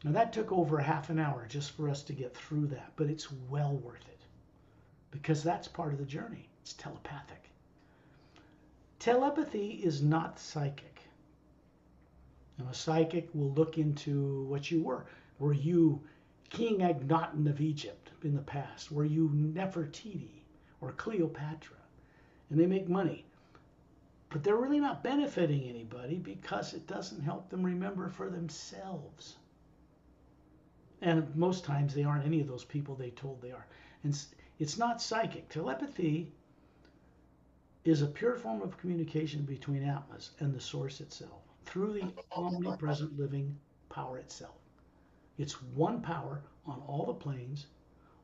Now that took over half an hour just for us to get through that, but it's well worth it because that's part of the journey. It's telepathic. Telepathy is not psychic. Now, a psychic will look into what you were. Were you King Akhenaten of Egypt in the past? Were you Nefertiti or Cleopatra? And they make money. But they're really not benefiting anybody because it doesn't help them remember for themselves. And most times they aren't any of those people they told they are. And it's not psychic. Telepathy is a pure form of communication between Atmas and the source itself through the omnipresent living power itself. It's one power on all the planes,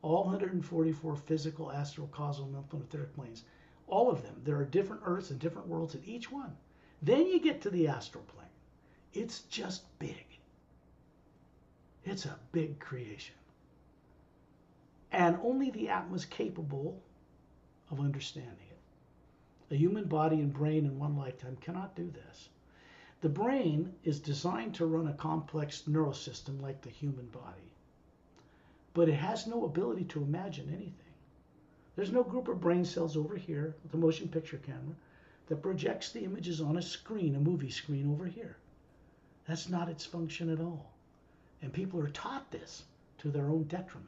all 144 physical, astral, causal, mental, and etheric planes. All of them. There are different Earths and different worlds in each one. Then you get to the astral plane. It's just big. It's a big creation. And only the Atma is capable of understanding it. A human body and brain in one lifetime cannot do this. The brain is designed to run a complex neural system like the human body, but it has no ability to imagine anything. There's no group of brain cells over here with a motion picture camera that projects the images on a screen, a movie screen over here. That's not its function at all. And people are taught this to their own detriment.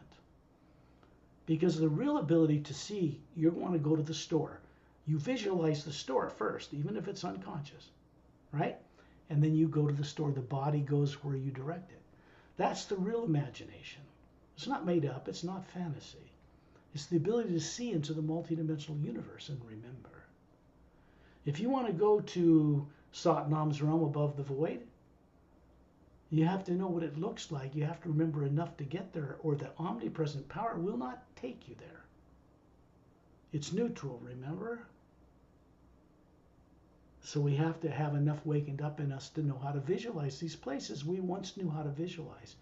Because the real ability to see, you want to go to the store. You visualize the store first, even if it's unconscious, right? And then you go to the store. The body goes where you direct it. That's the real imagination. It's not made up. It's not fantasy. It's the ability to see into the multidimensional universe and remember. If you want to go to Satnam's realm above the void, you have to know what it looks like. You have to remember enough to get there, or the omnipresent power will not take you there. It's neutral, remember? So we have to have enough wakened up in us to know how to visualize these places we once knew how to visualize,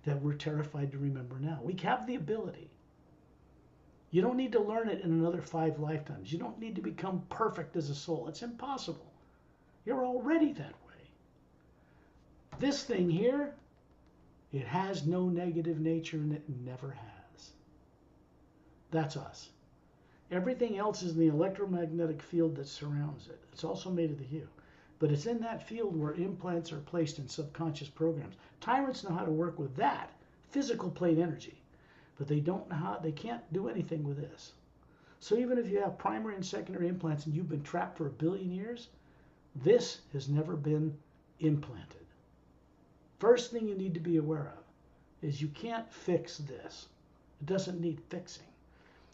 that we're terrified to remember now. We have the ability. You don't need to learn it in another 5 lifetimes. You don't need to become perfect as a soul. It's impossible. You're already that way. This thing here, it has no negative nature and it never has. That's us. Everything else is in the electromagnetic field that surrounds it. It's also made of the hue. But it's in that field where implants are placed in subconscious programs. Tyrants know how to work with that physical plane energy. But they don't know how, they can't do anything with this. So even if you have primary and secondary implants and you've been trapped for 1 billion years, this has never been implanted. First thing you need to be aware of is you can't fix this. It doesn't need fixing.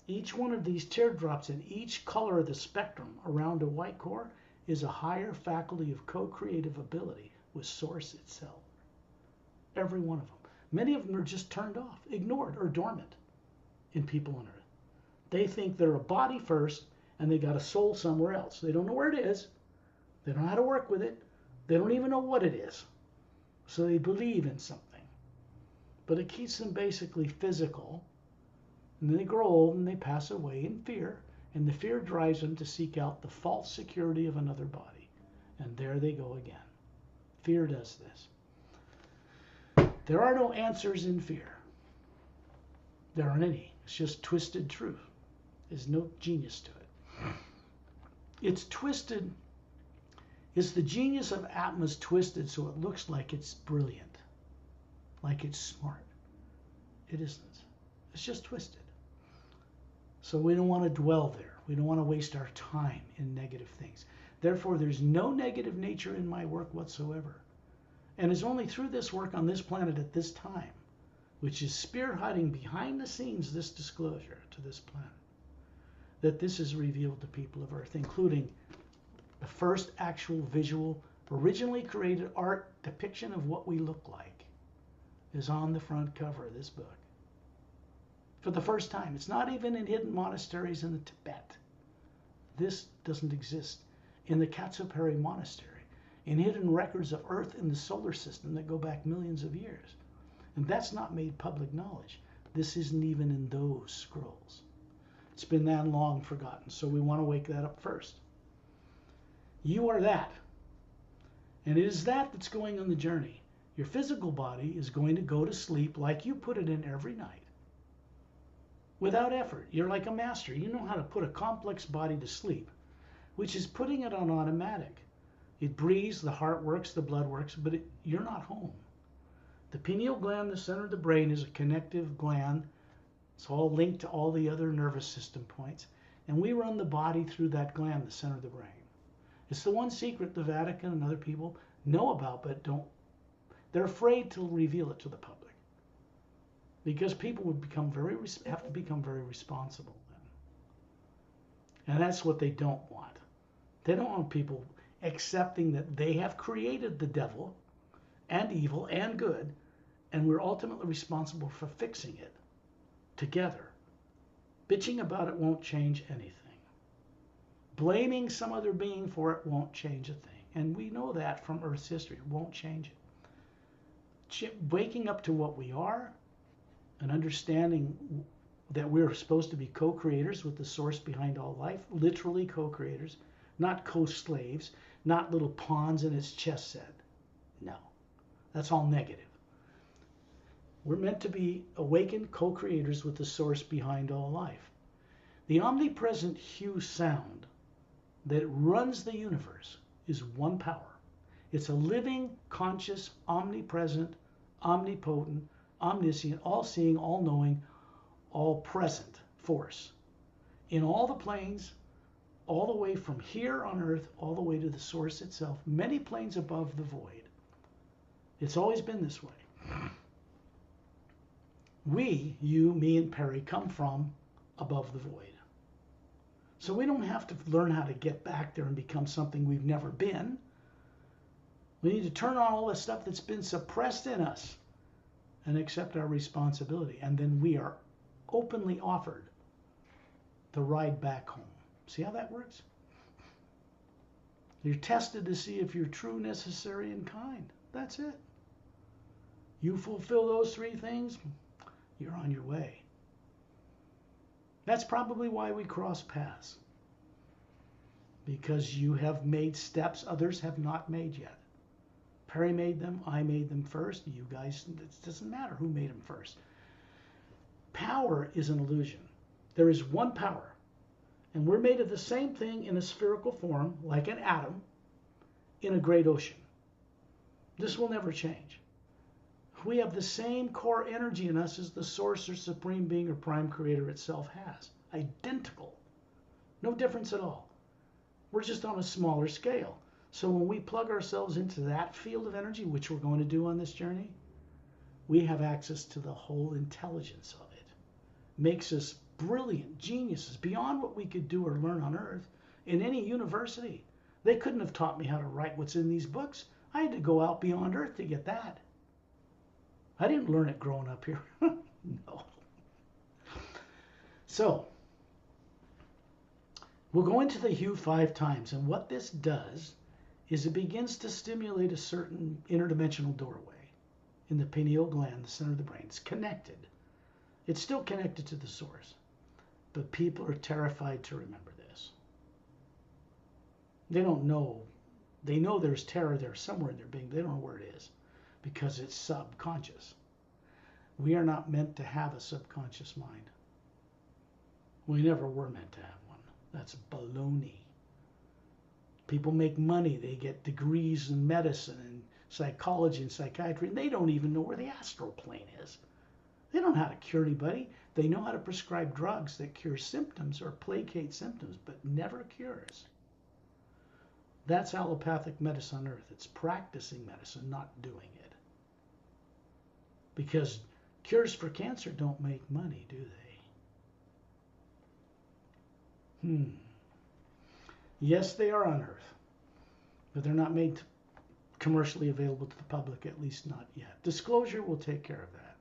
Each one of these teardrops in each color of the spectrum around a white core is a higher faculty of co-creative ability with Source itself. Every one of them. Many of them are just turned off, ignored, or dormant in people on Earth. They think they're a body first and they got a soul somewhere else. They don't know where it is. They don't know how to work with it. They don't even know what it is. So they believe in something. But it keeps them basically physical. And then they grow old and they pass away in fear. And the fear drives them to seek out the false security of another body. And there they go again. Fear does this. There are no answers in fear. There aren't any. It's just twisted truth. There's no genius to it. It's twisted. It's the genius of Atma's twisted so it looks like it's brilliant, like it's smart. It isn't. It's just twisted. So we don't want to dwell there. We don't want to waste our time in negative things. Therefore, there's no negative nature in my work whatsoever. And it's only through this work on this planet at this time, which is spearheading behind the scenes this disclosure to this planet, that this is revealed to people of Earth, including the first actual visual, originally created art depiction of what we look like is on the front cover of this book. For the first time. It's not even in hidden monasteries in the Tibet. This doesn't exist in the Katsupari Monastery, in hidden records of Earth in the solar system that go back millions of years. And that's not made public knowledge. This isn't even in those scrolls. It's been that long forgotten, so we want to wake that up first. You are that. And it is that that's going on the journey. Your physical body is going to go to sleep like you put it in every night without effort. You're like a master. You know how to put a complex body to sleep, which is putting it on automatic. It breathes, the heart works, the blood works, but you're not home. The pineal gland, the center of the brain, is a connective gland. It's all linked to all the other nervous system points. And we run the body through that gland, the center of the brain. It's the one secret the Vatican and other people know about, but they're afraid to reveal it to the public. Because people would have to become very responsible then. And that's what they don't want. They don't want people accepting that they have created the devil and evil and good, and we're ultimately responsible for fixing it together. Bitching about it won't change anything. Blaming some other being for it won't change a thing. And we know that from Earth's history. It won't change it. Waking up to what we are and understanding that we're supposed to be co-creators with the source behind all life, literally co-creators, not co-slaves, not little pawns in its chess set. No, that's all negative. We're meant to be awakened co-creators with the source behind all life. The omnipresent hue sound that runs the universe is one power. It's a living, conscious, omnipresent, omnipotent, omniscient, all-seeing, all-knowing, all-present force in all the planes, all the way from here on Earth, all the way to the source itself, many planes above the void. It's always been this way. We, you, me, and Pari, come from above the void. So we don't have to learn how to get back there and become something we've never been. We need to turn on all the stuff that's been suppressed in us and accept our responsibility. And then we are openly offered the ride back home. See how that works? You're tested to see if you're true, necessary, and kind. That's it. You fulfill those three things, you're on your way. That's probably why we cross paths. Because you have made steps others have not made yet. Pari made them, I made them first. You guys, it doesn't matter who made them first. Power is an illusion. There is one power. And we're made of the same thing in a spherical form, like an atom, in a great ocean. This will never change. We have the same core energy in us as the source or supreme being or prime creator itself has. Identical. No difference at all. We're just on a smaller scale. So when we plug ourselves into that field of energy, which we're going to do on this journey, we have access to the whole intelligence of it. Makes us brilliant geniuses beyond what we could do or learn on Earth in any university. They couldn't have taught me how to write what's in these books. I had to go out beyond Earth to get that. I didn't learn it growing up here. No. So, we'll go into the hue 5 times. And what this does is it begins to stimulate a certain interdimensional doorway in the pineal gland, the center of the brain. It's connected. It's still connected to the source. But people are terrified to remember this. They don't know. They know there's terror there somewhere in their being. They don't know where it is because it's subconscious. We are not meant to have a subconscious mind. We never were meant to have one. That's baloney. People make money. They get degrees in medicine and psychology and psychiatry, and they don't even know where the astral plane is. They don't know how to cure anybody. They know how to prescribe drugs that cure symptoms or placate symptoms, but never cures. That's allopathic medicine on Earth. It's practicing medicine, not doing it. Because cures for cancer don't make money, do they? Yes, they are on Earth, but they're not made commercially available to the public, at least not yet. Disclosure will take care of that.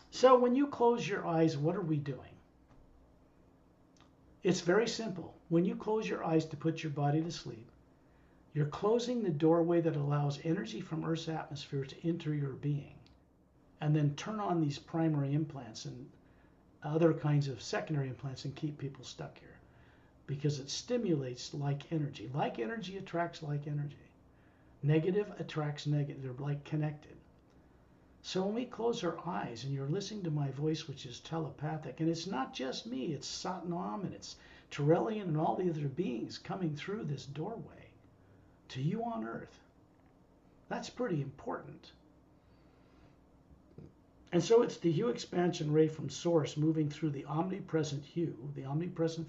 So when you close your eyes, what are we doing? It's very simple. When you close your eyes to put your body to sleep, you're closing the doorway that allows energy from Earth's atmosphere to enter your being, and then turn on these primary implants and other kinds of secondary implants and keep people stuck here, because it stimulates like energy. Like energy attracts like energy. Negative attracts negative. They're like connected. So when we close our eyes and you're listening to my voice, which is telepathic, and it's not just me, it's Satnam and it's Terrellian and all the other beings coming through this doorway to you on Earth. That's pretty important. And so it's the hue expansion ray from source moving through the omnipresent hue, the omnipresent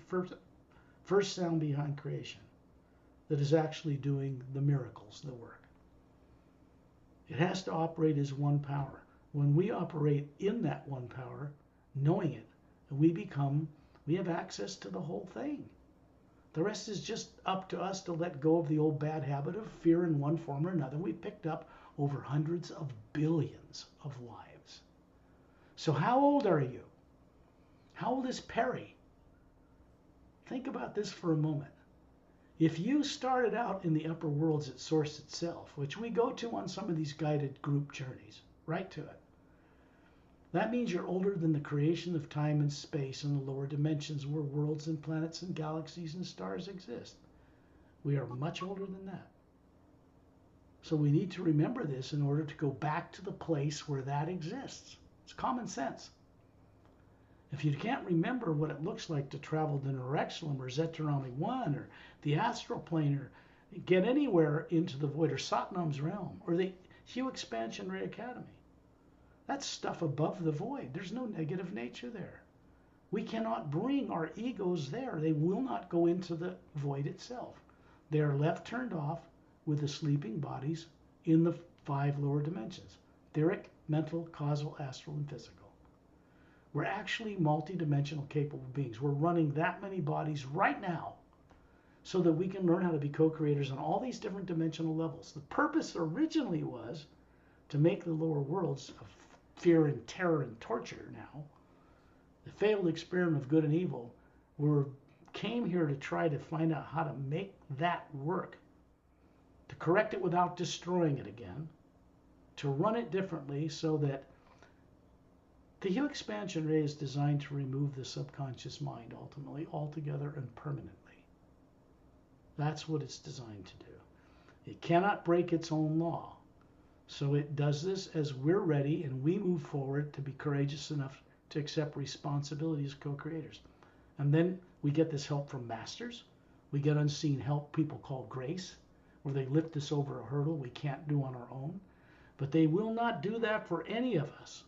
first sound behind creation, that is actually doing the miracles, the work. It has to operate as one power. When we operate in that one power, knowing it, we have access to the whole thing. The rest is just up to us to let go of the old bad habit of fear in one form or another. We picked up over hundreds of billions of lives. So how old are you? How old is Pari? Think about this for a moment. If you started out in the upper worlds at Source itself, which we go to on some of these guided group journeys, right to it, that means you're older than the creation of time and space in the lower dimensions where worlds and planets and galaxies and stars exist. We are much older than that. So we need to remember this in order to go back to the place where that exists. It's common sense. If you can't remember what it looks like to travel to Nerexilum or Zetarami 1 or the astral plane or get anywhere into the void or Satnam's realm or the Hue Expansion Ray Academy, that's stuff above the void. There's no negative nature there. We cannot bring our egos there. They will not go into the void itself. They are left turned off with the sleeping bodies in the 5 lower dimensions: etheric, mental, causal, astral, and physical. We're actually multi-dimensional capable beings. We're running that many bodies right now so that we can learn how to be co-creators on all these different dimensional levels. The purpose originally was to make the lower worlds of fear and terror and torture now. The failed experiment of good and evil, we came here to try to find out how to make that work, to correct it without destroying it again, to run it differently so that the Hue Expansion Ray is designed to remove the subconscious mind ultimately, altogether and permanently. That's what it's designed to do. It cannot break its own law. So it does this as we're ready and we move forward to be courageous enough to accept responsibility as co-creators. And then we get this help from masters. We get unseen help, people call grace, where they lift us over a hurdle we can't do on our own. But they will not do that for any of us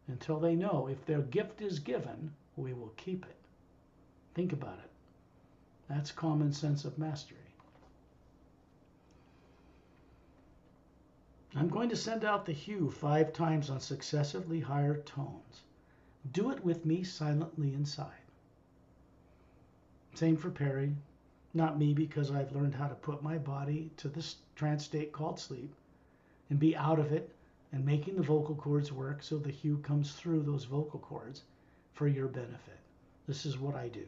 until they know if their gift is given, we will keep it. Think about it. That's common sense of mastery. I'm going to send out the hue 5 times on successively higher tones. Do it with me silently inside. Same for Pari. Not me, because I've learned how to put my body to this trance state called sleep and be out of it and making the vocal cords work so the hue comes through those vocal cords for your benefit. This is what I do.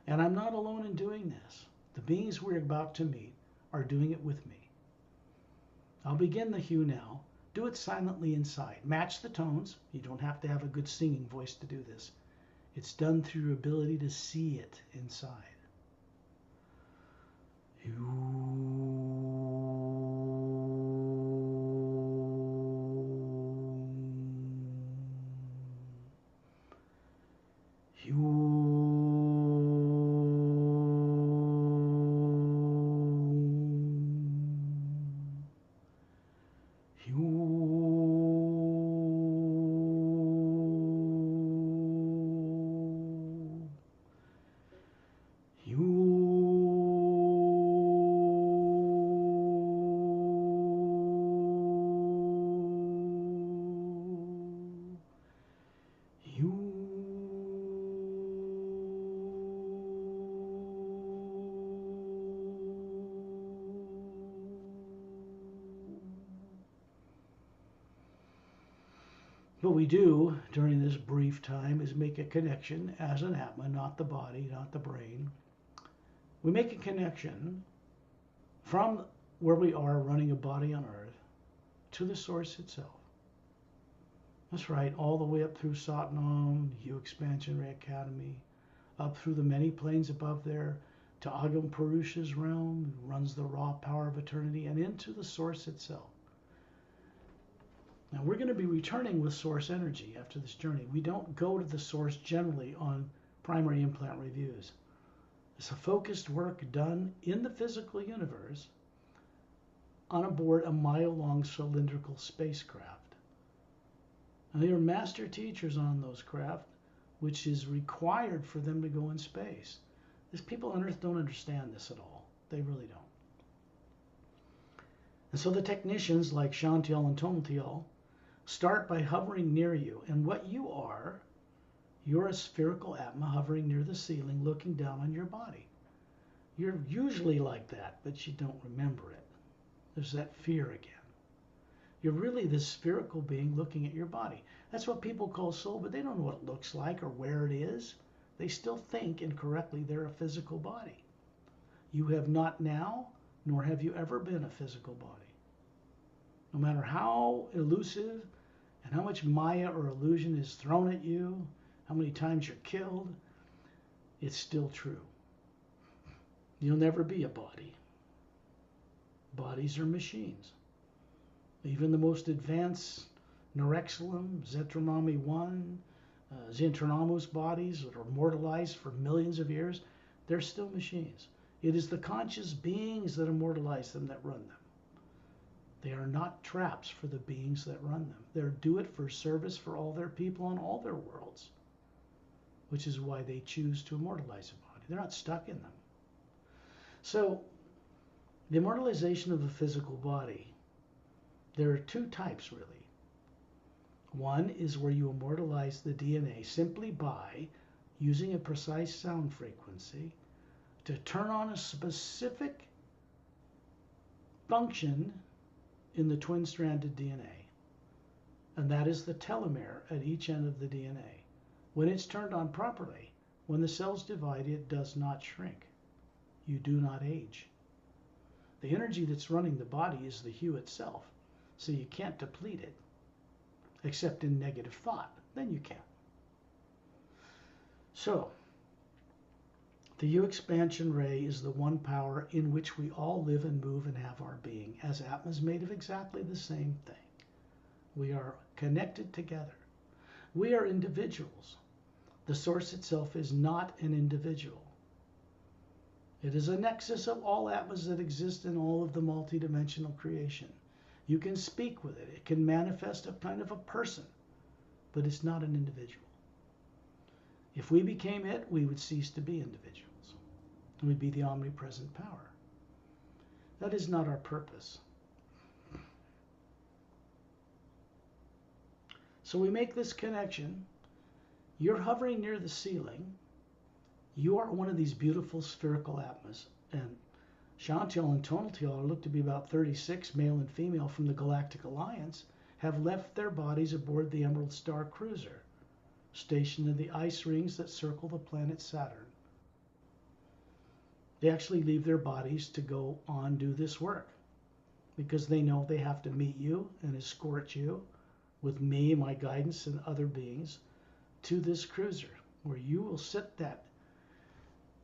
And I'm not alone in doing this. The beings we're about to meet are doing it with me. I'll begin the hue now. Do it silently inside. Match the tones. You don't have to have a good singing voice to do this. It's done through your ability to see it inside. What we do during this brief time is make a connection as an Atma, not the body, not the brain. We make a connection from where we are running a body on Earth to the source itself. That's right, all the way up through Satnam, Hue Expansion Ray Academy, up through the many planes above there, to Agam Purusha's realm, who runs the raw power of eternity, and into the source itself. Now we're going to be returning with source energy after this journey. We don't go to the source generally on primary implant reviews. It's a focused work done in the physical universe on aboard a mile-long cylindrical spacecraft. And there are master teachers on those craft, which is required for them to go in space. These people on Earth don't understand this at all. They really don't. And so the technicians like Shantiel and Tonatiel start by hovering near you. And what you are, you're a spherical atma hovering near the ceiling, looking down on your body. You're usually like that, but you don't remember it. There's that fear again. You're really this spherical being looking at your body. That's what people call soul, but they don't know what it looks like or where it is. They still think incorrectly they're a physical body. You have not now, nor have you ever been a physical body. No matter how elusive and how much Maya or illusion is thrown at you, how many times you're killed, it's still true. You'll never be a body. Bodies are machines. Even the most advanced Norexilum, Zetronami 1, Zentronamus bodies that are immortalized for millions of years, they're still machines. It is the conscious beings that immortalize them that run them. They are not traps for the beings that run them. They're do it for service for all their people on all their worlds, which is why they choose to immortalize a body. They're not stuck in them. So, the immortalization of a physical body, there are two types really. One is where you immortalize the DNA simply by using a precise sound frequency to turn on a specific function in the twin-stranded DNA. And that is the telomere at each end of the DNA. When it's turned on properly, when the cells divide, it does not shrink. You do not age. The energy that's running the body is the hue itself, so you can't deplete it, except in negative thought. Then you can. So, the hue expansion ray is the one power in which we all live and move and have our being, as Atmas made of exactly the same thing. We are connected together. We are individuals. The source itself is not an individual. It is a nexus of all Atmas that exist in all of the multidimensional creation. You can speak with it. It can manifest a kind of a person, but it's not an individual. If we became it, we would cease to be individuals. We'd be the omnipresent power. That is not our purpose. So we make this connection. You're hovering near the ceiling. You are one of these beautiful spherical Atmas. And Shantiel and Tonatiel look to be about 36, male and female, from the Galactic Alliance, have left their bodies aboard the Emerald Star Cruiser, stationed in the ice rings that circle the planet Saturn. They actually leave their bodies to go on do this work because they know they have to meet you and escort you with me, my guidance, and other beings to this cruiser where you will sit that.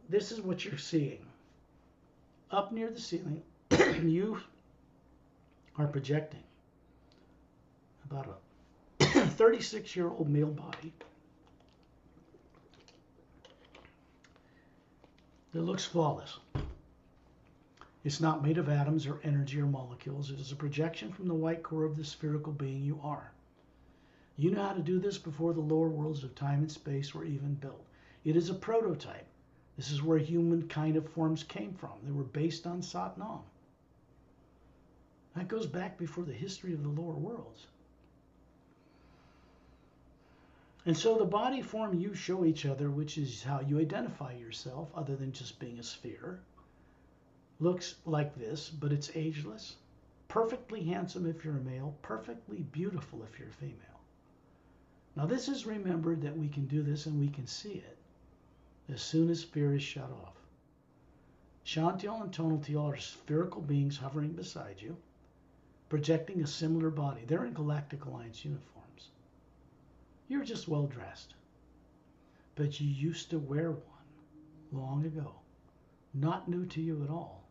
This is what you're seeing. Up near the ceiling, you are projecting about a 36-year-old male body that looks flawless. It's not made of atoms or energy or molecules. It is a projection from the white core of the spherical being you are. You know how to do this before the lower worlds of time and space were even built. It is a prototype. This is where humankind of forms came from. They were based on Satnam. That goes back before the history of the lower worlds. And so the body form you show each other, which is how you identify yourself, other than just being a sphere, looks like this, but it's ageless. Perfectly handsome if you're a male, perfectly beautiful if you're a female. Now this is remembered that we can do this and we can see it as soon as fear is shut off. Shantiel and Tonatiel are spherical beings hovering beside you, projecting a similar body. They're in Galactic Alliance uniforms. You're just well dressed. But you used to wear one long ago. not new to you at all.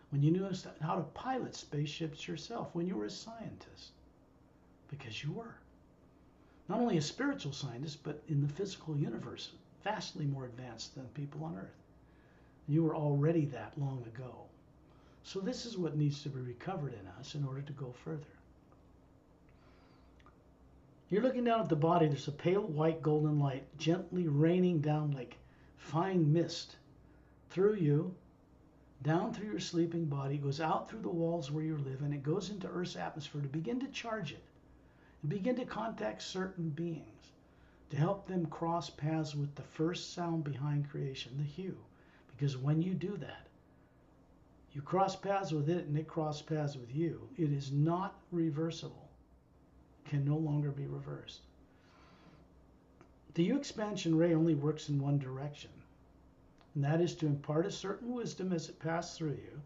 When you knew how to pilot spaceships yourself, when you were a scientist, because you were. Not only a spiritual scientist, but in the physical universe, vastly more advanced than people on Earth. You were already that long ago. So this is what needs to be recovered in us in order to go further. You're looking down at the body, there's a pale white golden light gently raining down like fine mist through you, down through your sleeping body, goes out through the walls where you live, and it goes into Earth's atmosphere to begin to charge it, and begin to contact certain beings, to help them cross paths with the first sound behind creation, the hue. Because when you do that, you cross paths with it and it cross paths with you. It is not reversible. It can no longer be reversed. The U expansion ray only works in one direction, and that is to impart a certain wisdom as it passed through you,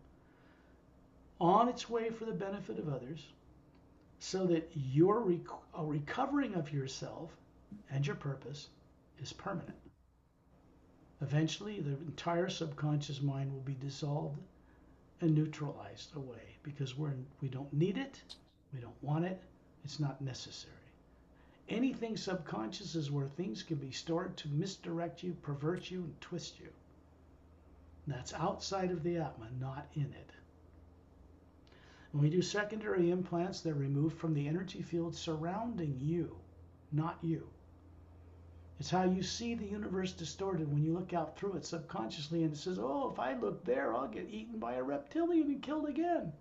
on its way for the benefit of others, so that your recovering of yourself and your purpose is permanent. Eventually, the entire subconscious mind will be dissolved and neutralized away because we don't need it, we don't want it, it's not necessary. Anything subconscious is where things can be stored to misdirect you, pervert you, and twist you. That's outside of the Atma, not in it. When we do secondary implants, they're removed from the energy field surrounding you, not you. It's how you see the universe distorted when you look out through it subconsciously and it says, oh, if I look there, I'll get eaten by a reptilian and killed again.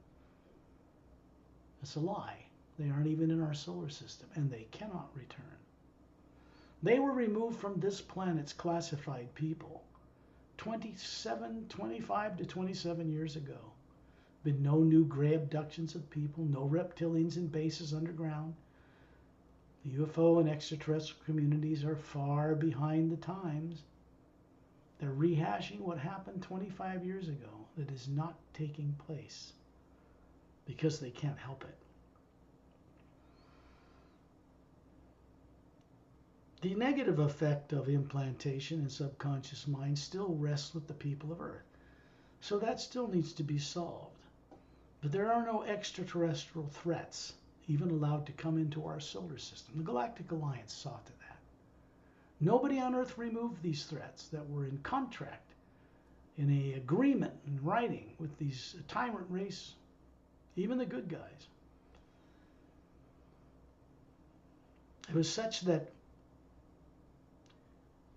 That's a lie. They aren't even in our solar system, and they cannot return. They were removed from this planet's classified people 25 to 27 years ago. Been no new gray abductions of people, no reptilians in bases underground. The UFO and extraterrestrial communities are far behind the times. They're rehashing what happened 25 years ago that is not taking place because they can't help it. The negative effect of implantation in subconscious mind still rests with the people of Earth. So that still needs to be solved. But there are no extraterrestrial threats even allowed to come into our solar system. The Galactic Alliance saw to that. Nobody on Earth removed these threats that were in contract, in an agreement in writing with these tyrant race, even the good guys. It was such that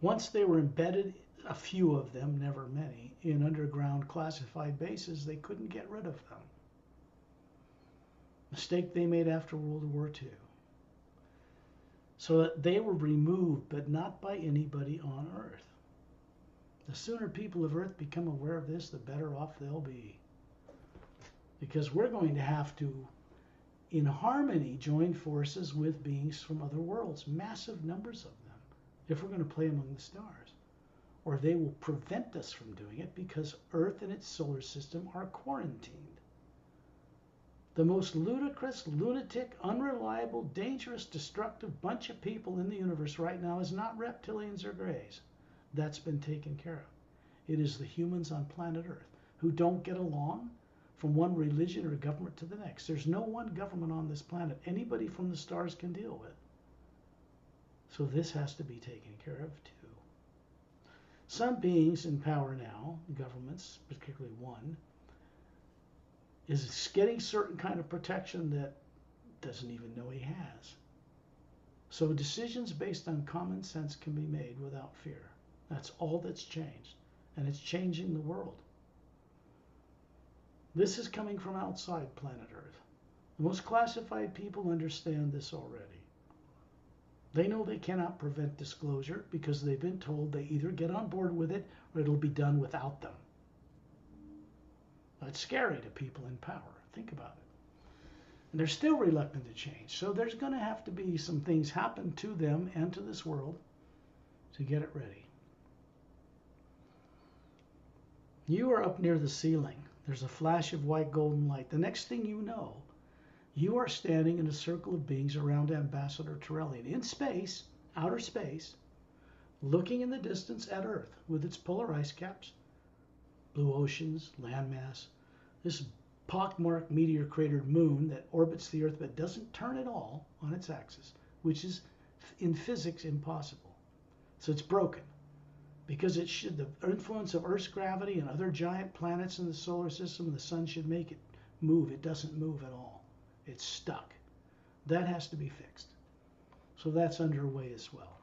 once they were embedded, a few of them, never many, in underground classified bases, they couldn't get rid of them. Mistake they made after World War II. So that they were removed, but not by anybody on Earth. The sooner people of Earth become aware of this, the better off they'll be. Because we're going to have to, in harmony, join forces with beings from other worlds, massive numbers of them, if we're going to play among the stars. Or they will prevent us from doing it because Earth and its solar system are quarantined. The most ludicrous, lunatic, unreliable, dangerous, destructive bunch of people in the universe right now is not reptilians or greys. That's been taken care of. It is the humans on planet Earth who don't get along from one religion or government to the next. There's no one government on this planet anybody from the stars can deal with. So this has to be taken care of too. Some beings in power now, governments, particularly one, is getting certain kind of protection that doesn't even know he has. So decisions based on common sense can be made without fear. That's all that's changed. And it's changing the world. This is coming from outside planet Earth. The most classified people understand this already. They know they cannot prevent disclosure because they've been told they either get on board with it or it'll be done without them. That's scary to people in power. Think about it. And they're still reluctant to change. So there's going to have to be some things happen to them and to this world to get it ready. You are up near the ceiling. There's a flash of white golden light. The next thing you know, you are standing in a circle of beings around Ambassador Terrellian in space, outer space, looking in the distance at Earth with its polar ice caps, blue oceans, landmass. This pockmarked meteor cratered moon that orbits the Earth but doesn't turn at all on its axis, which is in physics impossible. So it's broken because it should, the influence of Earth's gravity and other giant planets in the solar system, the sun should make it move. It doesn't move at all. It's stuck. That has to be fixed. So that's underway as well.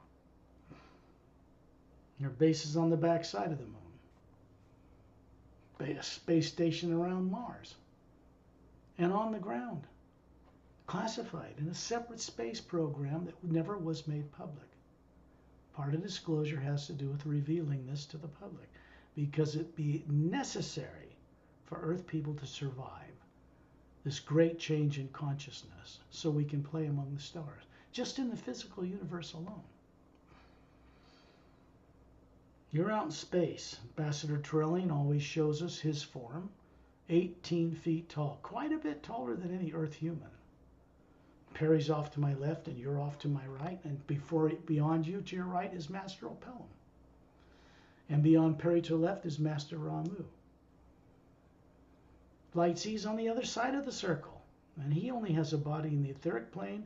Their base is on the back side of the moon. A space station around Mars. And on the ground. Classified in a separate space program that never was made public. Part of disclosure has to do with revealing this to the public because it'd be necessary for Earth people to survive this great change in consciousness so we can play among the stars, just in the physical universe alone. You're out in space. Ambassador Trellian always shows us his form, 18 feet tall, quite a bit taller than any Earth human. Pari's off to my left and you're off to my right, and beyond you to your right is Master Opelum. And beyond Pari to the left is Master Ramu. Light C's on the other side of the circle, and he only has a body in the etheric plane,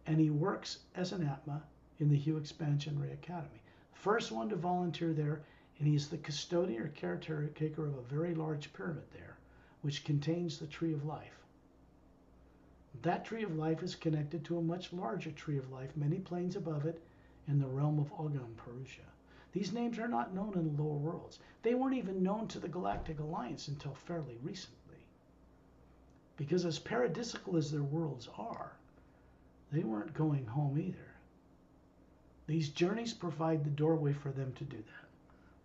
and he works as an Atma in the Hue Expansion Ray Academy. First one to volunteer there, and he's the custodian or caretaker of a very large pyramid there, which contains the Tree of Life. That Tree of Life is connected to a much larger Tree of Life, many planes above it, in the realm of Ogam Purusha. These names are not known in the lower worlds. They weren't even known to the Galactic Alliance until fairly recently. Because as paradisical as their worlds are, they weren't going home either. These journeys provide the doorway for them to do that.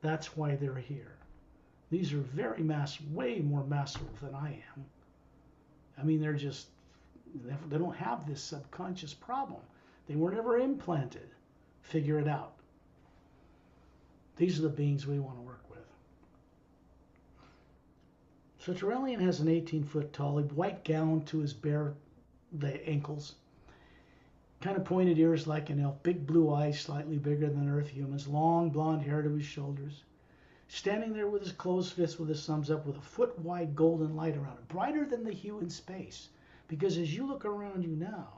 That's why they're here. These are very massive, way more masterful than I am. I mean, they don't have this subconscious problem. They were never implanted. Figure it out. These are the beings we want to work with. So Trellian has an 18-foot tall, white gown to his bare ankles. Kind of pointed ears like an elf, big blue eyes slightly bigger than Earth humans, long blonde hair to his shoulders. Standing there with his closed fist with his thumbs up with a foot-wide golden light around it, brighter than the hue in space. Because as you look around you now,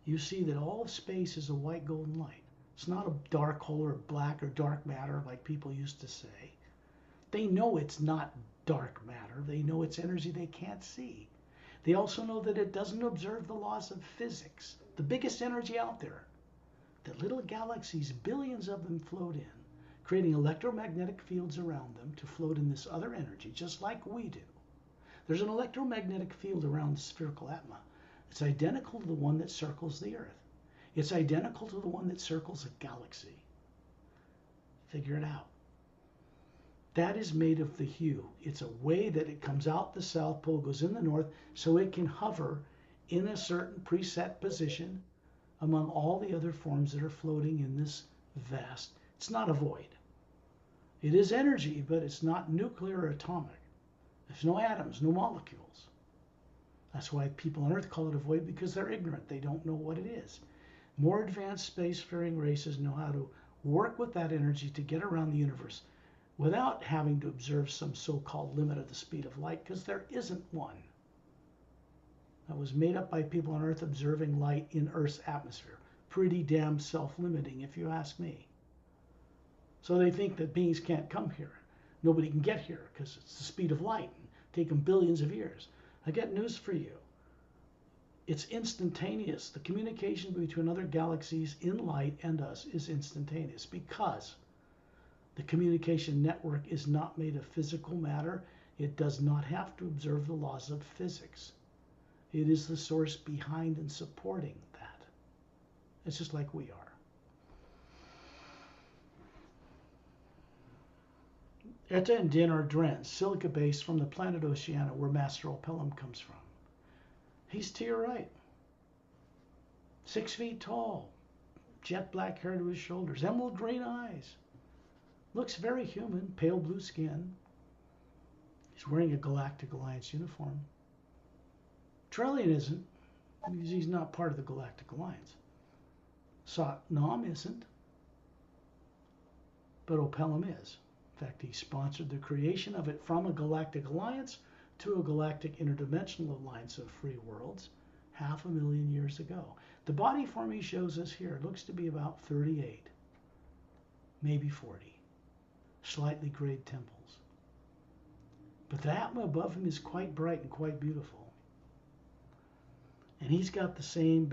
you see that all of space is a white golden light. It's not a dark hole or black or dark matter like people used to say. They know it's not dark matter. They know it's energy they can't see. They also know that it doesn't observe the laws of physics. The biggest energy out there, that little galaxies, billions of them float in, creating electromagnetic fields around them to float in this other energy, just like we do. There's an electromagnetic field around the spherical Atma. It's identical to the one that circles the Earth. It's identical to the one that circles a galaxy. Figure it out. That is made of the hue. It's a way that it comes out the South Pole, goes in the North, so it can hover in a certain preset position among all the other forms that are floating in this vast. It's not a void. It is energy, but it's not nuclear or atomic. There's no atoms, no molecules. That's why people on Earth call it a void, because they're ignorant. They don't know what it is. More advanced spacefaring races know how to work with that energy to get around the universe without having to observe some so-called limit of the speed of light, because there isn't one. That was made up by people on Earth observing light in Earth's atmosphere. Pretty damn self-limiting, if you ask me. So they think that beings can't come here. Nobody can get here because it's the speed of light and take them billions of years. I got news for you. It's instantaneous. The communication between other galaxies in light and us is instantaneous because the communication network is not made of physical matter. It does not have to observe the laws of physics. It is the source behind and supporting that. It's just like we are. Eta and Din are Dren, silica base from the planet Oceania, where Master Opelum comes from. He's to your right. 6 feet tall, jet black hair to his shoulders, emerald green eyes. Looks very human, pale blue skin. He's wearing a Galactic Alliance uniform. Trellian isn't, because he's not part of the Galactic Alliance. Sat Nam isn't, but Opelum is. fact, he sponsored the creation of it from a galactic alliance to a galactic interdimensional alliance of free worlds 500,000 years ago. The body form he shows us here looks to be about 38, maybe 40, slightly grayed temples. But the atma above him is quite bright and quite beautiful. And he's got the same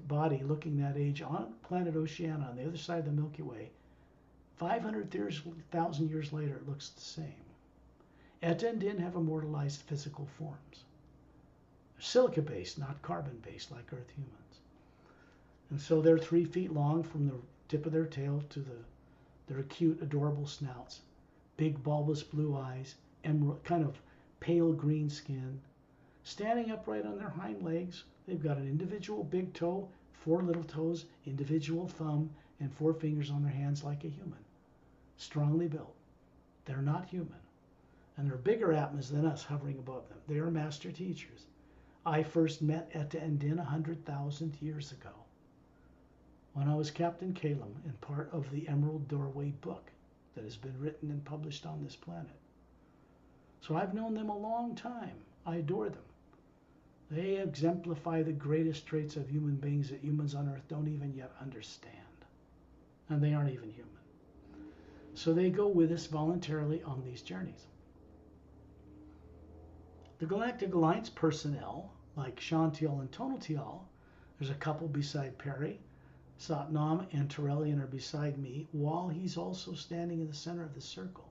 body looking that age on planet Oceania on the other side of the Milky Way. 500,000 years later, it looks the same. Eta and Din have immortalized physical forms. They're silica-based, not carbon-based like Earth humans. And so they're 3 feet long from the tip of their tail to their cute, adorable snouts, big bulbous blue eyes, emerald, kind of pale green skin, standing upright on their hind legs. They've got an individual big toe, 4 little toes, individual thumb, and 4 fingers on their hands like a human. Strongly built. They're not human. And they're bigger atmas than us hovering above them. They are master teachers. I first met Eta and Din 100,000 years ago when I was Captain Kalem and part of the Emerald Doorway book that has been written and published on this planet. So I've known them a long time. I adore them. They exemplify the greatest traits of human beings that humans on Earth don't even yet understand. And they aren't even human. So they go with us voluntarily on these journeys. The Galactic Alliance personnel, like Shantiel and Tonatiel, there's a couple beside Pari, Satnam and Terrellian are beside me, while he's also standing in the center of the circle.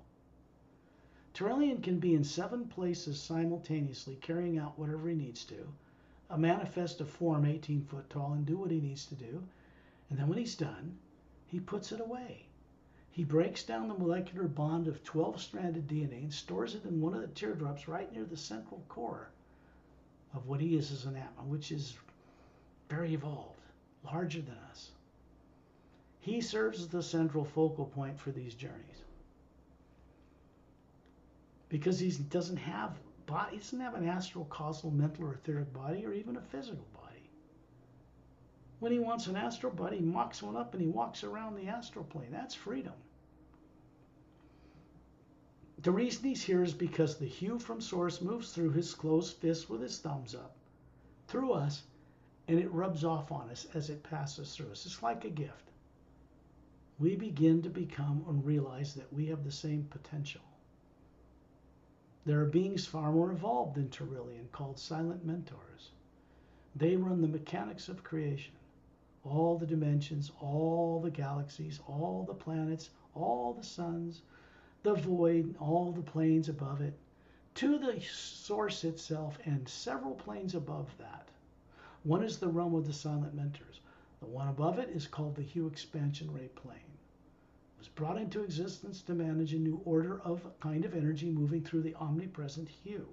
Terrellian can be in 7 places simultaneously, carrying out whatever he needs to, a manifest of form 18 foot tall, and do what he needs to do. And then when he's done, he puts it away. He breaks down the molecular bond of 12-stranded DNA and stores it in one of the teardrops right near the central core of what he is as an atma, which is very evolved, larger than us. He serves as the central focal point for these journeys. Because he doesn't have an astral, causal, mental, or etheric body, or even a physical body. When he wants an astral body, he mocks one up and he walks around the astral plane. That's freedom. The reason he's here is because the hue from source moves through his closed fist with his thumbs up, through us, and it rubs off on us as it passes through us. It's like a gift. We begin to become and realize that we have the same potential. There are beings far more evolved than Terrellian called silent mentors. They run the mechanics of creation. All the dimensions, all the galaxies, all the planets, all the suns, the void, all the planes above it, to the source itself and several planes above that. One is the realm of the silent mentors. The one above it is called the hue expansion ray plane. It was brought into existence to manage a new order of kind of energy moving through the omnipresent hue.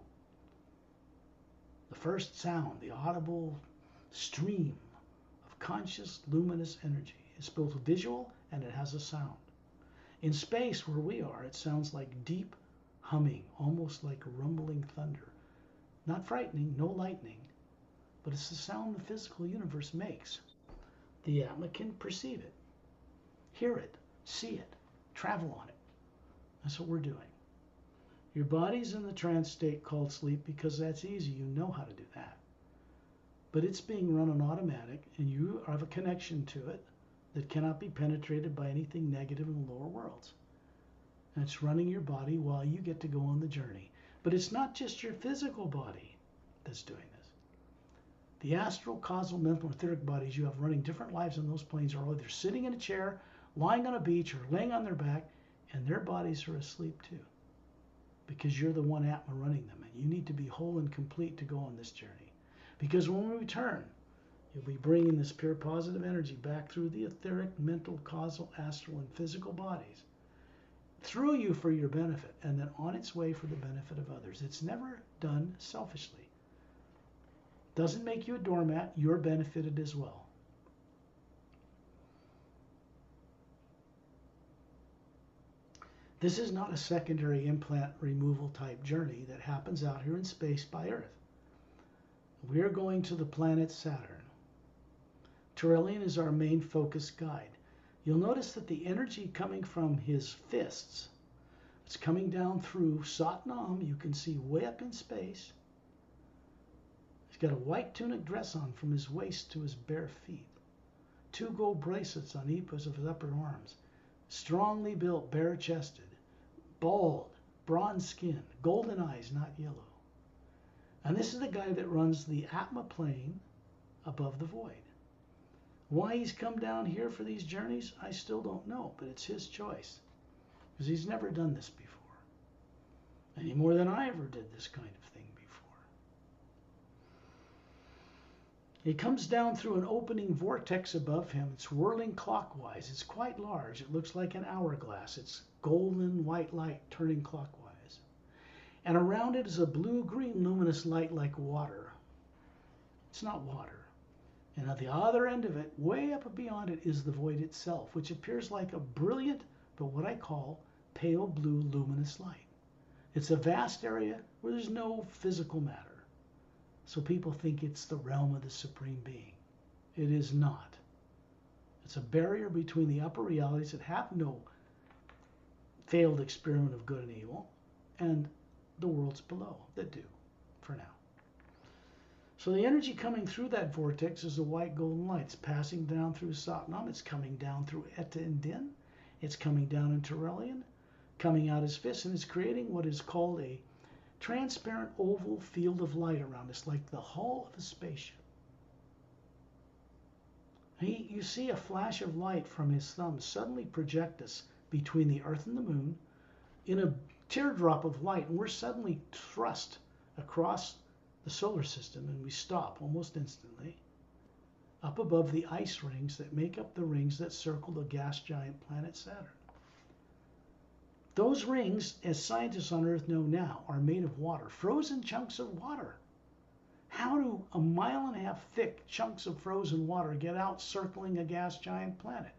The first sound, the audible stream of conscious luminous energy, is both visual and it has a sound. In space where we are, it sounds like deep humming, almost like rumbling thunder. Not frightening, no lightning, but it's the sound the physical universe makes. The atma can perceive it, hear it, see it, travel on it. That's what we're doing. Your body's in the trance state called sleep because that's easy. You know how to do that. But it's being run on automatic, and you have a connection to it that cannot be penetrated by anything negative in the lower worlds. And it's running your body while you get to go on the journey. But it's not just your physical body that's doing this. The astral, causal, mental, etheric bodies you have running different lives on those planes are either sitting in a chair, lying on a beach, or laying on their back, and their bodies are asleep too. Because you're the one atma running them, and you need to be whole and complete to go on this journey. Because when we return, you'll be bringing this pure positive energy back through the etheric, mental, causal, astral, and physical bodies, through you for your benefit, and then on its way for the benefit of others. It's never done selfishly. Doesn't make you a doormat. You're benefited as well. This is not a secondary implant removal type journey that happens out here in space by Earth. We're going to the planet Saturn. Terrellian is our main focus guide. You'll notice that the energy coming from his fists, It's coming down through Satnam. You can see way up in space. He's got a white tunic dress on from his waist to his bare feet. 2 gold bracelets on each of his upper arms. Strongly built, bare-chested, bald, bronze skin, golden eyes, not yellow. And this is the guy that runs the Atma plane above the void. Why he's come down here for these journeys, I still don't know, but it's his choice. Because he's never done this before. Any more than I ever did this kind of thing before. He comes down through an opening vortex above him. It's whirling clockwise. It's quite large. It looks like an hourglass. It's golden white light turning clockwise. And around it is a blue-green luminous light like water. It's not water. And at the other end of it, way up beyond it, is the void itself, which appears like a brilliant, but what I call pale blue luminous light. It's a vast area where there's no physical matter. So people think it's the realm of the Supreme Being. It is not. It's a barrier between the upper realities that have no failed experiment of good and evil and the worlds below that do, for now. So the energy coming through that vortex is a white golden light. It's passing down through Satnam. It's coming down through Eta and Din. It's coming down into Aurelian, coming out his fist, and it's creating what is called a transparent oval field of light around us, like the hull of a spaceship. You see a flash of light from his thumb suddenly project us between the Earth and the Moon in a teardrop of light, and we're suddenly thrust across the solar system, and we stop almost instantly up above the ice rings that make up the rings that circle the gas giant planet Saturn. Those rings, as scientists on Earth know now, are made of water, frozen chunks of water. How do 1.5 mile thick chunks of frozen water get out circling a gas giant planet?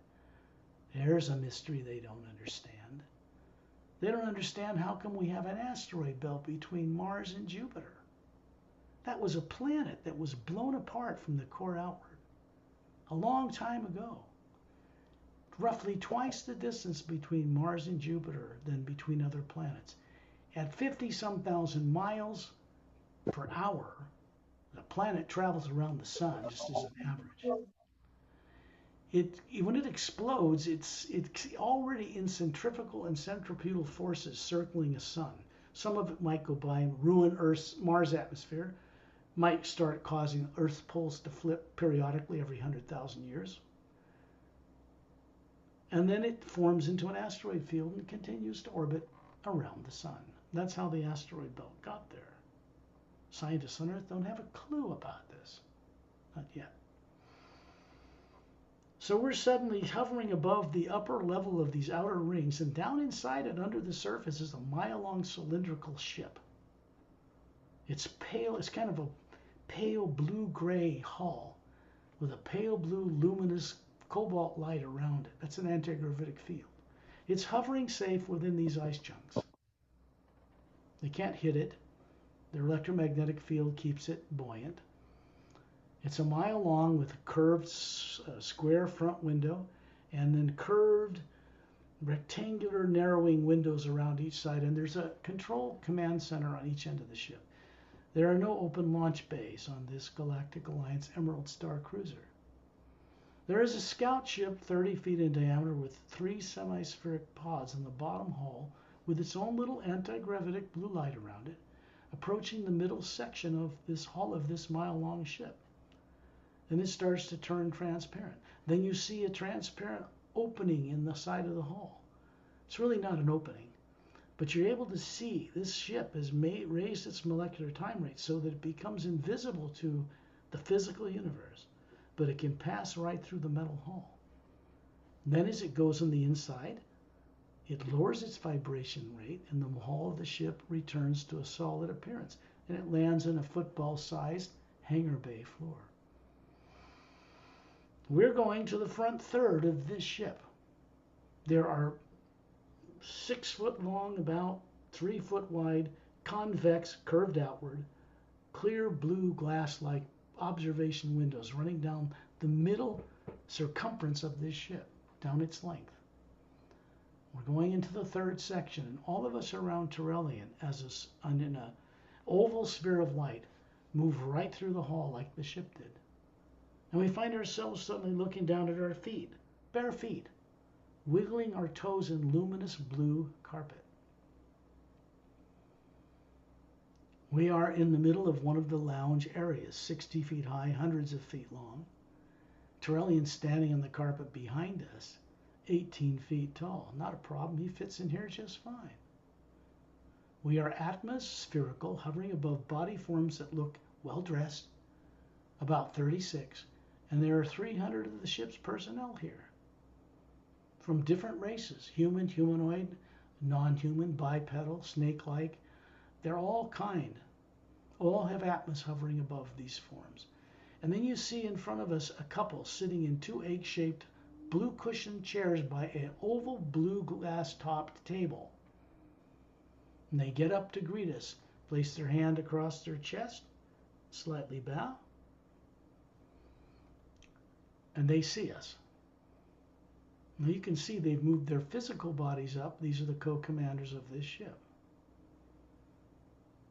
There's a mystery they don't understand. They don't understand how come we have an asteroid belt between Mars and Jupiter. That was a planet that was blown apart from the core outward a long time ago. Roughly twice the distance between Mars and Jupiter than between other planets. At 50-some thousand miles per hour, the planet travels around the sun just as an average. When it explodes, it's already in centrifugal and centripetal forces circling a sun. Some of it might go by and ruin Mars' atmosphere, might start causing Earth's poles to flip periodically every 100,000 years. And then it forms into an asteroid field and continues to orbit around the sun. That's how the asteroid belt got there. Scientists on Earth don't have a clue about this. Not yet. So we're suddenly hovering above the upper level of these outer rings, and down inside it, under the surface, is a mile-long cylindrical ship. It's pale. It's kind of a pale blue-gray hull with a pale blue luminous cobalt light around it. That's an anti-gravitic field. It's hovering safe within these ice chunks. They can't hit it. The electromagnetic field keeps it buoyant. It's a mile long with a curved square front window and then curved rectangular narrowing windows around each side, and there's a control command center on each end of the ship. There are no open launch bays on this Galactic Alliance Emerald Star cruiser. There is a scout ship 30 feet in diameter with 3 semi-spheric pods in the bottom hull with its own little anti-gravitic blue light around it, approaching the middle section of this hull of this mile-long ship. Then it starts to turn transparent. Then you see a transparent opening in the side of the hull. It's really not an opening, but you're able to see this ship has raised its molecular time rate so that it becomes invisible to the physical universe, but it can pass right through the metal hull. Then as it goes on the inside, it lowers its vibration rate, and the hull of the ship returns to a solid appearance, and it lands in a football-sized hangar bay floor. We're going to the front third of this ship. There are 6 foot long, about 3 foot wide, convex, curved outward, clear blue glass-like observation windows running down the middle circumference of this ship, down its length. We're going into the third section, and all of us around Turelian as in an oval sphere of light move right through the hall like the ship did. And we find ourselves suddenly looking down at our feet, bare feet, wiggling our toes in luminous blue carpet. We are in the middle of one of the lounge areas, 60 feet high, hundreds of feet long. Turelian standing on the carpet behind us, 18 feet tall. Not a problem, he fits in here just fine. We are atmospherical, hovering above body forms that look well dressed, about 36, and there are 300 of the ship's personnel here. From different races, human, humanoid, non-human, bipedal, snake-like. They're all kind. All have atmos hovering above these forms. And then you see in front of us a couple sitting in two egg-shaped blue cushioned chairs by an oval blue glass topped table. And they get up to greet us, place their hand across their chest, slightly bow, and they see us. Now you can see they've moved their physical bodies up. These are the co-commanders of this ship.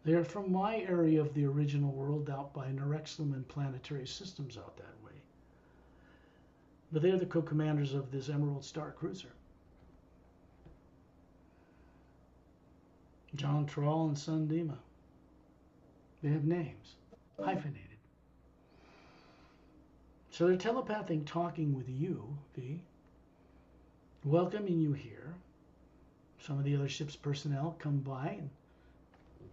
They are from my area of the original world out by Nerexlum and planetary systems out that way. But they're the co-commanders of this Emerald Star cruiser. John Troll and Sundima. They have names, hyphenated. So they're telepathic talking with you, V, welcoming you here. Some of the other ship's personnel come by and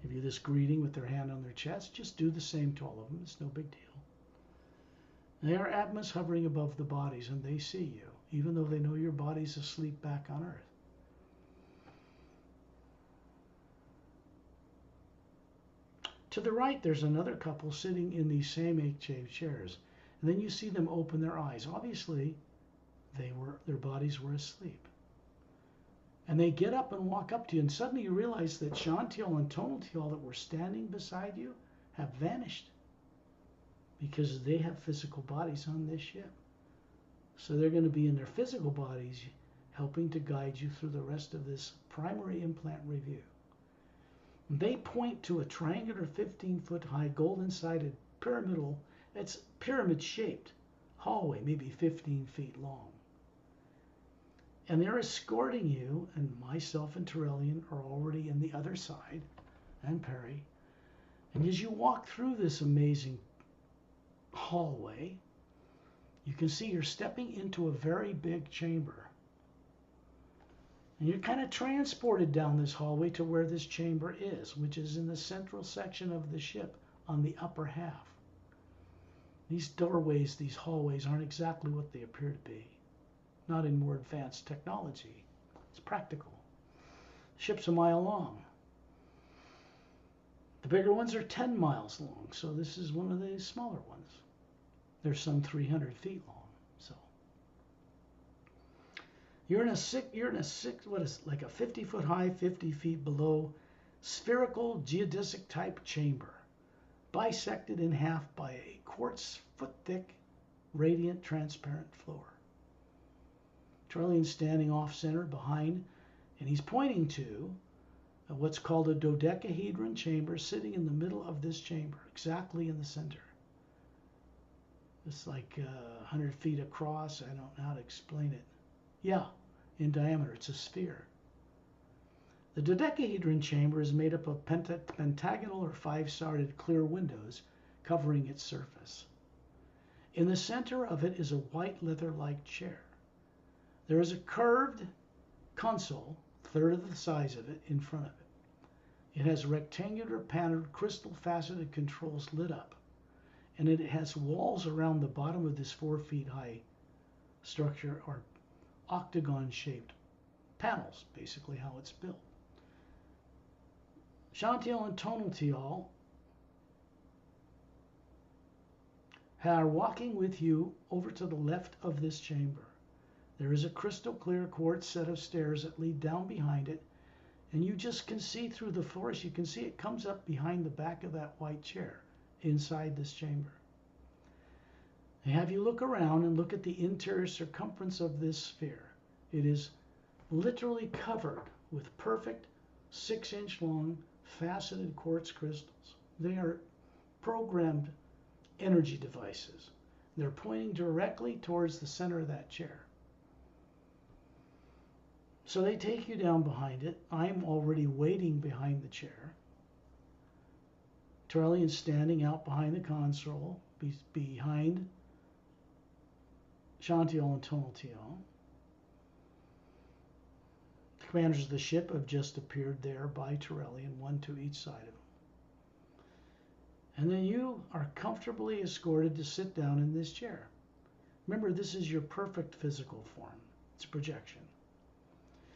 give you this greeting with their hand on their chest. Just do the same to all of them. It's no big deal. They are atmos hovering above the bodies, and they see you, even though they know your body's asleep back on Earth. To the right, there's another couple sitting in these same egg-shaped chairs. And then you see them open their eyes. Obviously, their bodies were asleep. And they get up and walk up to you, and suddenly you realize that Shantiel and Tonaltiel that were standing beside you have vanished because they have physical bodies on this ship. So they're going to be in their physical bodies helping to guide you through the rest of this primary implant review. They point to a triangular 15-foot high golden-sided pyramidal, it's pyramid-shaped hallway, maybe 15 feet long. And they're escorting you, and myself and Turelian are already in the other side, and Pari. And as you walk through this amazing hallway, you can see you're stepping into a very big chamber. And you're kind of transported down this hallway to where this chamber is, which is in the central section of the ship on the upper half. These doorways, these hallways aren't exactly what they appear to be. Not in more advanced technology. It's practical. The ship's a mile long. The bigger ones are 10 miles long, so this is one of the smaller ones. They're some 300 feet long. So you're in a 50-foot high, 50 feet below, spherical geodesic type chamber, bisected in half by a quartz foot thick, radiant, transparent floor. Turelian's standing off center behind, and he's pointing to what's called a dodecahedron chamber sitting in the middle of this chamber, exactly in the center. It's like 100 feet across. I don't know how to explain it. Yeah, in diameter, it's a sphere. The dodecahedron chamber is made up of pentagonal or five-sided clear windows covering its surface. In the center of it is a white leather-like chair. There is a curved console, a third of the size of it, in front of it. It has rectangular patterned crystal faceted controls lit up, and it has walls around the bottom of this 4 feet high structure, or octagon shaped panels, basically how it's built. Shantiel and Tonaltiel are walking with you over to the left of this chamber. There is a crystal clear quartz set of stairs that lead down behind it, and you just can see through the forest. You can see it comes up behind the back of that white chair inside this chamber. They have you look around and look at the interior circumference of this sphere. It is literally covered with perfect 6-inch long faceted quartz crystals. They are programmed energy devices. They're pointing directly towards the center of that chair. So they take you down behind it. I'm already waiting behind the chair. Terrellian's standing out behind the console, behind Chantiel and Tonatiel. The commanders of the ship have just appeared there by Terrellian, one to each side of him. And then you are comfortably escorted to sit down in this chair. Remember, this is your perfect physical form. It's a projection.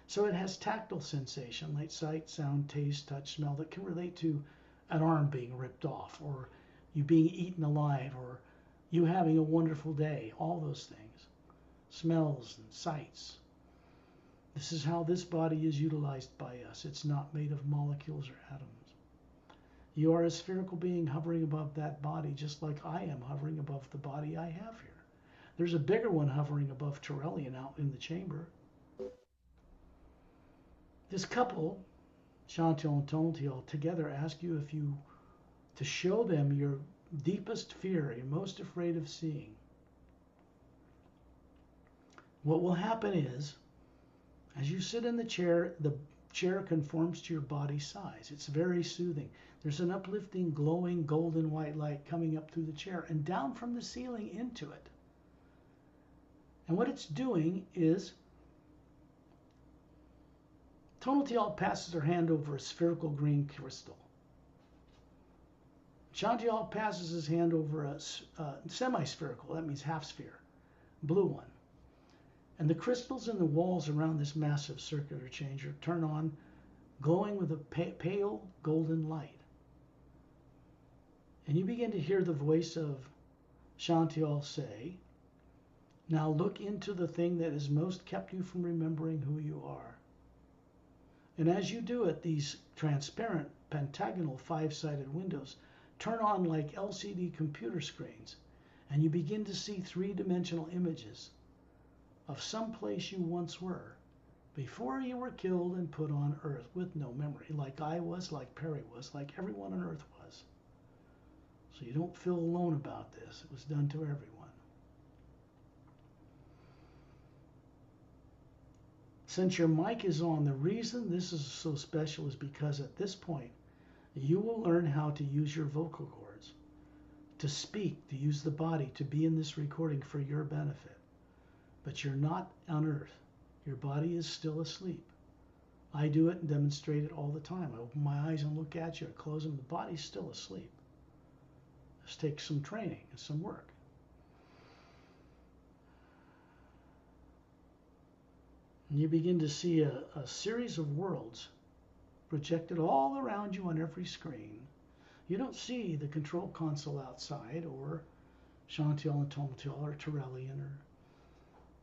So it has tactile sensation like sight, sound, taste, touch, smell that can relate to an arm being ripped off, or you being eaten alive, or you having a wonderful day, all those things. Smells and sights. This is how this body is utilized by us. It's not made of molecules or atoms. You are a spherical being hovering above that body, just like I am hovering above the body I have here. There's a bigger one hovering above Terrellian out in the chamber. This couple, Chantiel and Tonatiel, together ask you to show them your deepest fear, you're most afraid of seeing. What will happen is, as you sit in the chair conforms to your body size. It's very soothing. There's an uplifting, glowing, golden white light coming up through the chair and down from the ceiling into it. And what it's doing is, Tonatiel passes her hand over a spherical green crystal. Chantiel passes his hand over a semi-spherical, that means half sphere, blue one. And the crystals in the walls around this massive circular changer turn on, glowing with a pale golden light. And you begin to hear the voice of Chantiel say, "Now look into the thing that has most kept you from remembering who you are." And as you do it, these transparent pentagonal 5-sided windows turn on like LCD computer screens, and you begin to see 3-dimensional images of some place you once were before you were killed and put on Earth with no memory, like I was, like Pari was, like everyone on Earth was. So you don't feel alone about this. It was done to everyone. Since your mic is on, the reason this is so special is because at this point, you will learn how to use your vocal cords, to speak, to use the body, to be in this recording for your benefit. But you're not on Earth. Your body is still asleep. I do it and demonstrate it all the time. I open my eyes and look at you, I close them, the body's still asleep. This takes some training and some work. And you begin to see a series of worlds projected all around you on every screen. You don't see the control console outside, or Chantiel and Tonatiel, or Terrellian, or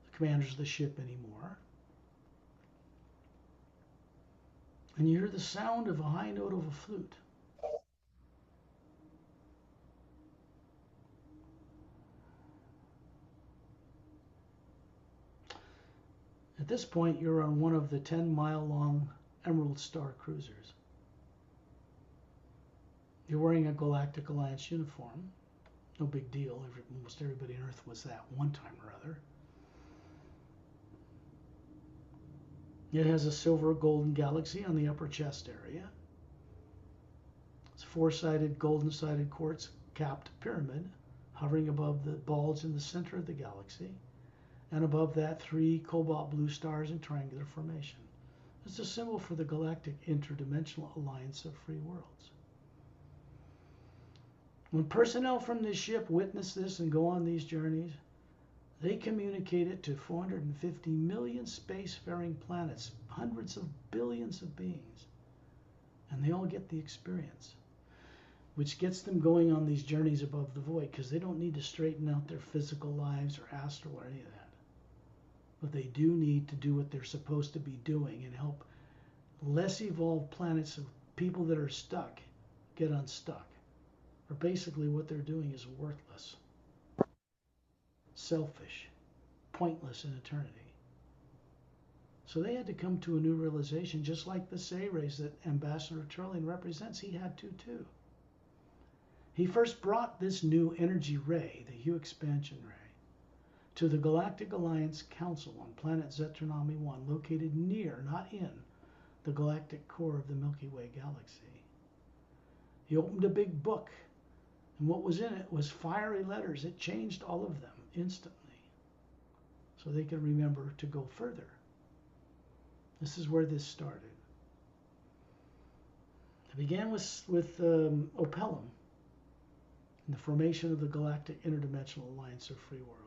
the commanders of the ship anymore. And you hear the sound of a high note of a flute. At this point, you're on one of the 10-mile-long Emerald Star cruisers. You're wearing a Galactic Alliance uniform. No big deal. Almost everybody on Earth was that one time or other. It has a silver golden galaxy on the upper chest area. It's a 4-sided, golden-sided quartz-capped pyramid hovering above the bulge in the center of the galaxy. And above that, 3 cobalt blue stars in triangular formation. It's a symbol for the Galactic Interdimensional Alliance of Free Worlds. When personnel from this ship witness this and go on these journeys, they communicate it to 450 million spacefaring planets, hundreds of billions of beings. And they all get the experience, which gets them going on these journeys above the void, because they don't need to straighten out their physical lives or astral or any of that. But they do need to do what they're supposed to be doing and help less evolved planets of people that are stuck get unstuck. Or basically what they're doing is worthless, selfish, pointless in eternity. So they had to come to a new realization, just like the Say rays that Ambassador Turling represents, he had to too. He first brought this new energy ray, the Hue expansion ray, to the Galactic Alliance Council on planet Zetronomy 1, located near, not in, the galactic core of the Milky Way galaxy. He opened a big book, and what was in it was fiery letters. It changed all of them instantly, so they could remember to go further. This is where this started. It began with Opellum, and the formation of the Galactic Interdimensional Alliance of Free Worlds.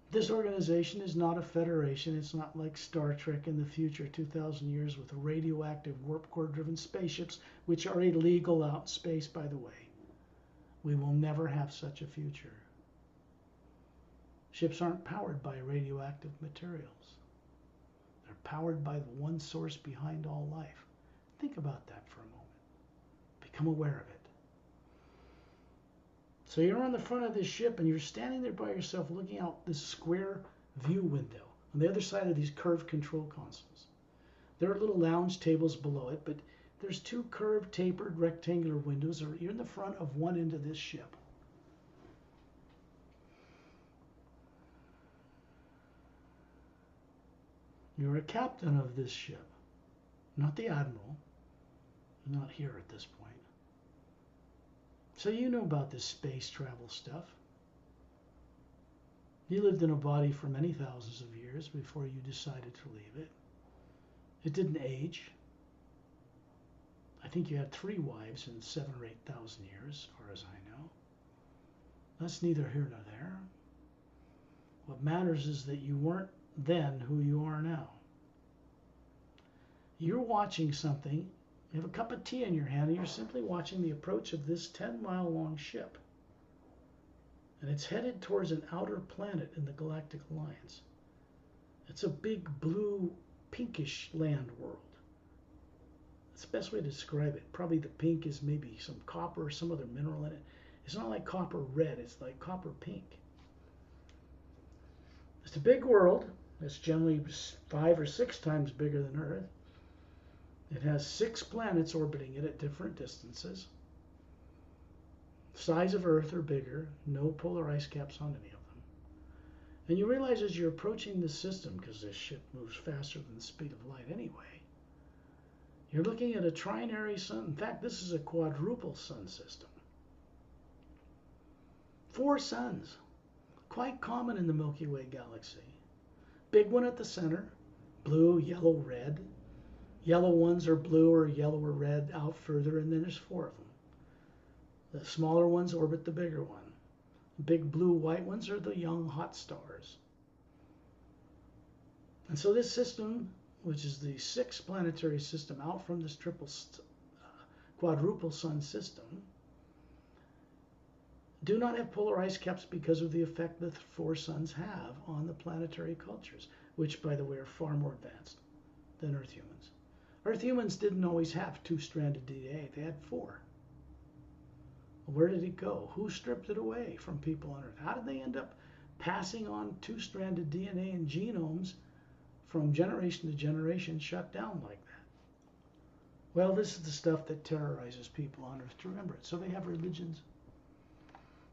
This organization is not a federation. It's not like Star Trek in the future, 2,000 years, with radioactive warp core driven spaceships, which are illegal out in space, by the way. We will never have such a future. Ships aren't powered by radioactive materials. They're powered by the one source behind all life. Think about that for a moment. Become aware of it. So you're on the front of this ship and you're standing there by yourself looking out this square view window on the other side of these curved control consoles. There are little lounge tables below it, but there's two curved, tapered, rectangular windows. You're in the front of one end of this ship. You're a captain of this ship, not the admiral. He's not here at this point. So you know about this space travel stuff. You lived in a body for many thousands of years before you decided to leave it. It didn't age. I think you had 3 wives in 7,000 or 8,000 years, as far as I know. That's neither here nor there. What matters is that you weren't then who you are now. You're watching something. You have a cup of tea in your hand and you're simply watching the approach of this 10-mile long ship. And it's headed towards an outer planet in the Galactic Alliance. It's a big blue pinkish land world. That's the best way to describe it. Probably the pink is maybe some copper or some other mineral in it. It's not like copper red, it's like copper pink. It's a big world. It's generally 5 or 6 times bigger than Earth. It has 6 planets orbiting it at different distances. Size of Earth or bigger. No polar ice caps on any of them. And you realize as you're approaching this system, because this ship moves faster than the speed of light anyway, you're looking at a trinary sun. In fact, this is a quadruple sun system. 4 suns. Quite common in the Milky Way galaxy. Big one at the center, blue, yellow, red. Yellow ones are blue or yellow or red out further, and then there's 4 of them. The smaller ones orbit the bigger one. The big blue white ones are the young hot stars. And so this system, which is the 6th planetary system out from this quadruple sun system, do not have polar ice caps because of the effect that the 4 suns have on the planetary cultures, which, by the way, are far more advanced than Earth humans. Earth humans didn't always have 2-stranded DNA. They had 4. Where did it go? Who stripped it away from people on Earth? How did they end up passing on 2-stranded DNA and genomes from generation to generation shut down like that? Well, this is the stuff that terrorizes people on Earth to remember it. So they have religions.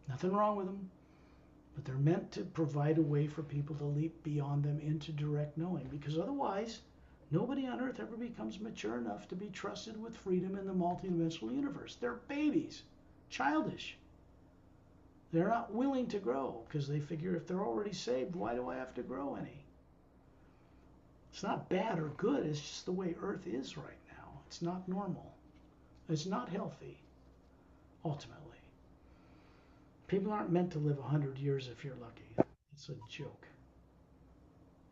Nothing wrong with them, but they're meant to provide a way for people to leap beyond them into direct knowing, because otherwise nobody on Earth ever becomes mature enough to be trusted with freedom in the multidimensional universe. They're babies, childish. They're not willing to grow because they figure if they're already saved, why do I have to grow any? It's not bad or good, it's just the way Earth is right now. It's not normal. It's not healthy, ultimately. People aren't meant to live 100 years if you're lucky. It's a joke.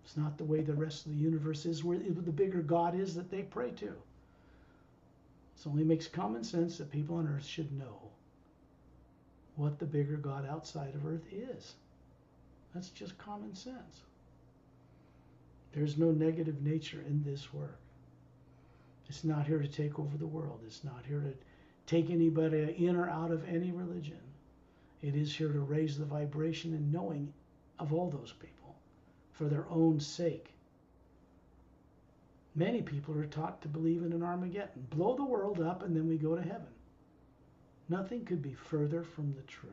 It's not the way the rest of the universe is, where the bigger God is that they pray to. It only makes common sense that people on Earth should know what the bigger God outside of Earth is. That's just common sense. There's no negative nature in this work. It's not here to take over the world. It's not here to take anybody in or out of any religion. It is here to raise the vibration and knowing of all those people, for their own sake. Many people are taught to believe in an Armageddon. Blow the world up and then we go to heaven. Nothing could be further from the truth.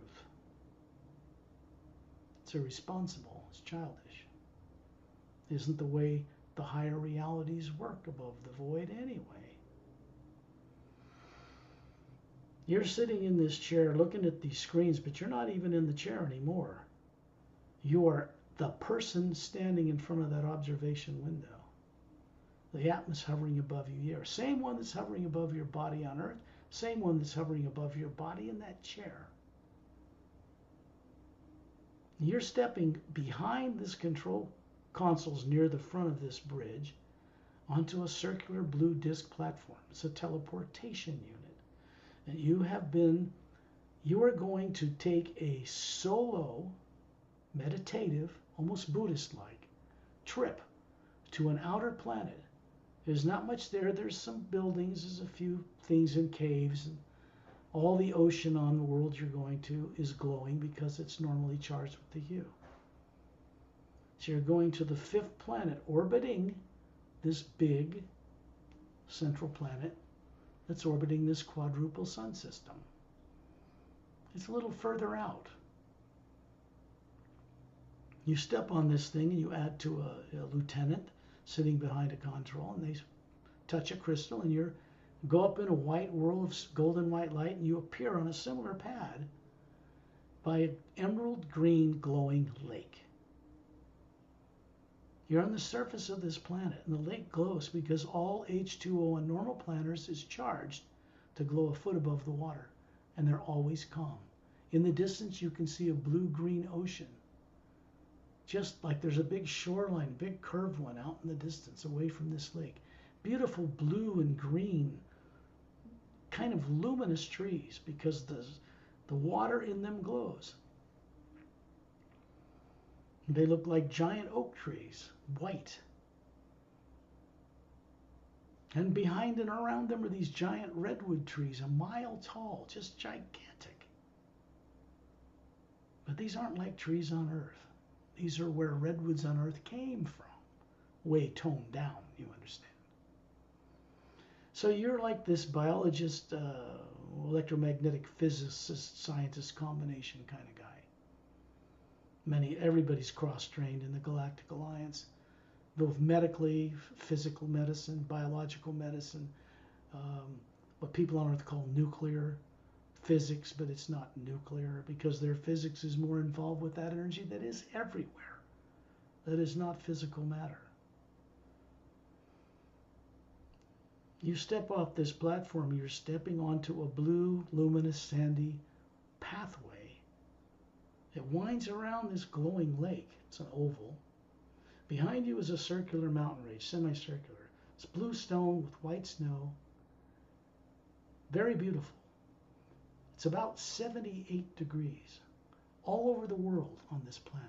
It's irresponsible. It's childish. Isn't the way the higher realities work above the void anyway? You're sitting in this chair looking at these screens, but you're not even in the chair anymore. You are the person standing in front of that observation window. The atmosphere hovering above you here. Same one that's hovering above your body on Earth. Same one that's hovering above your body in that chair. You're stepping behind this control consoles near the front of this bridge onto a circular blue disc platform. It's a teleportation unit. And you are going to take a solo, meditative, almost Buddhist-like trip to an outer planet. There's not much there. There's some buildings, there's a few things in caves, and all the ocean on the world you're going to is glowing because it's normally charged with the hue. So you're going to the fifth planet, orbiting this big central planet that's orbiting this quadruple sun system. It's a little further out. You step on this thing and you add to a lieutenant sitting behind a control, and they touch a crystal, and you go up in a white whirl of golden white light, and you appear on a similar pad by an emerald green glowing lake. You're on the surface of this planet, and the lake glows because all H2O on normal planets is charged to glow a foot above the water, and they're always calm. In the distance, you can see a blue-green ocean. Just like there's a big shoreline, big curved one out in the distance away from this lake. Beautiful blue and green, kind of luminous trees because the water in them glows. They look like giant oak trees, white. And behind and around them are these giant redwood trees, a mile tall, just gigantic. But these aren't like trees on Earth. These are where redwoods on Earth came from, way toned down, you understand. So you're like this biologist, electromagnetic physicist, scientist combination kind of guy. Everybody's cross-trained in the Galactic Alliance, both medically, physical medicine, biological medicine, what people on Earth call nuclear physics, but it's not nuclear because their physics is more involved with that energy that is everywhere. That is not physical matter. You step off this platform, you're stepping onto a blue, luminous, sandy pathway. It winds around this glowing lake. It's an oval. Behind you is a circular mountain range, semicircular. It's blue stone with white snow. Very beautiful. It's about 78 degrees all over the world on this planet.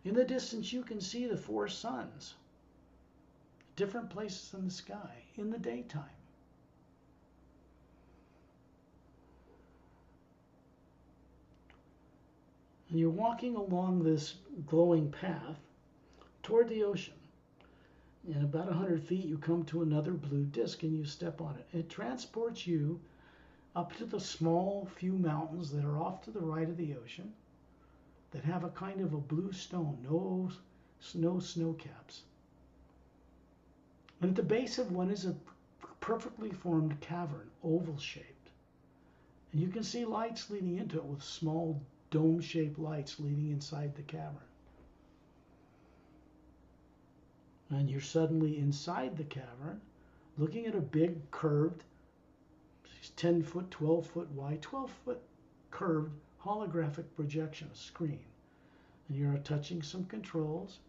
In the distance, you can see the 4 suns, different places in the sky in the daytime. And you're walking along this glowing path toward the ocean. In about 100 feet, you come to another blue disk and you step on it. It transports you up to the small few mountains that are off to the right of the ocean that have a kind of a blue stone, no snow caps. And at the base of one is a perfectly formed cavern, oval shaped. And you can see lights leading into it with small dome-shaped lights leading inside the cavern. And you're suddenly inside the cavern, looking at a big curved 10 foot, 12 foot wide, 12 foot curved holographic projection, a screen. And you're touching some controls,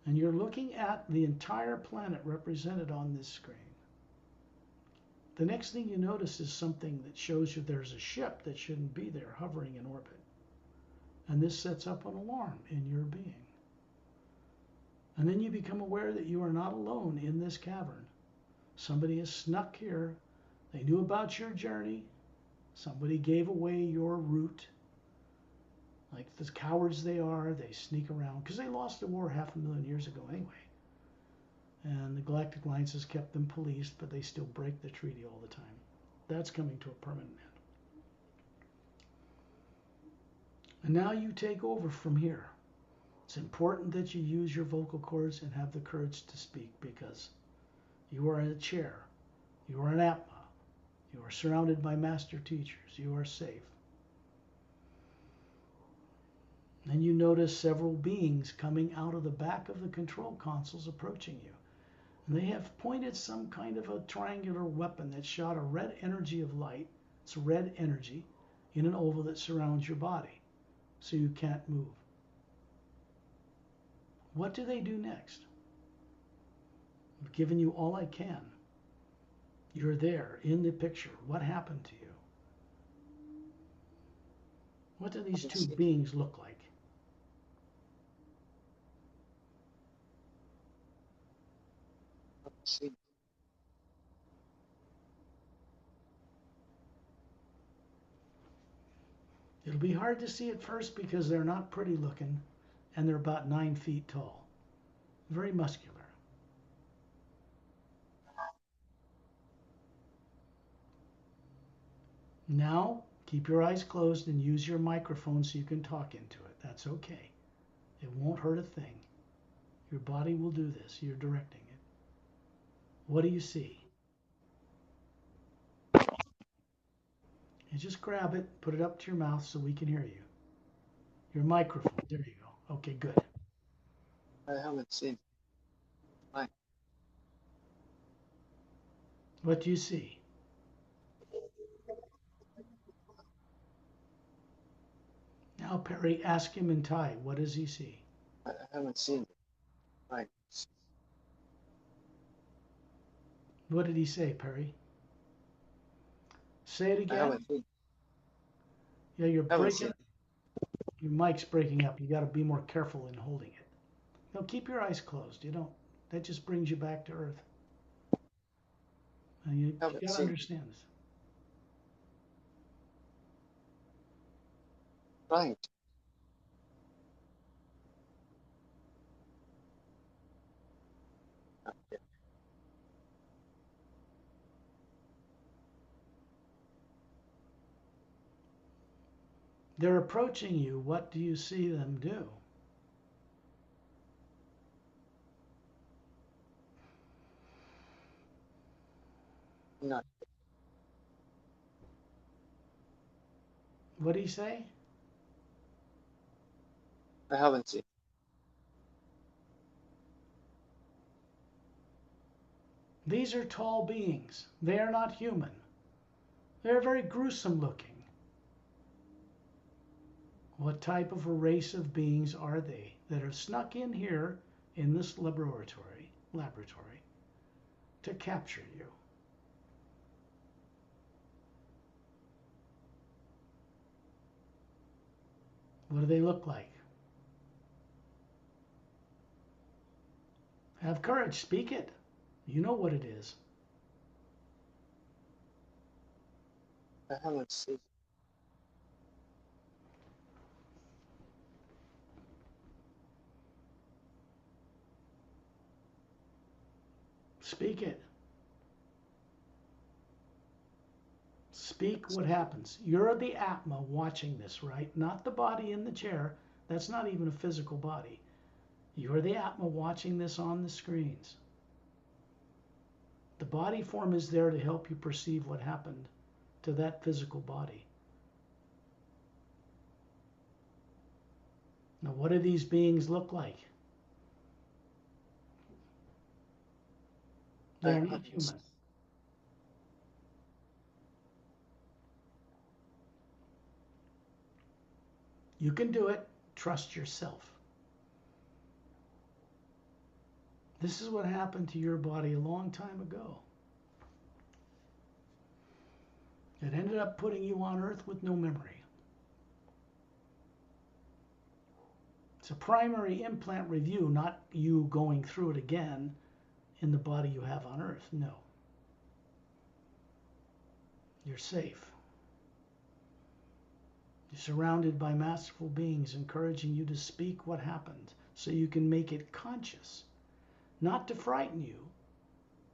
and you're looking at the entire planet represented on this screen. The next thing you notice is something that shows you there's a ship that shouldn't be there hovering in orbit. And this sets up an alarm in your being. And then you become aware that you are not alone in this cavern. Somebody has snuck here. They knew about your journey. Somebody gave away your route. Like the cowards they are, they sneak around because they lost the war 500,000 years ago anyway. And the Galactic Alliance has kept them policed, but they still break the treaty all the time. That's coming to a permanent end. And now you take over from here. It's important that you use your vocal cords and have the courage to speak because you are in a chair. You are an Atma. You are surrounded by master teachers. You are safe. And you notice several beings coming out of the back of the control consoles approaching you. And they have pointed some kind of a triangular weapon that shot a red energy of light. It's red energy in an oval that surrounds your body, so you can't move. What do they do next? I've given you all I can. You're there in the picture. What happened to you? What do these two beings look like? See. It'll be hard to see at first because they're not pretty looking and they're about 9 feet tall. Very muscular. Now, keep your eyes closed and use your microphone so you can talk into it. That's okay. It won't hurt a thing. Your body will do this. You're directing it. What do you see? You just grab it, put it up to your mouth so we can hear you. Your microphone. There you go. Okay, good. I haven't seen. Fine. What do you see? Now, Pari, ask him in Thai. What does he see? I haven't seen it. Fine. What did he say, Pari? Say it I again. haven't seen. Yeah, you're I haven't breaking. seen. Your mic's breaking up. You got to be more careful in holding it. No, keep your eyes closed. You don't. That just brings you back to earth. And you Haven't got to seen. understand this. Right. Okay. They're approaching you. What do you see them do? Not. What do you say? I haven't seen. These are tall beings. They are not human. They're very gruesome looking. What type of a race of beings are they that have snuck in here in this laboratory to capture you? What do they look like? Have courage, speak it. You know what it is. I haven't seen. Speak it. Speak what happens. You're the Atma watching this, right? Not the body in the chair. That's not even a physical body. You're the Atma watching this on the screens. The body form is there to help you perceive what happened to that physical body. Now, what do these beings look like? They're not human. You can do it. Trust yourself. This is what happened to your body a long time ago. It ended up putting you on Earth with no memory. It's a primary implant review, not you going through it again in the body you have on Earth. No. You're safe. You're surrounded by masterful beings encouraging you to speak what happened so you can make it conscious, not to frighten you,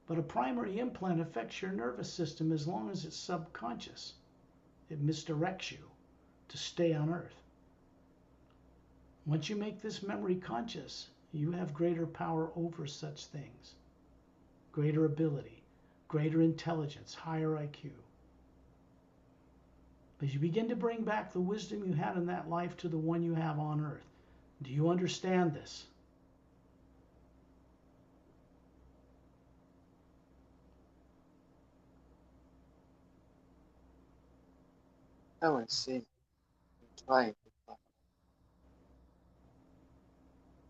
but a primary implant affects your nervous system as long as it's subconscious. It misdirects you to stay on Earth. Once you make this memory conscious, you have greater power over such things, greater ability, greater intelligence, higher IQ. As you begin to bring back the wisdom you had in that life to the one you have on Earth, do you understand this? I haven't seen it. I'm trying to find.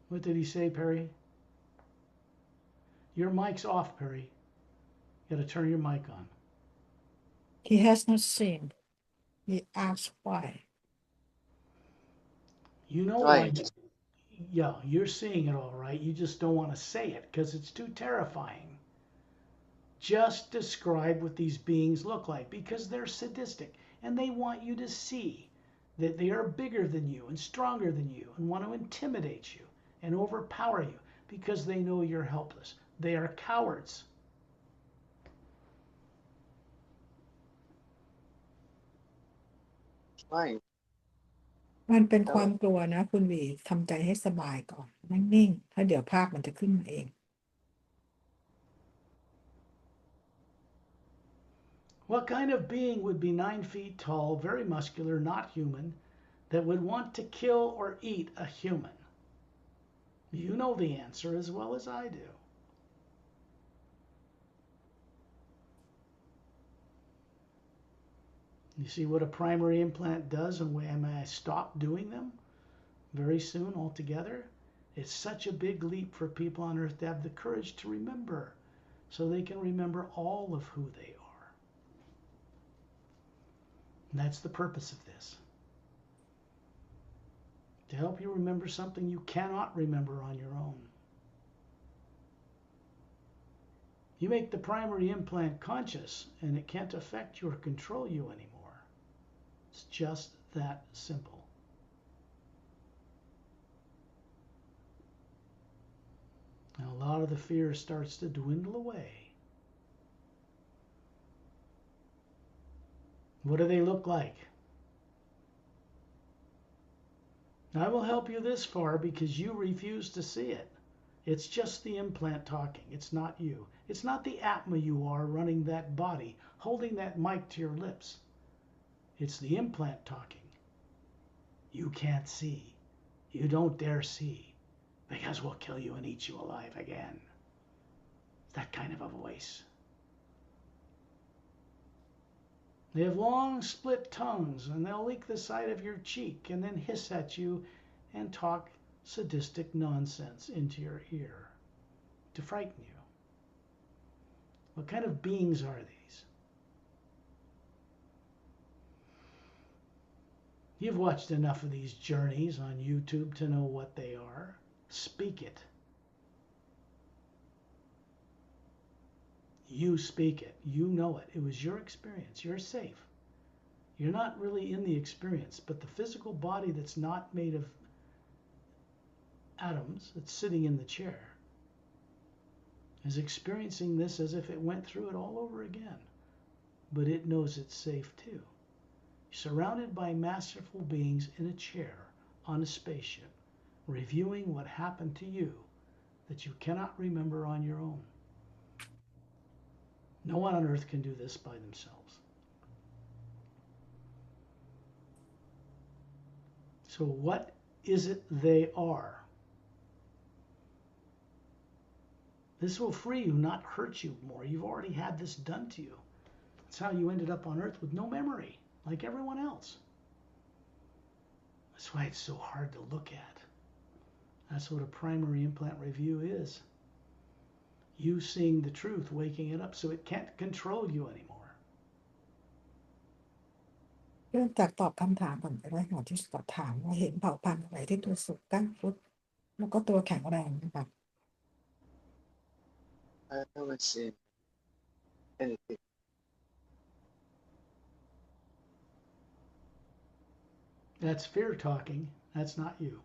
What did he say, Pari? Your mic's off, Pari. You got to turn your mic on. He has not seen. He asks why. You know why? Trying to. Yeah, you're seeing it all right. You just don't want to say it because it's too terrifying. Just describe what these beings look like because they're sadistic and they want you to see that they are bigger than you and stronger than you and want to intimidate you and overpower you because they know you're helpless. They are cowards. Trying. มันเป็นความกลัวนะคุณวีทำใจให้สบายก่อนนิ่งๆแล้วเดี๋ยวภาพมันจะขึ้นมาเอง What kind of being would be 9 feet tall, very muscular, not human, that would want to kill or eat a human? You know the answer as well as I do. You see what a primary implant does and when I stop doing them very soon altogether? It's such a big leap for people on Earth to have the courage to remember so they can remember all of who they are. And that's the purpose of this. To help you remember something you cannot remember on your own. You make the primary implant conscious and it can't affect you or control you anymore. It's just that simple. And a lot of the fear starts to dwindle away. What do they look like? I will help you this far because you refuse to see it. It's just the implant talking. It's not you. It's not the Atma you are running that body, holding that mic to your lips. It's the implant talking. You can't see. You don't dare see because we'll kill you and eat you alive again. That kind of a voice. They have long split tongues and they'll lick the side of your cheek and then hiss at you and talk sadistic nonsense into your ear to frighten you. What kind of beings are these? You've watched enough of these journeys on YouTube to know what they are. Speak it. You speak it. You know it. It was your experience. You're safe. You're not really in the experience, but the physical body that's not made of atoms, that's sitting in the chair, is experiencing this as if it went through it all over again. But it knows it's safe too. Surrounded by masterful beings in a chair on a spaceship, reviewing what happened to you that you cannot remember on your own. No one on Earth can do this by themselves. So what is it they are? This will free you, not hurt you more. You've already had this done to you. That's how you ended up on Earth with no memory, like everyone else. That's why it's so hard to look at. That's what a primary implant review is. You seeing the truth, waking it up so it can't control you anymore. เริ่มจากตอบคำถามก่อนก็ได้ค่ะที่สอบถามว่าเห็นเผ่าพันธุ์อะไรที่ตัวสูง9 ฟุตแล้วก็ตัวแข็งแรงนะคะ I haven't seen anything. That's fear talking. That's not you.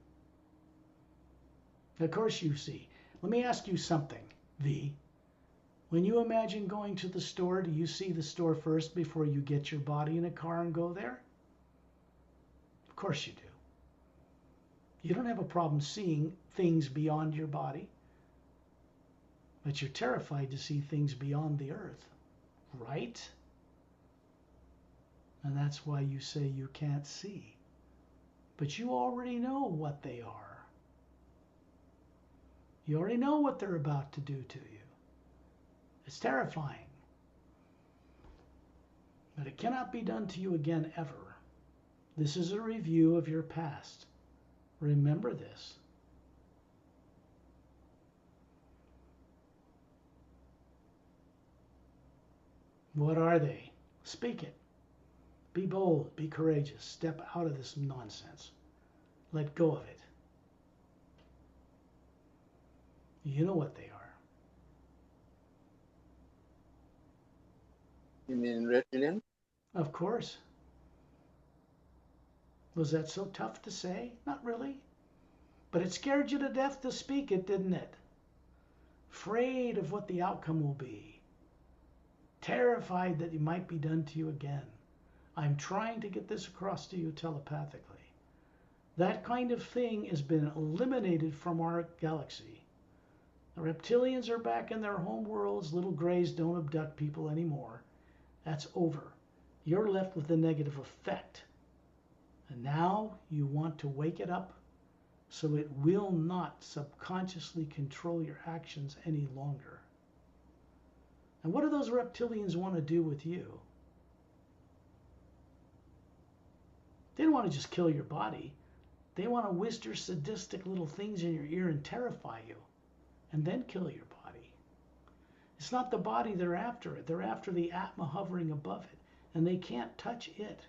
Of course you see. Let me ask you something, V. When you imagine going to the store, do you see the store first before you get your body in a car and go there? Of course you do. You don't have a problem seeing things beyond your body, but you're terrified to see things beyond the earth, right? And that's why you say you can't see. But you already know what they are. You already know what they're about to do to you. It's terrifying. But it cannot be done to you again ever. This is a review of your past. Remember this. What are they? Speak it. Be bold. Be courageous. Step out of this nonsense. Let go of it. You know what they are. You mean reptilian? Of course. Was that so tough to say? Not really. But it scared you to death to speak it, didn't it? Afraid of what the outcome will be. Terrified that it might be done to you again. I'm trying to get this across to you telepathically. That kind of thing has been eliminated from our galaxy. The reptilians are back in their home worlds. Little grays don't abduct people anymore. That's over. You're left with the negative effect. And now you want to wake it up so it will not subconsciously control your actions any longer. And what do those reptilians want to do with you? They don't want to just kill your body. They want to whisper sadistic little things in your ear and terrify you, and then kill your body. It's not the body they're after. They're after the Atma hovering above it, and they can't touch it.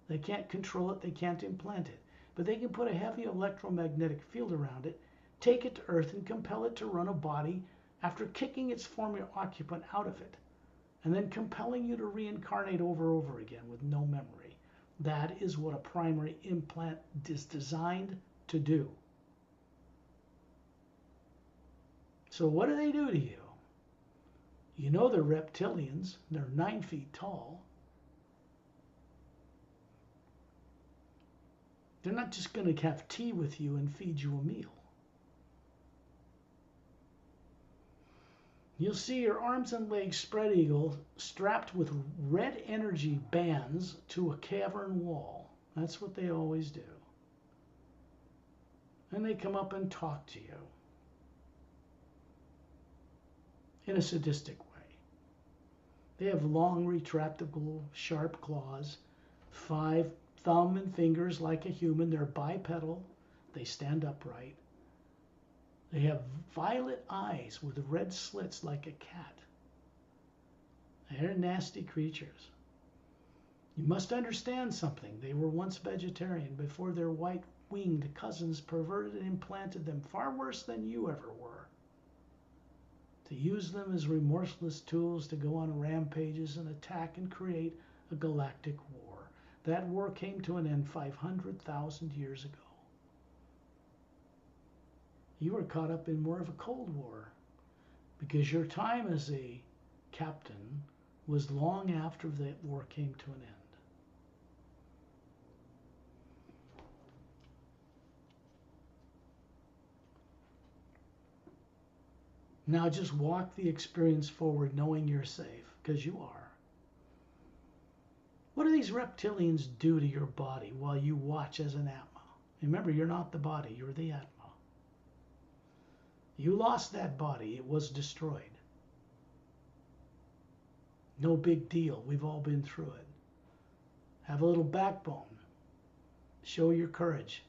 They can't control it. They can't implant it. But they can put a heavy electromagnetic field around it, take it to Earth, and compel it to run a body after kicking its former occupant out of it, and then compelling you to reincarnate over and over again with no memory. That is what a primary implant is designed to do. So what do they do to you? You know they're reptilians. They're 9 feet tall. They're not just going to have tea with you and feed you a meal. You'll see your arms and legs spread eagle, strapped with red energy bands to a cavern wall. That's what they always do. And they come up and talk to you in a sadistic way. They have long, retractable, sharp claws, 5 thumb and fingers like a human. They're bipedal. They stand upright. They have violet eyes with red slits like a cat. They're nasty creatures. You must understand something. They were once vegetarian before their white-winged cousins perverted and implanted them far worse than you ever were. To use them as remorseless tools to go on rampages and attack and create a galactic war. That war came to an end 500,000 years ago. You were caught up in more of a Cold War because your time as a captain was long after that war came to an end. Now just walk the experience forward knowing you're safe, because you are. What do these reptilians do to your body while you watch as an Atma? Remember, you're not the body, you're the Atma. You lost that body, it was destroyed. No big deal, we've all been through it. Have a little backbone. Show your courage.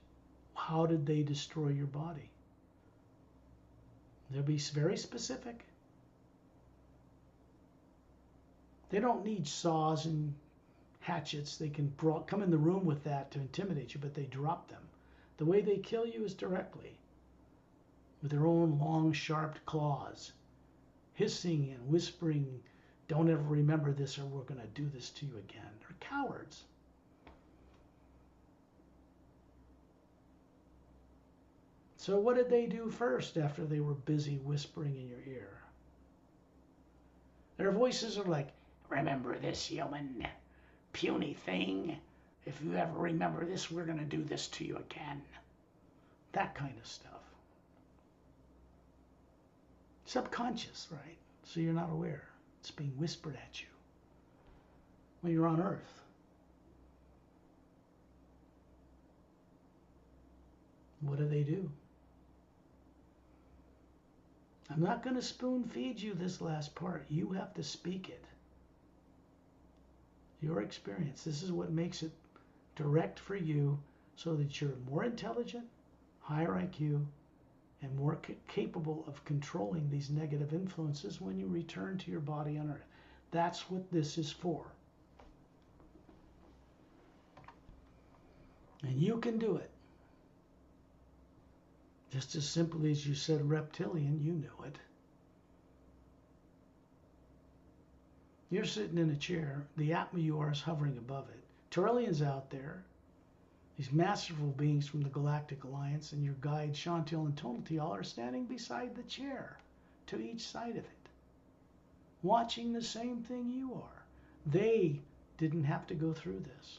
How did they destroy your body? They'll be very specific. They don't need saws and hatchets. They can come in the room with that to intimidate you, but they drop them. The way they kill you is directly, with their own long, sharp claws, hissing and whispering, "Don't ever remember this or we're going to do this to you again." They're cowards. So what did they do first after they were busy whispering in your ear? Their voices are like, remember this, human, puny thing. If you ever remember this, we're going to do this to you again. That kind of stuff. Subconscious, right? So you're not aware. It's being whispered at you when you're on Earth. What do? I'm not going to spoon feed you this last part. You have to speak it. Your experience. This is what makes it direct for you so that you're more intelligent, higher IQ, and more capable of controlling these negative influences when you return to your body on Earth. That's what this is for. And you can do it. Just as simply as you said reptilian, you knew it. You're sitting in a chair. The Atma you are is hovering above it. Taurillian's out there. These masterful beings from the Galactic Alliance and your guide Shantil and Tonatiel are standing beside the chair, to each side of it, watching the same thing you are. They didn't have to go through this.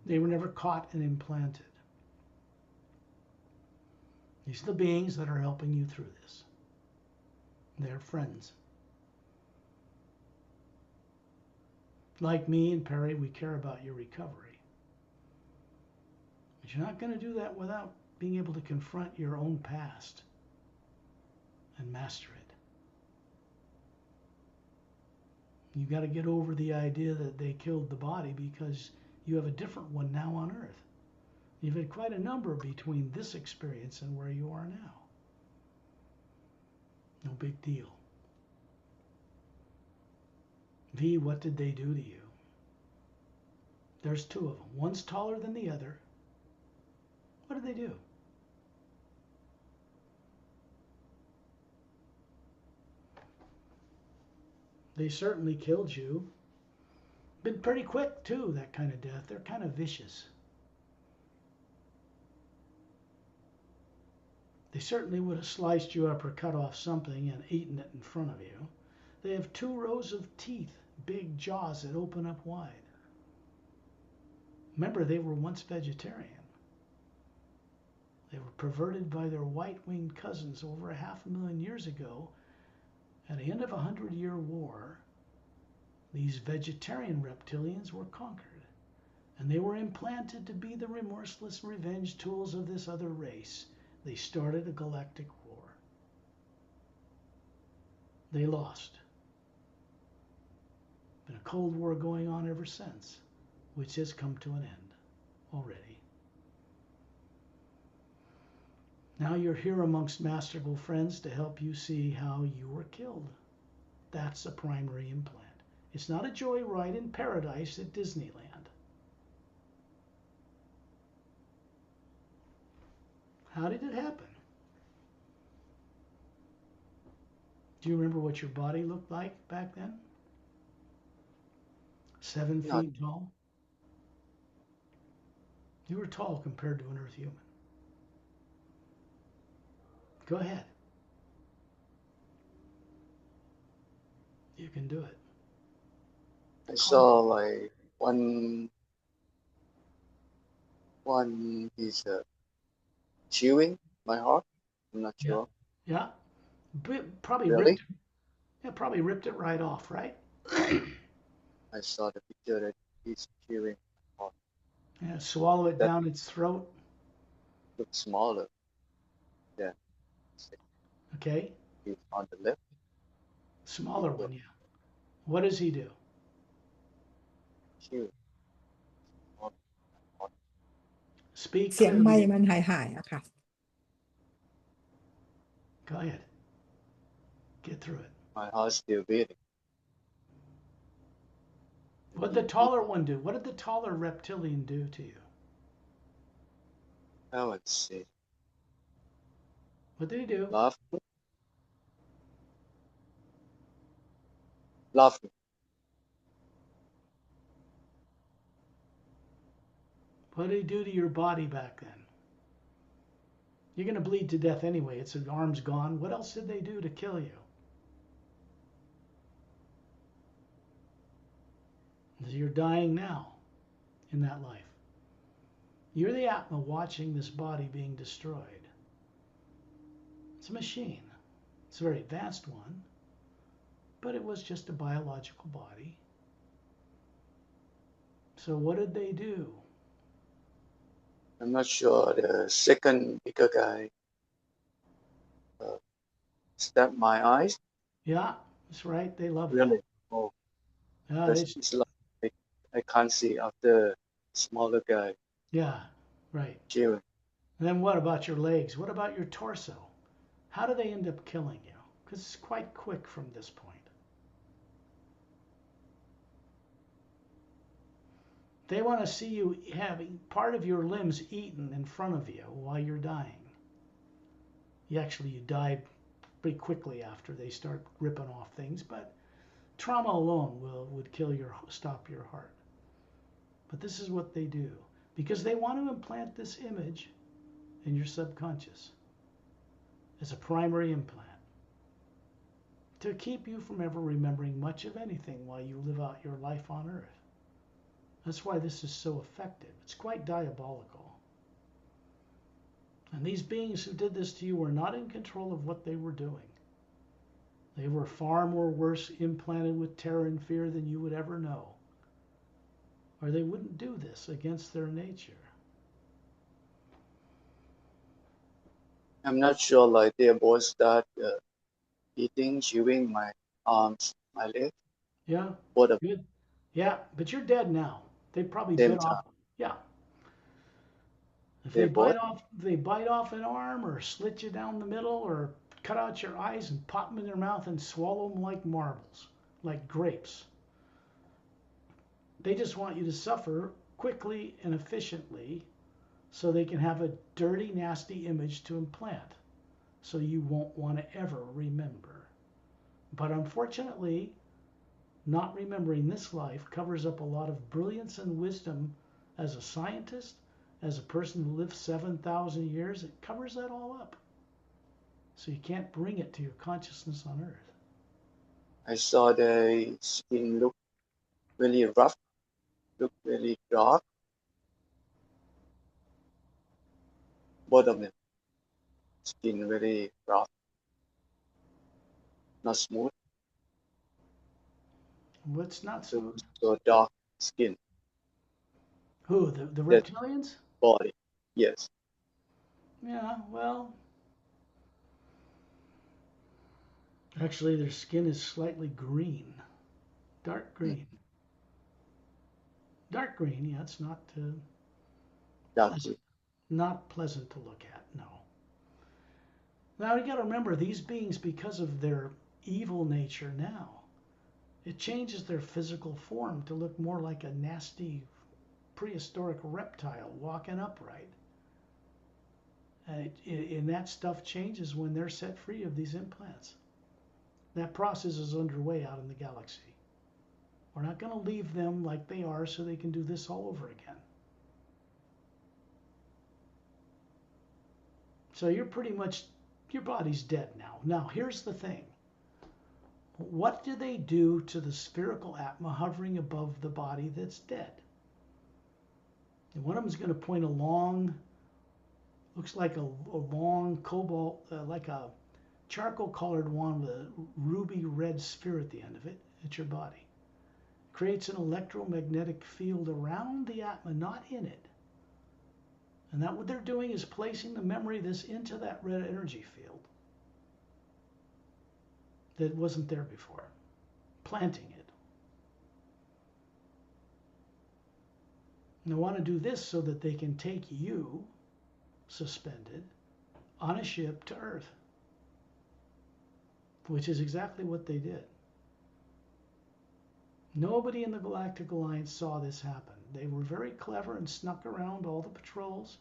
They were never caught and implanted. These are the beings that are helping you through this. They're friends. Like me and Pari, we care about your recovery. But you're not going to do that without being able to confront your own past and master it. You got to get over the idea that they killed the body because you have a different one now on Earth. You've had quite a number between this experience and where you are now. No big deal. V, what did they do to you? There's two of them. One's taller than the other. What did they do? They certainly killed you. Been pretty quick, too, that kind of death. They're kind of vicious. They certainly would have sliced you up or cut off something and eaten it in front of you. They have 2 rows of teeth, big jaws that open up wide. Remember, they were once vegetarian. They were perverted by their white-winged cousins over 500,000 years ago. At the end of a 100-year war, these vegetarian reptilians were conquered, and they were implanted to be the remorseless revenge tools of this other race. They started a galactic war. They lost. Been a Cold War going on ever since, which has come to an end already. Now you're here amongst masterful friends to help you see how you were killed. That's a primary implant. It's not a joyride in paradise at Disneyland. How did it happen? Do you remember what your body looked like back then? 7 No. feet tall? You were tall compared to an Earth human. Go ahead. You can do it. I saw like one is chewing my heart. I'm not Yeah. sure. Yeah. Probably Really? probably ripped it right off, right? I saw the picture that he's chewing my heart. Yeah, swallow it That down its throat. looks smaller. Yeah. Okay. He's on the left. Smaller He one, yeah. What does he do? chewing on my heart. Speak เสียงไมค์ clearly. มันหายๆอะค่ะ Go ahead. Get through it. My heart's still beating. What did the taller one do? What did the taller reptilian do to you? Now let's see. What did he do? Laughing. Laughing. What did he do to your body back then? You're going to bleed to death anyway. It's your arm's gone. What else did they do to kill you? You're dying now in that life. You're the Atma watching this body being destroyed. It's a machine. It's a very advanced one, but it was just a biological body. So what did they do? I'm not sure. The second bigger guy stabbed my eyes. Yeah, that's right. They love Really? that. Oh, Yeah, it's like I can't see after smaller guy yeah, right. cheering. And then what about your legs? What about your torso? How do they end up killing you? Because it's quite quick from this point. They want to see you having part of your limbs eaten in front of you while you're dying. You die pretty quickly after they start ripping off things, but trauma alone would stop your heart. But this is what they do because they want to implant this image in your subconscious as a primary implant to keep you from ever remembering much of anything while you live out your life on earth. That's why this is so effective. It's quite diabolical. And these beings who did this to you were not in control of what they were doing. They were far more worse implanted with terror and fear than you would ever know. Or they wouldn't do this against their nature. I'm not sure. Like they both start eating, chewing my arms, my legs. Yeah, Both at good. Yeah, but you're dead now. They probably the same bit time. off. Yeah, if They both. they bite off an arm or slit you down the middle or cut out your eyes and pop them in their mouth and swallow them like marbles, like grapes. They just want you to suffer quickly and efficiently so they can have a dirty, nasty image to implant so you won't want to ever remember. But unfortunately, not remembering this life covers up a lot of brilliance and wisdom as a scientist, as a person who lived 7,000 years. It covers that all up. So you can't bring it to your consciousness on earth. I saw the skin look really rough, look really dark. Both of them, skin really rough, not smooth. What's not smooth? So dark skin, Who? The that reptilians? body. Yes. Yeah, well, actually, their skin is slightly green, dark Mm. green. Dark green, yeah, it's not Dark green. pleasant. Not pleasant to look at, no. Now you got to remember these beings, because of their evil nature now, it changes their physical form to look more like a nasty prehistoric reptile walking upright. And that stuff changes when they're set free of these implants. That process is underway out in the galaxy. We're not going to leave them like they are so they can do this all over again. So you're pretty much, your body's dead now. Now, here's the thing. What do they do to the spherical Atma hovering above the body that's dead? And one of them is going to point a long, looks like a long cobalt, like a charcoal colored one with a ruby red sphere at the end of it at your body. Creates an electromagnetic field around the Atma, not in it. And that what they're doing is placing the memory of this into that red energy field that wasn't there before, planting it. And they want to do this so that they can take you, suspended, on a ship to Earth, which is exactly what they did. Nobody in the Galactic Alliance saw this happen. They were very clever and snuck around all the patrols.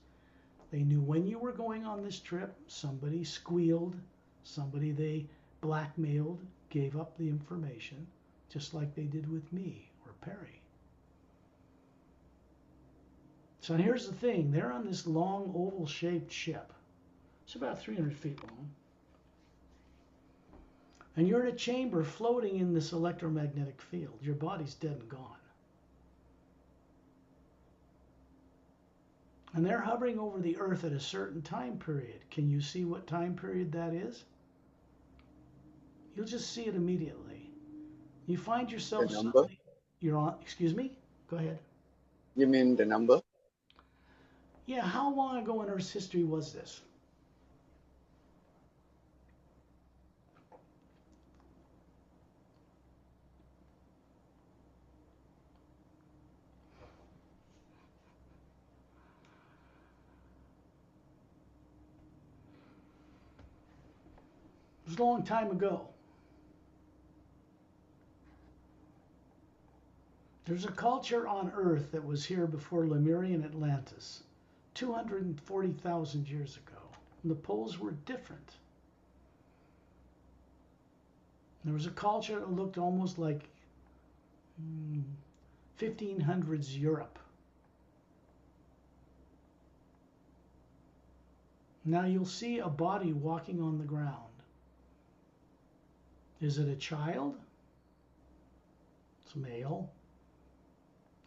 They knew when you were going on this trip. Somebody squealed, somebody they blackmailed, gave up the information, just like they did with me or Pari. So here's the thing. They're on this long oval-shaped ship. It's about 300 feet long. And you're in a chamber floating in this electromagnetic field. Your body's dead and gone. And they're hovering over the Earth at a certain time period. Can you see what time period that is? You'll just see it immediately. You find The yourself number? suddenly, you're on, excuse me? Go ahead. You mean the number? Yeah, how long ago in Earth's history was this? It was a long time ago. There's a culture on Earth that was here before Lemriel and Atlantis, 240,000 years ago. And the poles were different. There was a culture that looked almost like 1500s Europe. Now you'll see a body walking on the ground. Is it a child? It's a male.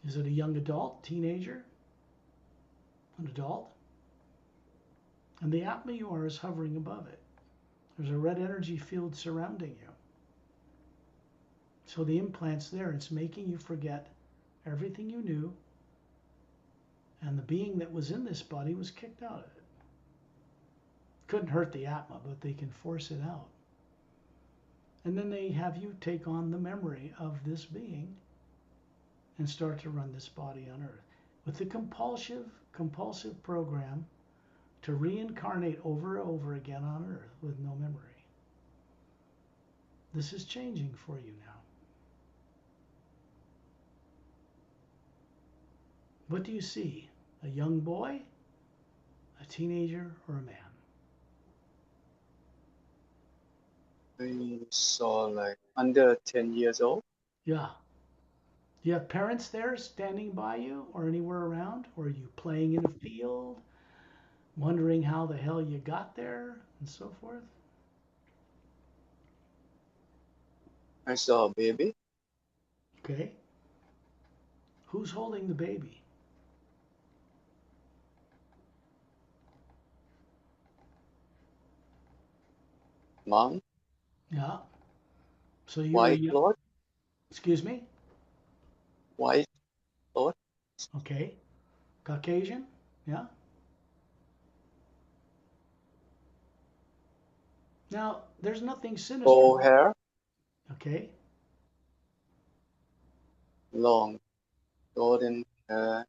Is it a young adult, teenager? An adult? And the atma you are is hovering above it. There's a red energy field surrounding you. So the implant's there. It's making you forget everything you knew. And the being that was in this body was kicked out of it. Couldn't hurt the atma, but they can force it out. And then they have you take on the memory of this being and start to run this body on Earth with the compulsive program to reincarnate over and over again on Earth with no memory. This is changing for you now. What do you see? A young boy, a teenager, or a man? I saw like under 10 years old. Yeah. Do you have parents there standing by you or anywhere around? Or are you playing in a field, wondering how the hell you got there and so forth? I saw a baby. Okay. Who's holding the baby? Mom, Yeah. So you were white young. cloth, Excuse me? white cloth, Okay. Caucasian? Yeah. Now, there's nothing sinister full about hair, Okay. long, golden hair,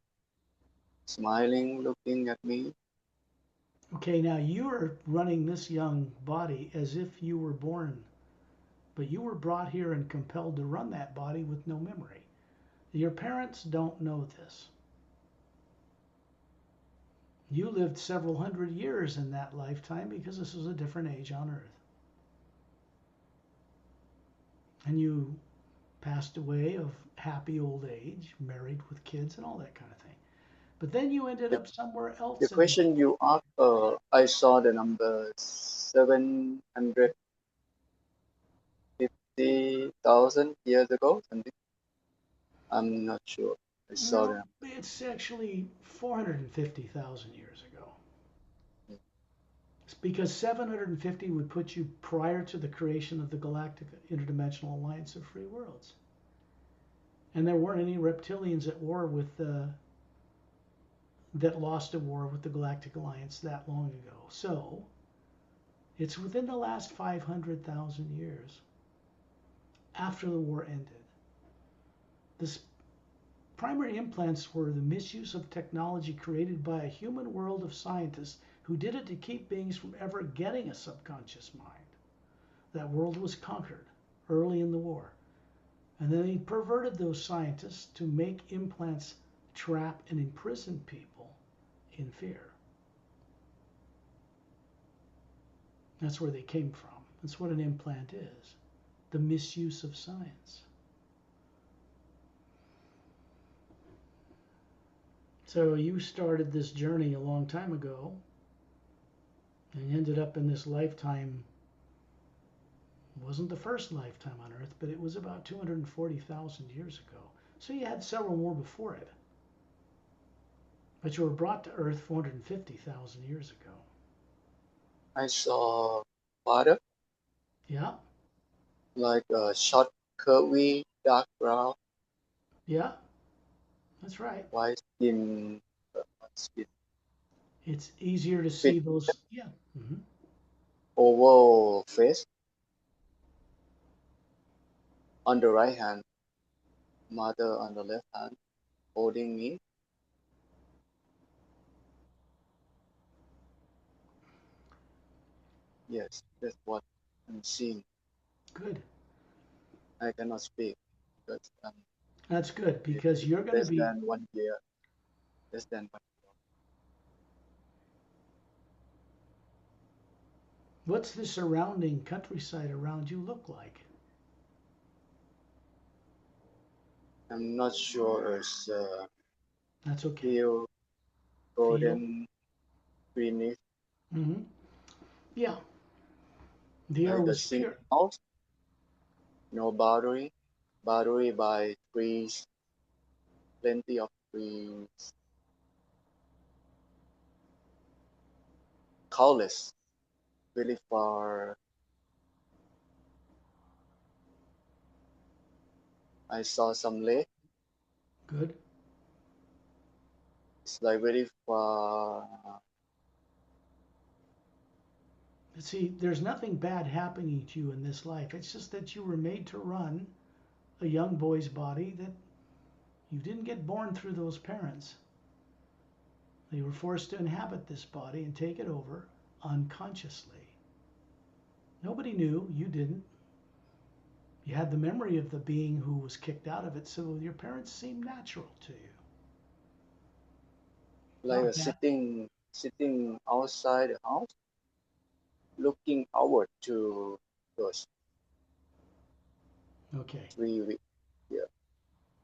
smiling, looking at me. Okay, now you are running this young body as if you were born, but you were brought here and compelled to run that body with no memory. Your parents don't know this. You lived several hundred years in that lifetime because this was a different age on Earth. And you passed away of happy old age, married with kids and all that kind of thing. But then you ended The, up somewhere the else in question you asked, I saw the number 750,000 years ago, something. I'm not sure. I saw Well, them. it's actually 450,000 years ago. It's because 750 would put you prior to the creation of the Galactic Interdimensional Alliance of Free Worlds. And there weren't any reptilians at war with that lost a war with the Galactic Alliance that long ago. So it's within the last 500,000 years after the war ended. This primary implants were the misuse of technology created by a human world of scientists who did it to keep beings from ever getting a subconscious mind. That world was conquered early in the war. And then they perverted those scientists to make implants trap and imprison people in fear. That's where they came from. That's what an implant is. The misuse of science. So you started this journey a long time ago And ended up in this lifetime. Wasn't the first lifetime on Earth, but it was about 240,000 years ago. So you had several more before it. But you were brought to Earth 450,000 years ago. I saw water Yeah, like a short, curvy, dark brown, yeah, that's right. white skin, skin, It's easier to fit, see those. Yeah. Hmm. oval face. On the right hand, mother on the left hand, holding me. Yes, that's what I'm seeing. Good. I cannot speak because I'm That's good because you're going to less be. than 1 year. Less than 1 year. What's the surrounding countryside around you look like? I'm not sure it's That's okay. field, Field. golden, greenish, Hmm. Yeah. The air like a was single pure. house, no boundary, boundary by trees, plenty of trees, countless, really far. I saw some lake. Good. It's like very far. See, there's nothing bad happening to you in this life. It's just that you were made to run a young boy's body that you didn't get born through those parents. They were forced to inhabit this body and take it over unconsciously. Nobody knew, you didn't. You had the memory of the being who was kicked out of it, so your parents seemed natural to you. Like Not a bad. sitting outside the house, looking outward to those Okay. 3 weeks. Yeah.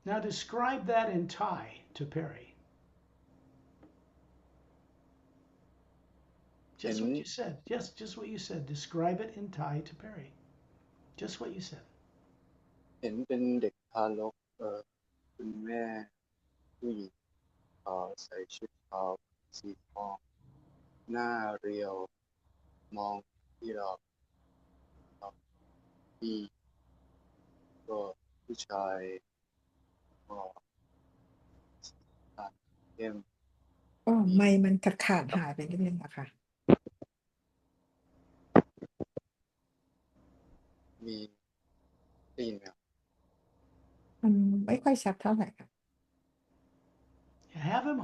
Now describe that in Thai to Pari. Just what you And said. Just what you said. Describe it in Thai to Pari. Just what you said. เห็นเป็นเด็กทารกคุณแม่ผู้หญิงใส่ชุดขาวสีทองหน้าเรียวมองที่เราที่ก็ผู้ชายก็ตาเข้มก็มีไม่มันขาดหายไปนิดนึงอะค่ะ มีได้ยินไหมครับมันไม่ค่อยชัดเท่าไหร่ค่ะ Have him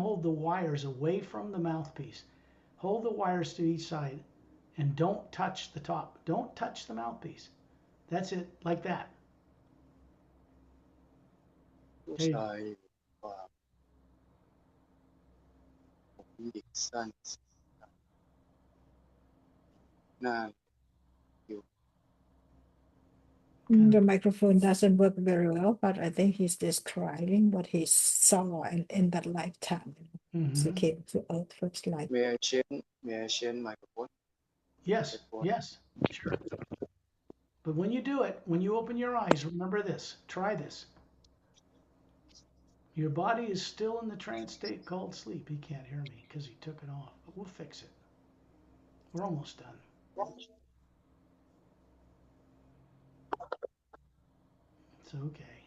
hold the wires away from the mouthpiece. Hold the wires to each side and don't touch the top. Don't touch the mouthpiece. That's it, like that. ผู้ There you ชา go. ยว่าผมหยิกสั้นหน้าอยู่ The microphone doesn't work very well, but I think he's describing what he saw in that lifetime. So he Hmm. came to Earth first life. may I change microphone Yes, headphone yes, sure. But when you do it, when you open your eyes, remember this. Try this. Your body is still in the trance state called sleep. He can't hear me because he took it off. But we'll fix it. We're almost done. It's okay.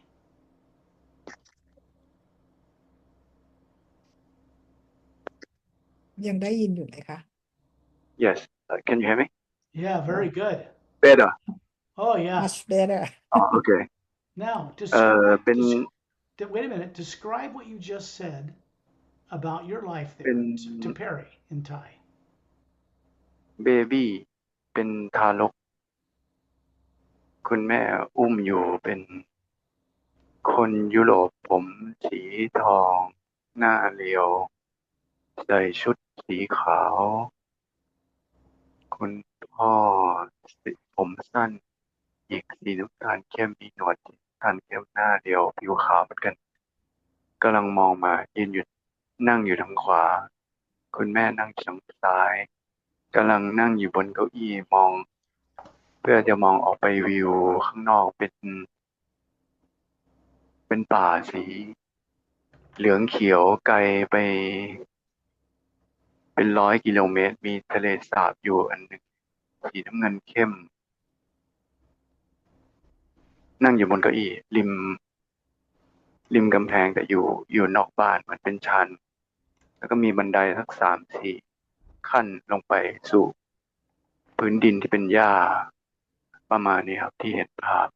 ยังได้ยินอยู่ไหมคะ Yes. Can you hear me? Yeah, very good. Better. Oh, yeah. much better Okay. Now, describe, เป็น wait a minute. Describe what you just said about your life เป็น there to Pari in Thai. เบบี้เป็นทารกคุณแม่อุ้มอยู่เป็นคนยุโรปผมสีทองหน้าเรียวใส่ชุดสีขาวคุณพ่อสีผมสั้นหยิกสีน้ำตาลเข้มมีหนวดสีน้ำตาลเข้มหน้าเรียวผิวขาวเหมือนกันกำลังมองมายืนอยู่นั่งอยู่ทางขวาคุณแม่นั่งทางซ้าย กำลังนั่งอยู่บนเก้าอี้มอง เพื่อจะมองออกไปวิวข้างนอกเป็นป่าสีเหลืองเขียวไกลไปเป็น100 กิโลเมตรมีทะเลสาบอยู่อันหนึ่งสีน้ำเงินเข้มนั่งอยู่บนเก้าอี้ริมกำแพงแต่อยู่นอกบ้านมันเป็นชันแล้วก็มีบันไดสัก3-4 ขั้นลงไปสู่พื้นดินที่เป็นหญ้าประมาณนี้ครับที่เห็นภาพ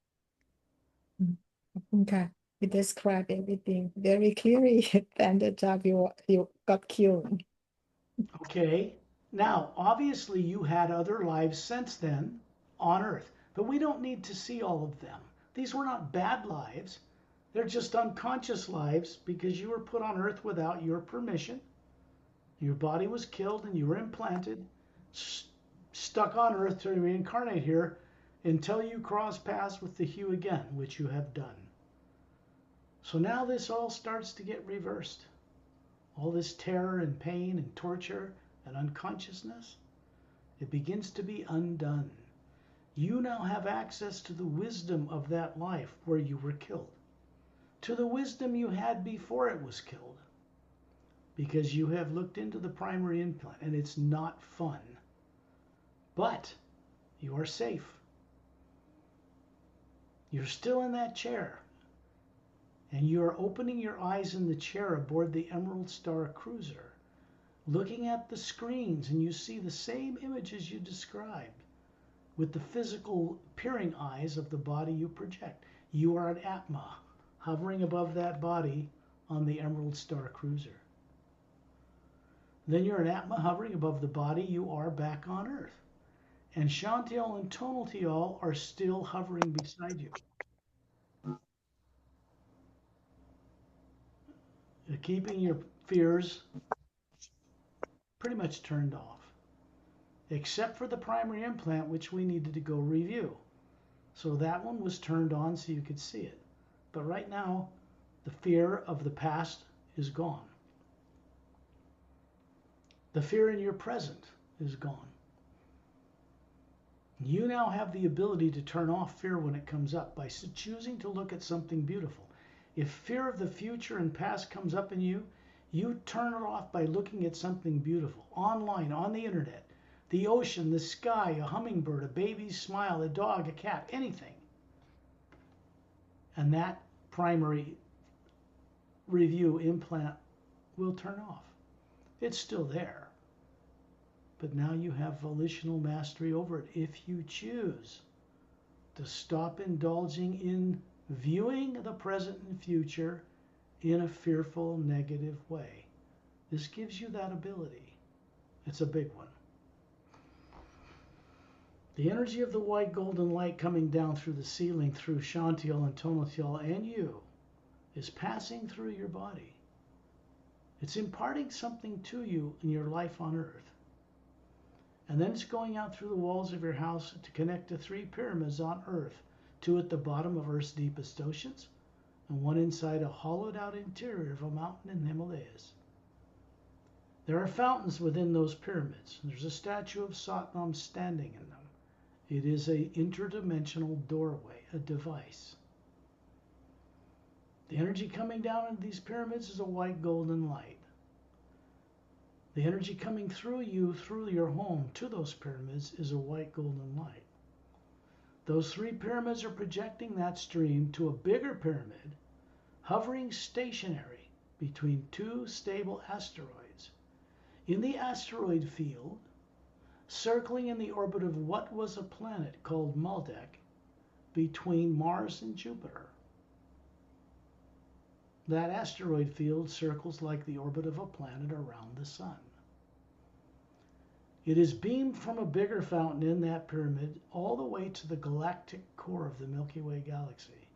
ขอบคุณค่ะ You describe everything very clearly and the job you got killed. Okay. Now, obviously, you had other lives since then on Earth, but we don't need to see all of them. These were not bad lives. They're just unconscious lives because you were put on Earth without your permission. Your body was killed and you were implanted, stuck on Earth to reincarnate here until you cross paths with the hue again, which you have done. So now this all starts to get reversed. All this terror and pain and torture and unconsciousness, it begins to be undone. You now have access to the wisdom of that life where you were killed, to the wisdom you had before it was killed, because you have looked into the primary implant and it's not fun. But you are safe. You're still in that chair, and you are opening your eyes in the chair aboard the Emerald Star Cruiser, looking at the screens, and you see the same images you described with the physical appearing eyes of the body you project. You are an Atma hovering above that body on the Emerald Star Cruiser. Then you're an Atma hovering above the body you are back on Earth. And Shantiel and Tonaltiel are still hovering beside you. They're keeping your fears pretty much turned off, except for the primary implant, which we needed to go review. So that one was turned on so you could see it. But right now, the fear of the past is gone. The fear in your present is gone. You now have the ability to turn off fear when it comes up by choosing to look at something beautiful. If fear of the future and past comes up in you, you turn it off by looking at something beautiful online, on the internet, the ocean, the sky, a hummingbird, a baby's smile, a dog, a cat, anything. And that primary review implant will turn off. It's still there, but now you have volitional mastery over it if you choose to stop indulging in viewing the present and future in a fearful, negative way. This gives you that ability. It's a big one. The energy of the white golden light coming down through the ceiling, through Shantiel and Tonaltiel and you, is passing through your body. It's imparting something to you in your life on Earth. And then it's going out through the walls of your house to connect to 3 pyramids on Earth, 2 at the bottom of Earth's deepest oceans, and 1 inside a hollowed out interior of a mountain in the Himalayas. There are fountains within those pyramids. There's a statue of Satnam standing in them. It is an interdimensional doorway, a device. The energy coming down into these pyramids is a white golden light. The energy coming through you, through your home, to those pyramids is a white golden light. Those 3 pyramids are projecting that stream to a bigger pyramid, hovering stationary between 2 stable asteroids. In the asteroid field, circling in the orbit of what was a planet called Maldek, between Mars and Jupiter. That asteroid field circles like the orbit of a planet around the sun. It is beamed from a bigger fountain in that pyramid all the way to the galactic core of the Milky Way galaxy.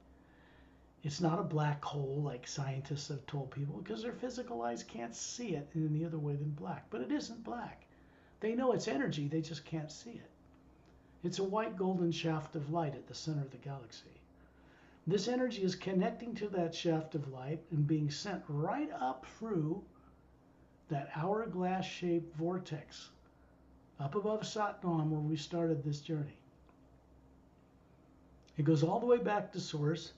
It's not a black hole like scientists have told people because their physical eyes can't see it in any other way than black. But it isn't black. They know it's energy, they just can't see it. It's a white golden shaft of light at the center of the galaxy. This energy is connecting to that shaft of light and being sent right up through that hourglass-shaped vortex up above Satnam where we started this journey. It goes all the way back to source,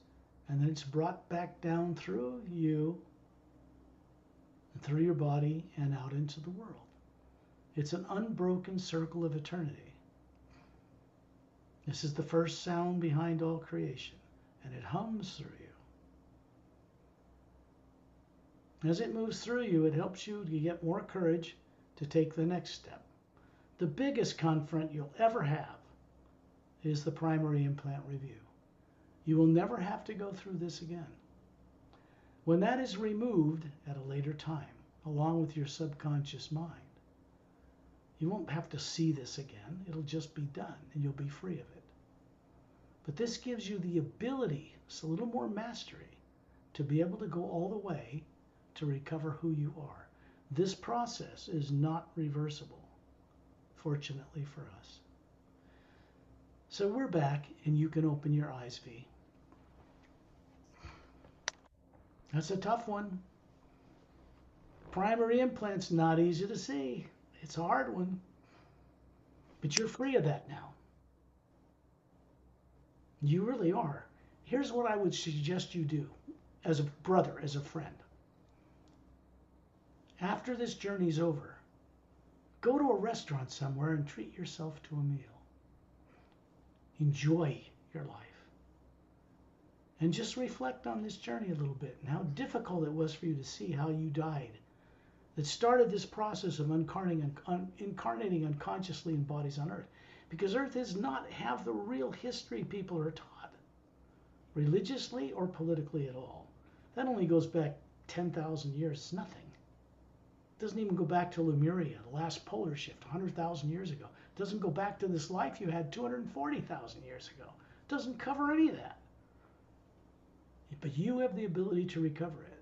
and then it's brought back down through you, and through your body, and out into the world. It's an unbroken circle of eternity. This is the first sound behind all creation, and it hums through you. As it moves through you, it helps you to get more courage to take the next step. The biggest confront you'll ever have is the primary implant review. You will never have to go through this again. When that is removed at a later time, along with your subconscious mind, you won't have to see this again. It'll just be done, and you'll be free of it. But this gives you the ability, it's a little more mastery, to be able to go all the way to recover who you are. This process is not reversible, fortunately for us. So we're back, and you can open your eyes, V. That's a tough one. Primary implant's not easy to see. It's a hard one. But you're free of that now. You really are. Here's what I would suggest you do as a brother, as a friend. After this journey's over, go to a restaurant somewhere and treat yourself to a meal. Enjoy your life. And just reflect on this journey a little bit and how difficult it was for you to see how you died. That started this process of incarnating unconsciously in bodies on Earth. Because Earth does not have the real history people are taught, religiously or politically at all. That only goes back 10,000 years. It's nothing. It doesn't even go back to Lemuria, the last polar shift, 100,000 years ago. It doesn't go back to this life you had 240,000 years ago. It doesn't cover any of that. But you have the ability to recover it.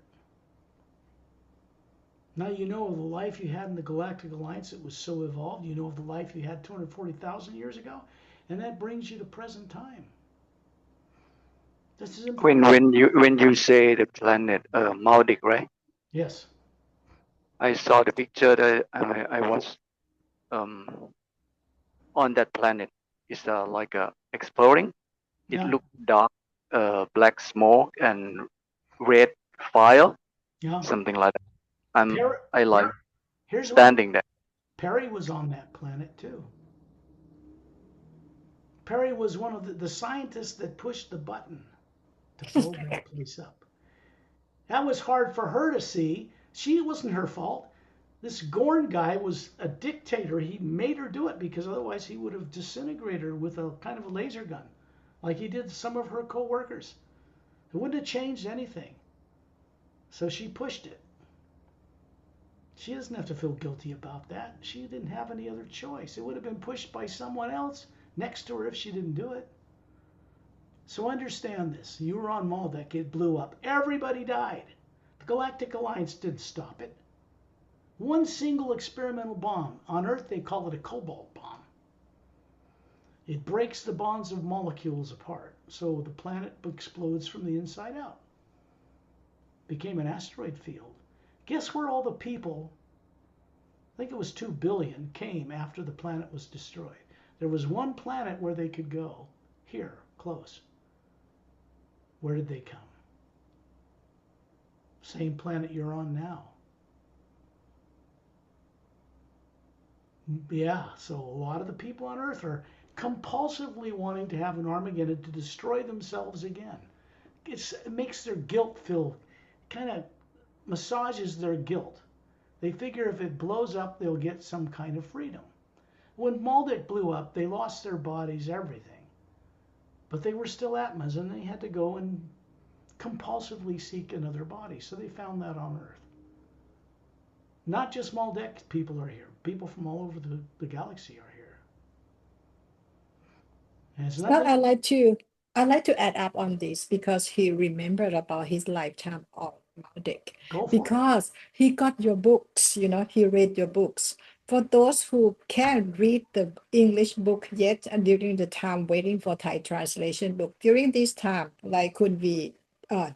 Now you know of the life you had in the Galactic Alliance that was so evolved. You know of the life you had 240,000 years ago. And that brings you to present time. This is important. When you say the planet Maldic, right? Yes. I saw the picture that I was on that planet. It's like exploring. It Yeah. looked dark, black smoke and red fire, Yeah. something like that. I like Here's standing there. Pari was on that planet too. Pari was one of the scientists that pushed the button to blow that place up. That was hard for her to see. It wasn't her fault. This Gorn guy was a dictator. He made her do it because otherwise he would have disintegrated her with a kind of a laser gun, like he did some of her co-workers. It wouldn't have changed anything. So she pushed it. She doesn't have to feel guilty about that. She didn't have any other choice. It would have been pushed by someone else next to her if she didn't do it. So understand this. You were on Maldek. It blew up. Everybody died. The Galactic Alliance didn't stop it. One single experimental bomb. On Earth, they call it a cobalt bomb. It breaks the bonds of molecules apart. So the planet explodes from the inside out. Became an asteroid field. Guess where all the people, I think it was 2 billion, came after the planet was destroyed. There was one planet where they could go. Here, close. Where did they come? Same planet you're on now. Yeah, so a lot of the people on Earth are compulsively wanting to have an Armageddon to destroy themselves again. It makes their guilt feel, kind of massages their guilt. They figure if it blows up, they'll get some kind of freedom. When Maldek blew up, they lost their bodies, everything. But they were still Atmas, and they had to go and compulsively seek another body. So they found that on Earth. Not just Maldek people are here. People from all over the galaxy are here. And it's But nothing. I like to add up on this because he remembered about his lifetime of Maldek. Go for it. Because he got your books, he read your books. For those who can't read the English book yet, and during the time waiting for Thai translation book, during this time, like could be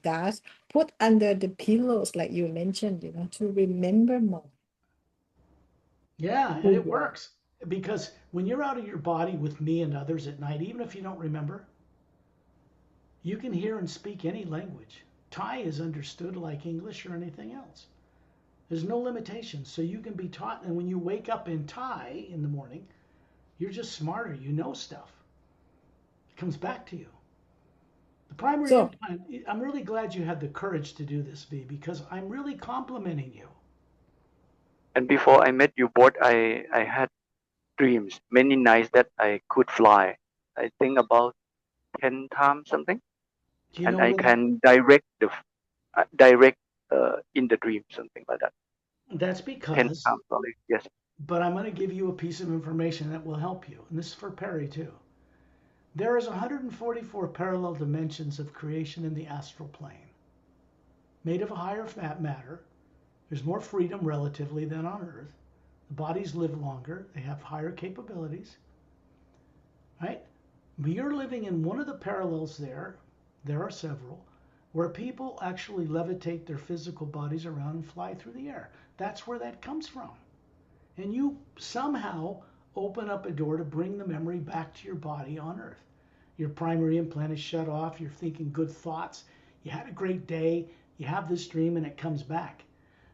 does put under the pillows, like you mentioned, to remember more. Yeah, who and it you are. works. Because when you're out of your body with me and others at night, even if you don't remember, you can hear and speak any language. Thai is understood like English or anything else. There's no limitations. So you can be taught, and when you wake up in Thai in the morning, you're just smarter. You know stuff. It comes back to you. The primary So, implant, I'm really glad you had the courage to do this, V, because I'm really complimenting you. And before I met you both, I had dreams many nights that I could fly. I think about 10 times something, Do you and know I where that? can direct in the dream, something like that. That's 10 because, times only. Yes. but I'm going to give you a piece of information that will help you. And this is for Pari too. There is 144 parallel dimensions of creation in the astral plane, made of a higher matter. There's more freedom relatively than on Earth. The bodies live longer. They have higher capabilities, right? But you're living in one of the parallels there. There are several where people actually levitate their physical bodies around and fly through the air. That's where that comes from. And you somehow open up a door to bring the memory back to your body on Earth. Your primary implant is shut off. You're thinking good thoughts. You had a great day. You have this dream and it comes back.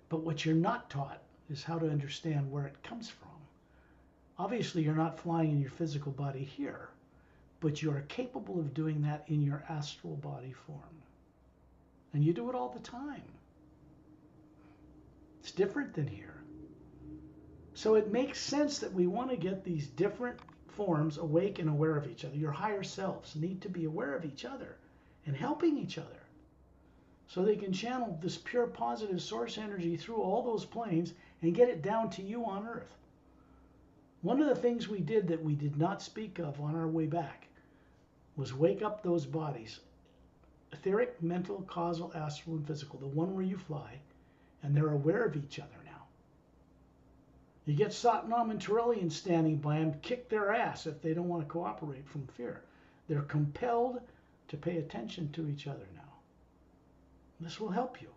But what you're not taught is how to understand where it comes from. Obviously, you're not flying in your physical body here, but you are capable of doing that in your astral body form. And you do it all the time. It's different than here. So it makes sense that we want to get these different forms awake and aware of each other. Your higher selves need to be aware of each other and helping each other so they can channel this pure positive source energy through all those planes and get it down to you on Earth. One of the things we did that we did not speak of on our way back was wake up those bodies, etheric, mental, causal, astral, and physical, the one where you fly, and they're aware of each other now. You get Satnam and Trillian standing by them, kick their ass if they don't want to cooperate from fear. They're compelled to pay attention to each other now. This will help you.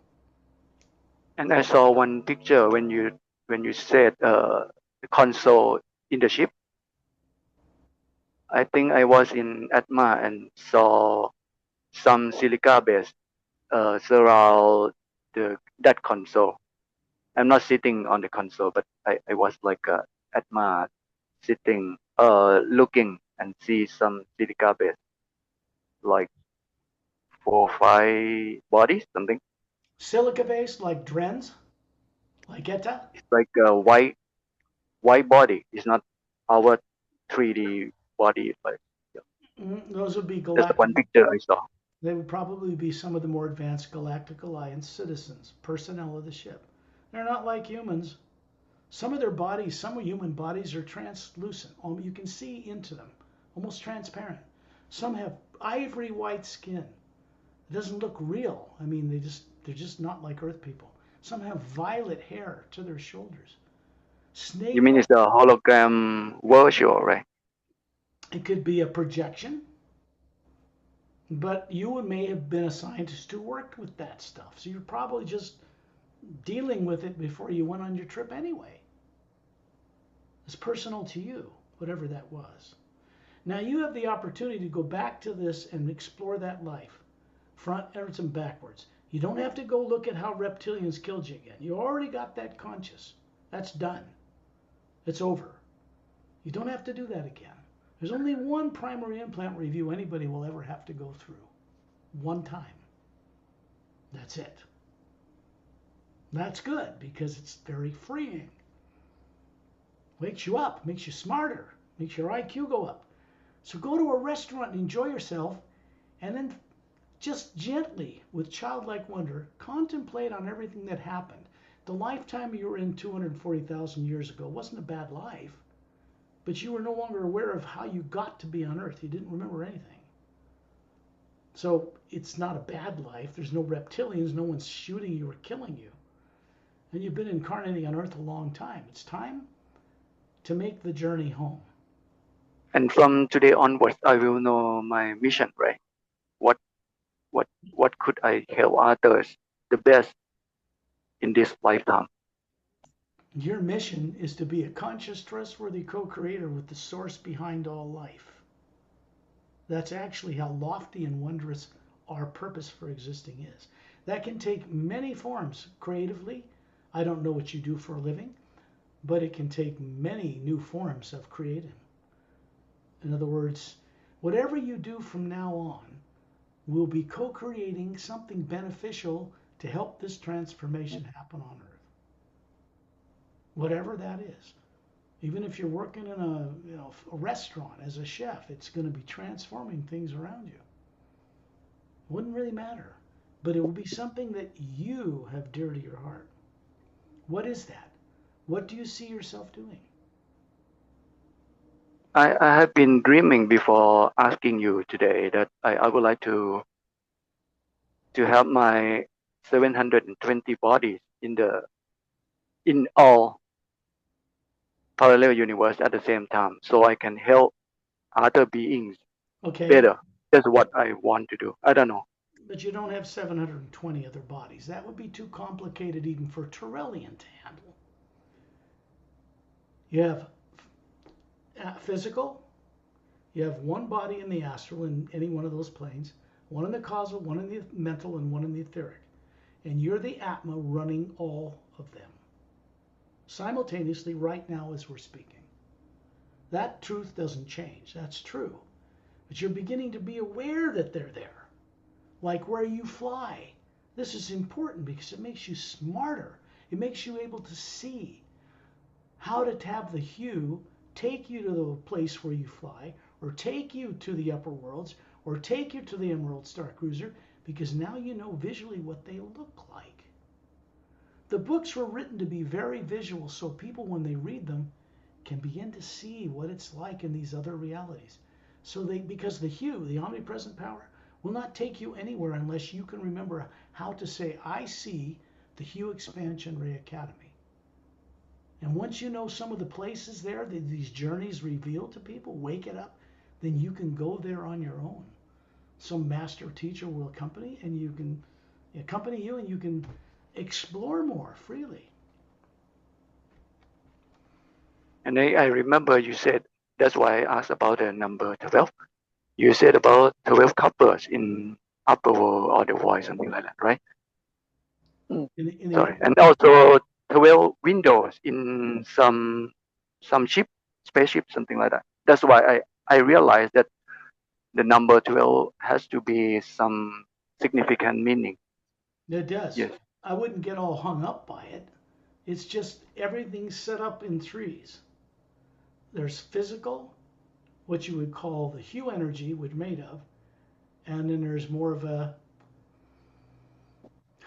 And I saw one picture when you said the console in the ship. I think I was in Atma and saw some silica base surround that console. I'm not sitting on the console, but I was like Atma sitting, looking and see some silica base, like 4 or 5 bodies, something. Silica based like Dren's, like Etta. It's like a white body. It's not our 3D body. Like, yeah. Those would be That's the galactic. one picture I saw. They would probably be some of the more advanced Galactic Alliance citizens, personnel of the ship. They're not like humans. Some of their bodies, some human bodies are translucent. You can see into them, almost transparent. Some have ivory white skin. It doesn't look real. I mean, they're just not like Earth people. Some have violet hair to their shoulders. You mean Snake-like. it's the hologram virtual, right? It could be a projection, but you may have been a scientist who worked with that stuff. So you're probably just dealing with it before you went on your trip anyway. It's personal to you, whatever that was. Now you have the opportunity to go back to this and explore that life, frontwards and backwards. You don't have to go look at how reptilians killed you again. You already got that conscious. That's done. It's over. You don't have to do that again. There's only one primary implant review anybody will ever have to go through. One time. That's it. That's good because it's very freeing. Wakes you up, makes you smarter, makes your IQ go up. So go to a restaurant and enjoy yourself, and then just gently, with childlike wonder, contemplate on everything that happened. The lifetime you were in 240,000 years ago wasn't a bad life, but you were no longer aware of how you got to be on Earth. You didn't remember anything. So it's not a bad life. There's no reptilians, no one's shooting you or killing you. And you've been incarnating on Earth a long time. It's time to make the journey home. And from today onwards, I will know my mission, right? What what could I help others the best in this lifetime? Your mission is to be a conscious, trustworthy co-creator with the source behind all life. That's actually how lofty and wondrous our purpose for existing is. That can take many forms creatively. I don't know what you do for a living, but it can take many new forms of creating. In other words, whatever you do from now on will be co-creating something beneficial to help this transformation happen on Earth. Whatever that is. Even if you're working in a restaurant as a chef, it's going to be transforming things around you. It wouldn't really matter, but it will be something that you have dear to your heart. What is that? What do you see yourself doing? I have been dreaming before asking you today that I would like to have my 720 bodies in all parallel universe at the same time, so I can help other beings Okay, better. That's what I want to do. I don't know. but you don't have 720 other bodies. That would be too complicated even for Torellian to handle. You have physical, you have one body in the astral in any one of those planes, one in the causal, one in the mental, and one in the etheric. And you're the Atma running all of them simultaneously right now as we're speaking. That truth doesn't change. That's true. But you're beginning to be aware that they're there. Like where you fly. This is important because it makes you smarter. It makes you able to see how to have the hue take you to the place where you fly, or take you to the upper worlds, or take you to the Emerald Star Cruiser, because now you know visually what they look like. The books were written to be very visual, so people, when they read them, can begin to see what it's like in these other realities. So because the hue, the omnipresent power, will not take you anywhere unless you can remember how to say, I see the Hue Expansion Ray Academy. And once you know some of the places there that these journeys reveal to people, wake it up, then you can go there on your own. Some master teacher will accompany you, and you can explore more freely. And I remember you said, that's why I asked about the number 12. You said about 12 couples in upper world or the void, something like that, right? Sorry. And also 12 windows in some ship, spaceship, something like that. That's why I realized that the number 12 has to be some significant meaning. It does. Yes. I wouldn't get all hung up by it. It's just everything's set up in threes. There's physical, what you would call the hue energy, which made of, and then there's more of a,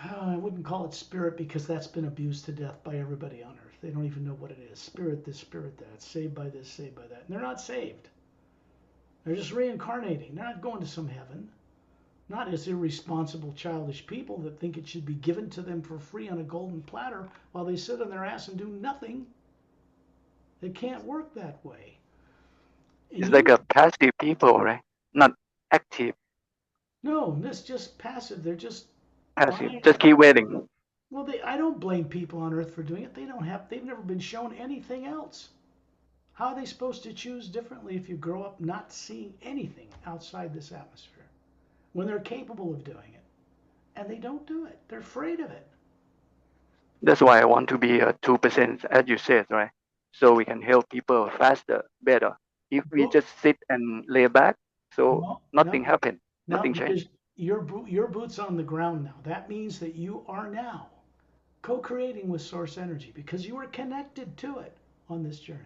I wouldn't call it spirit because that's been abused to death by everybody on earth. They don't even know what it is. Spirit this, spirit that. Saved by this, saved by that. And they're not saved. They're just reincarnating. They're not going to some heaven. Not as irresponsible, childish people that think it should be given to them for free on a golden platter while they sit on their ass and do nothing. It can't work that way. It's like a passive people, right? Not active. No, this just passive. They're just passive. Just keep waiting. Well, I don't blame people on Earth for doing it. They've never been shown anything else. How are they supposed to choose differently if you grow up not seeing anything outside this atmosphere when they're capable of doing it? And they don't do it. They're afraid of it. That's why I want to be a 2%, as you said, right? So we can help people faster, better. If we just sit and lay back, so nothing happens, nothing changes. Your boots on the ground now. That means that you are now co-creating with source energy because you are connected to it on this journey.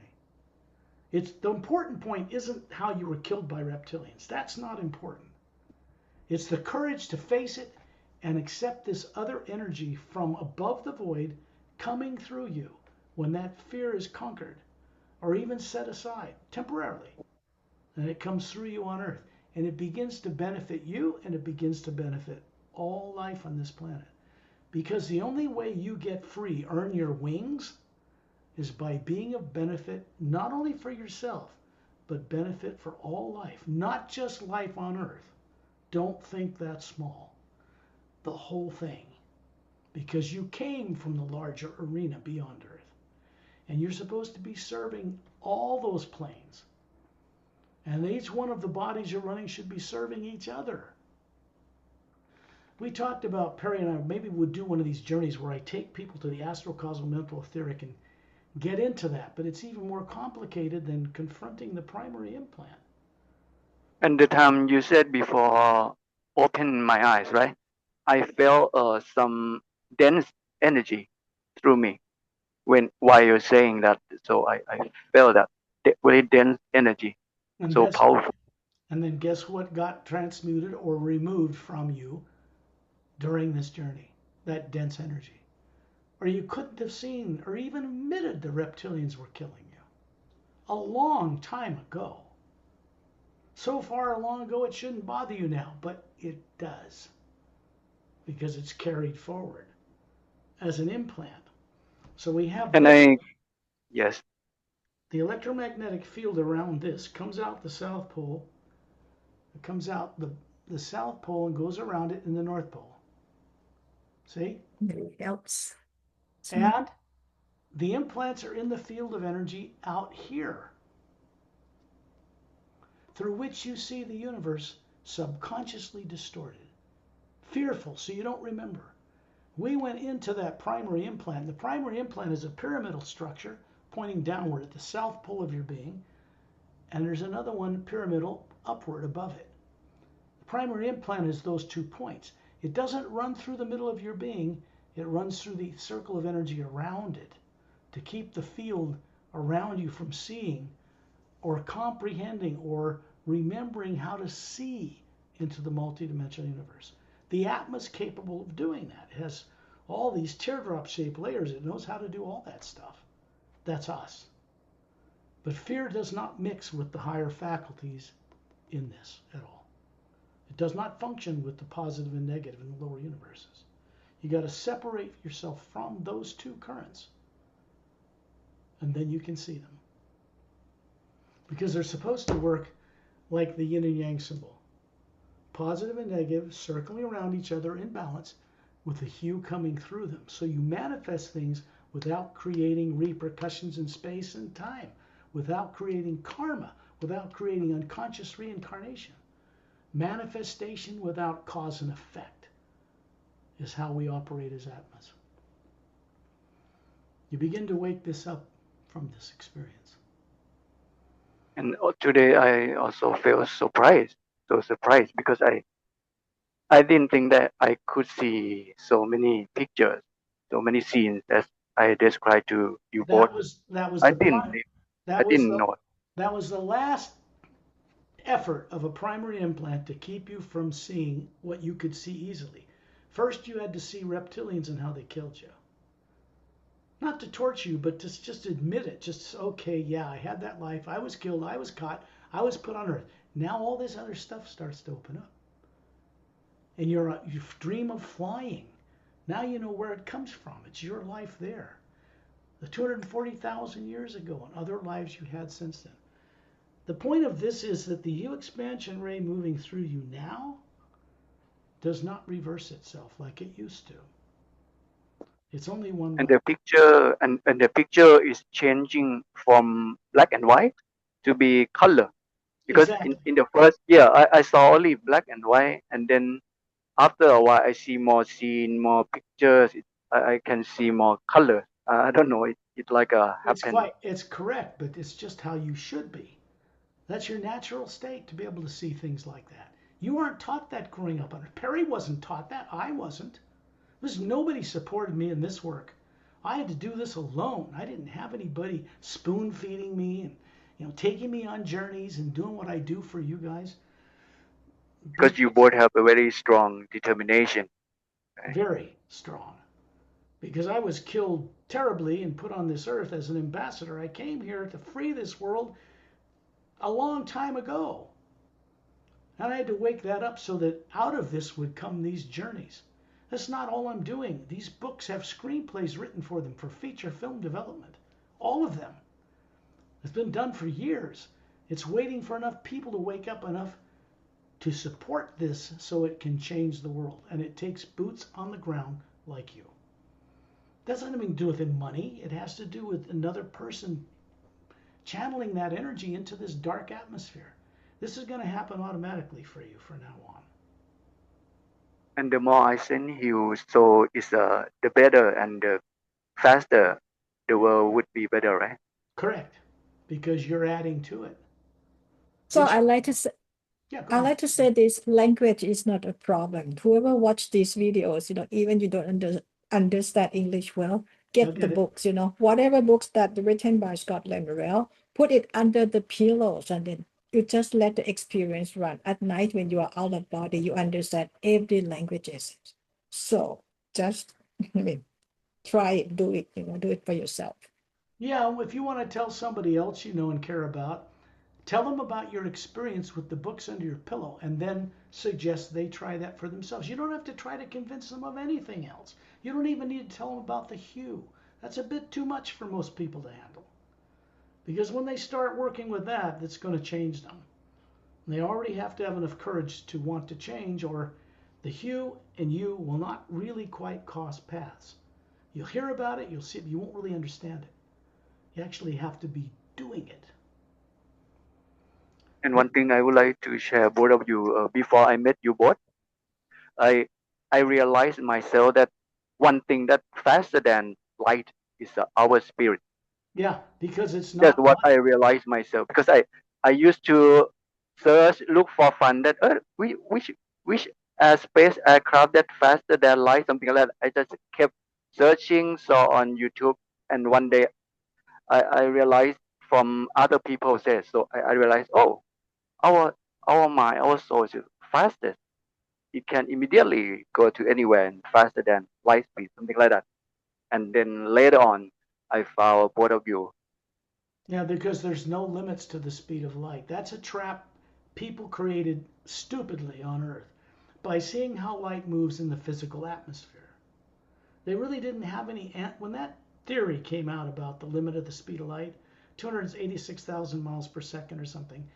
The important point isn't how you were killed by reptilians. That's not important. It's the courage to face it and accept this other energy from above the void coming through you when that fear is conquered or even set aside temporarily. And it comes through you on Earth. And it begins to benefit you and it begins to benefit all life on this planet. Because the only way you get free, earn your wings, is by being of benefit not only for yourself, but benefit for all life, not just life on Earth. Don't think that's small. The whole thing. Because you came from the larger arena beyond Earth. And you're supposed to be serving all those planes. And each one of the bodies you're running should be serving each other. We talked about, Pari and I, maybe we'll do one of these journeys where I take people to the astral, causal, mental, etheric, and get into that. But it's even more complicated than confronting the primary implant. And the time you said before, open my eyes, right? I felt some dense energy through me while you're saying that. So I felt that very dense energy, And so that's, powerful. and then guess what got transmuted or removed from you during this journey? That dense energy. Or you couldn't have seen or even admitted the reptilians were killing you a long time ago. So far long ago it shouldn't bother you now, but it does, because it's carried forward as an implant. So we have And yes, the electromagnetic field around this comes out the South Pole. It comes out the South Pole and goes around it in the North Pole. See? It helps. And the implants are in the field of energy out here, through which you see the universe subconsciously distorted, fearful, so you don't remember. We went into that primary implant. The primary implant is a pyramidal structure pointing downward at the south pole of your being, and there's another one pyramidal upward above it. The primary implant is those 2 points. It doesn't run through the middle of your being, it runs through the circle of energy around it to keep the field around you from seeing or comprehending or remembering how to see into the multidimensional universe. The Atma is capable of doing that. It has all these teardrop-shaped layers. It knows how to do all that stuff. That's us. But fear does not mix with the higher faculties in this at all. It does not function with the positive and negative in the lower universes. You got to separate yourself from those 2 currents, and then you can see them. Because they're supposed to work like the yin and yang symbol. Positive and negative circling around each other in balance with the hue coming through them. So you manifest things without creating repercussions in space and time, without creating karma, without creating unconscious reincarnation. Manifestation without cause and effect is how we operate as Atmas. You begin to wake this up from this experience. and today I also feel surprised, because I didn't think that I could see so many pictures, so many scenes as I described to you both. That was I the didn't I didn't know. that was the last effort of a primary implant to keep you from seeing what you could see easily. First, you had to see reptilians and how they killed you. Not to torture you, but to just admit it. Just, okay, yeah, I had that life. I was killed. I was caught. I was put on earth. Now all this other stuff starts to open up. And you dream of flying. Now you know where it comes from. It's your life there. The 240,000 years ago and other lives you had since then. The point of this is that the hue expansion ray moving through you now does not reverse itself like it used to. It's only one And way. the picture is changing from black and white to be color. Because Exactly. in the first year I saw only black and white, and then after a while I see more scene, more pictures. I can see more color. I don't know. It's like a happen. It's correct, but it's just how you should be. That's your natural state to be able to see things like that. You aren't taught that growing up. Pari wasn't taught that. I wasn't. Nobody supported me in this work. I had to do this alone. I didn't have anybody spoon feeding me and taking me on journeys and doing what I do for you guys. Because you both have a very strong determination. Right? Very strong. Because I was killed terribly and put on this earth as an ambassador. I came here to free this world a long time ago. And I had to wake that up so that out of this would come these journeys. That's not all I'm doing. These books have screenplays written for them for feature film development. All of them. It's been done for years. It's waiting for enough people to wake up enough to support this so it can change the world. And it takes boots on the ground like you. Doesn't have anything to do with money. It has to do with another person channeling that energy into this dark atmosphere. This is going to happen automatically for you from now on. And the more I send you, so it's the better and the faster the world would be better, right? Correct, because you're adding to it. So It's, I like to say, yeah, go I ahead. like to say this language is not a problem. Whoever watch these videos, even you don't understand English well, You'll get the get it. books, whatever books that written by Scott Lemriel, put it under the pillows and then you just let the experience run. At night when you are out of body, you understand every languages. So just try it, do it, do it for yourself. Yeah, if you want to tell somebody else you know and care about, tell them about your experience with the books under your pillow and then suggest they try that for themselves. You don't have to try to convince them of anything else. You don't even need to tell them about the hue. That's a bit too much for most people to handle. Because when they start working with that, it's going to change them. They already have to have enough courage to want to change, or the hue and you will not really quite cross paths. You'll hear about it, you'll see it, but you won't really understand it. You actually have to be doing it. And one thing I would like to share both of you, before I met you both, I I realized myself that one thing that faster than light is our spirit. Yeah, because it's That's not what I light. realized myself, because I used to search, look for fun that which space aircraft that faster than light, something like that. I just kept searching, saw on YouTube, and one day I realized from other people says, so I realized, oh, our our mind, our soul is fastest. It can immediately go to anywhere and faster than light speed, something like that. And then later on, I found both of you. Yeah, because there's no limits to the speed of light. That's a trap people created stupidly on Earth by seeing how light moves in the physical atmosphere. They really didn't have any. When that theory came out about the limit of the speed of light, 286,000 miles per second or something,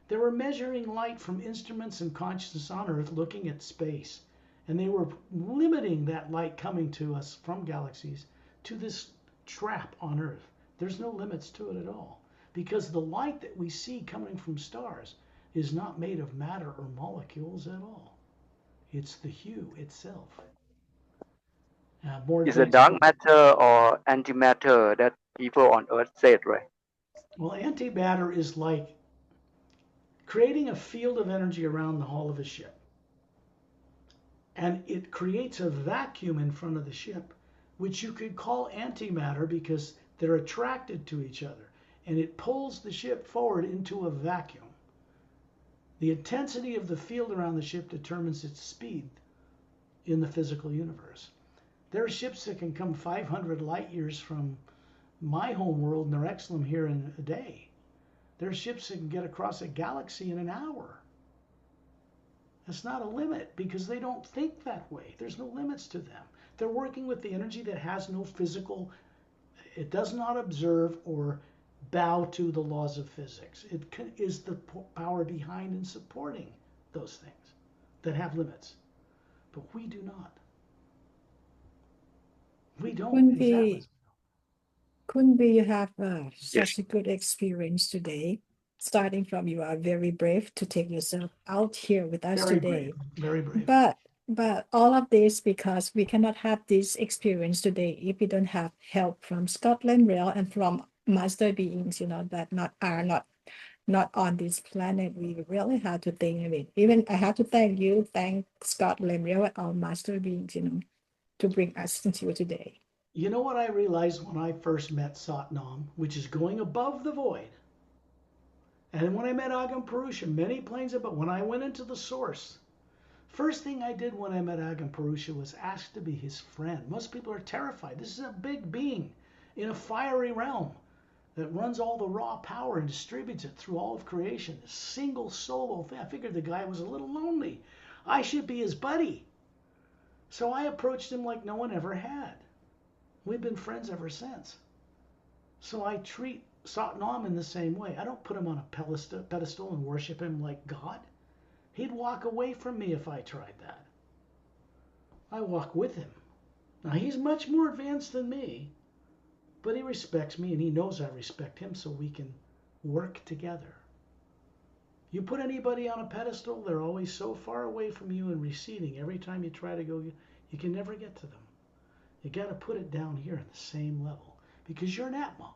they were measuring light from instruments and consciousness on Earth looking at space. And they were limiting that light coming to us from galaxies to this trap on Earth. There's no limits to it at all. Because the light that we see coming from stars is not made of matter or molecules at all. It's the hue itself. More Is a advanced. dark matter or antimatter that people on Earth said, right? Well, antimatter is like creating a field of energy around the hull of a ship. And it creates a vacuum in front of the ship, which you could call antimatter because they're attracted to each other. And it pulls the ship forward into a vacuum. The intensity of the field around the ship determines its speed in the physical universe. There are ships that can come 500 light years from my home world, Nerexlum, here in a day. There are ships that can get across a galaxy in an hour. That's not a limit because they don't think that way. There's no limits to them. They're working with the energy that has no physical, it does not observe or bow to the laws of physics. It is the power behind and supporting those things that have limits. But we do not. We don't, Couldn't exactly. be, couldn't be you have Yes. such a good experience today. Starting from you are very brave to take yourself out here with us Very brave, today. very brave. But all of this because we cannot have this experience today if we don't have help from Scotland Rail and from master beings, that not on this planet. We really have to think of it. Even I have to thank Scott Lemriel and all master beings, to bring us into you today. You know what I realized when I first met Satnam, which is going above the void, and when I met Agam Purusha, many planes above, when I went into the source, first thing I did when I met Agam Purusha was ask to be his friend. Most people are terrified. This is a big being in a fiery realm that runs all the raw power and distributes it through all of creation. A single solo thing. I figured the guy was a little lonely. I should be his buddy. So I approached him like no one ever had. We've been friends ever since. So I treat Satnam in the same way. I don't put him on a pedestal and worship him like God. He'd walk away from me if I tried that. I walk with him. Now, he's much more advanced than me, but he respects me and he knows I respect him, so we can work together. You put anybody on a pedestal, they're always so far away from you and receding. Every time you try to go, you can never get to them. You got to put it down here at the same level because you're an Atma.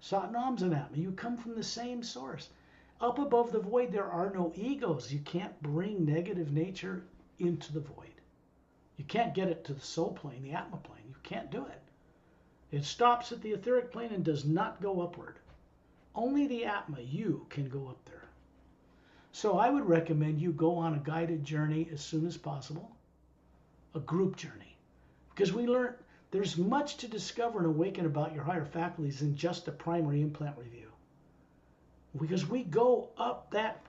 Satnam's an Atma. You come from the same source. Up above the void, there are no egos. You can't bring negative nature into the void. You can't get it to the soul plane, the Atma plane. You can't do it. It stops at the etheric plane and does not go upward. Only the Atma, you, can go up there. So I would recommend you go on a guided journey as soon as possible, a group journey, because we learn there's much to discover and awaken about your higher faculties than just a primary implant review. Because we go up that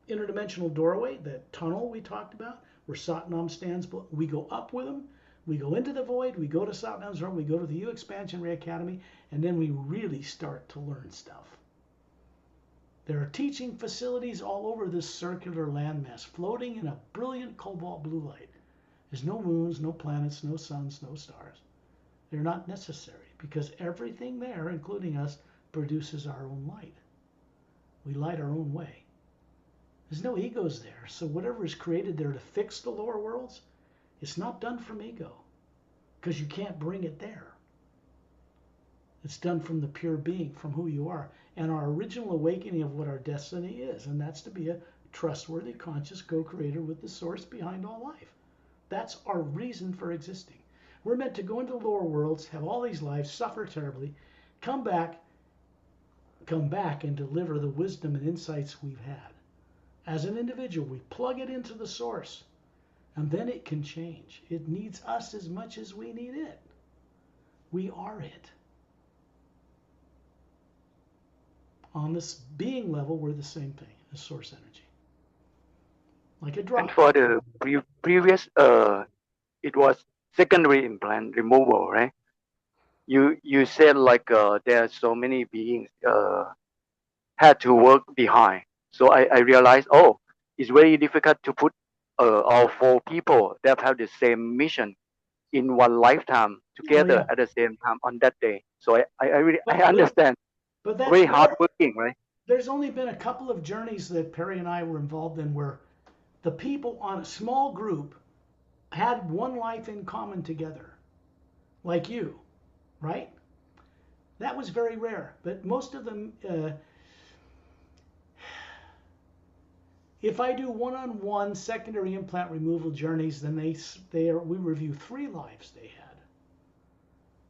interdimensional doorway, that tunnel we talked about, where Satnam stands, we go up with them, we go into the void, we go to Satnam's room, we go to the U Expansion Ray Academy, and then we really start to learn stuff. There are teaching facilities all over this circular landmass, floating in a brilliant cobalt blue light. There's no moons, no planets, no suns, no stars. They're not necessary because everything there, including us, produces our own light. We light our own way. There's no egos there, so whatever is created there to fix the lower worlds, it's not done from ego because you can't bring it there. It's done from the pure being, from who you are, and our original awakening of what our destiny is, and that's to be a trustworthy, conscious co-creator with the source behind all life. That's our reason for existing. We're meant to go into the lower worlds, have all these lives, suffer terribly, come back and deliver the wisdom and insights we've had. As an individual, we plug it into the source, and then it can change. It needs us as much as we need it. We are it. On this being level, we're the same thing as source energy. Like a drop. And for the previous, it was secondary implant removal, right? You said like there are so many beings had to work behind. So I realized, oh, it's very difficult to put all 4 people that have the same mission in one lifetime together at the same time on that day. So I really I understand. But that's very hardworking, right? There's only been a couple of journeys that Pari and I were involved in where the people on a small group had one life in common together, like you, right? That was very rare, but most of them, if I do one-on-one secondary implant removal journeys, then we review 3 lives they had.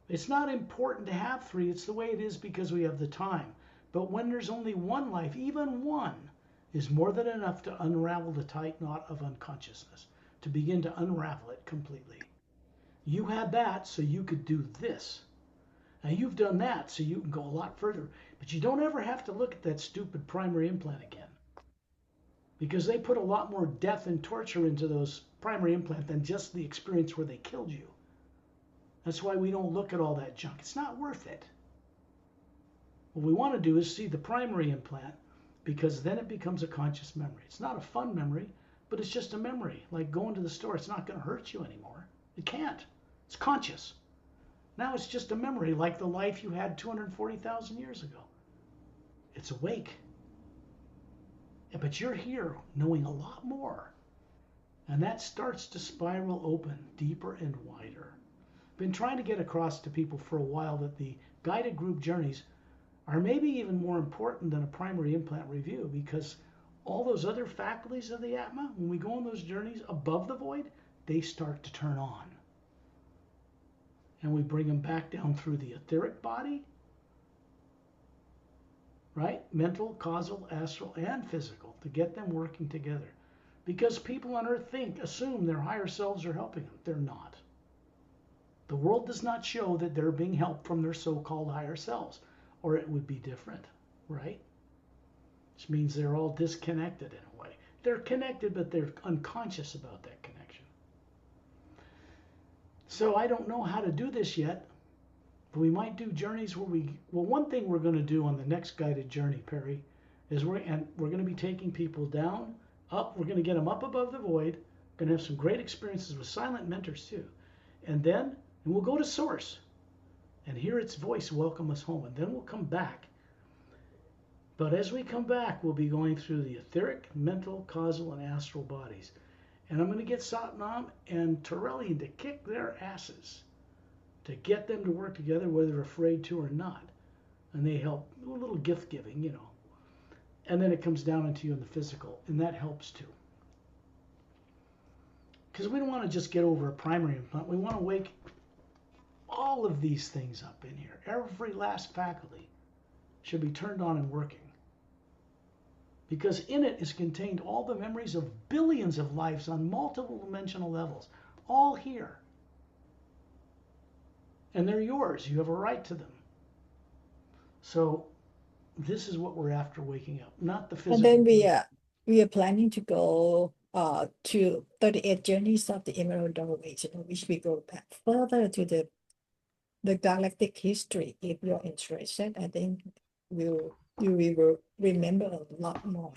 It's not important to have 3, it's the way it is because we have the time. But when there's only one life, even one is more than enough to unravel the tight knot of unconsciousness, to begin to unravel it completely. You had that so you could do this. Now you've done that so you can go a lot further, but you don't ever have to look at that stupid primary implant again, because they put a lot more death and torture into those primary implant than just the experience where they killed you. That's why we don't look at all that junk. It's not worth it. What we want to do is see the primary implant, because then it becomes a conscious memory. It's not a fun memory, but it's just a memory. Like going to the store, it's not going to hurt you anymore. It can't. It's conscious. Now it's just a memory, like the life you had 240,000 years ago. It's awake. But you're here knowing a lot more. And that starts to spiral open deeper and wider. Been trying to get across to people for a while that the guided group journeys are maybe even more important than a primary implant review, because all those other faculties of the Atma, when we go on those journeys above the void, they start to turn on. And we bring them back down through the etheric body, right? Mental, causal, astral, and physical, to get them working together. Because people on earth assume their higher selves are helping them. They're not. The world does not show that they're being helped from their so-called higher selves, or it would be different, right? Which means they're all disconnected in a way. They're connected, but they're unconscious about that connection. So I don't know how to do this yet, but we might do journeys where one thing we're going to do on the next guided journey, Pari, is we're going to be taking people down, up. We're going to get them up above the void, Going to have some great experiences with silent mentors too. And then we'll go to Source and hear its voice welcome us home. And then we'll come back. But as we come back, we'll be going through the etheric, mental, causal, and astral bodies. And I'm going to get Satnam and Torellian to kick their asses to get them to work together, whether they're afraid to or not. And they help, a little gift giving, you know. And then it comes down into you in the physical, and that helps too. Because we don't want to just get over a primary implant. We want to wake all of these things up in here. Every last faculty should be turned on and working. Because in it is contained all the memories of billions of lives on multiple dimensional levels, all here. And they're yours. You have a right to them. So this is what we're after waking up, not the physical. And then we are planning to go to 38 journeys of the Emerald Doorway, which we go back further to the galactic history. If you're interested, I think you will remember a lot more.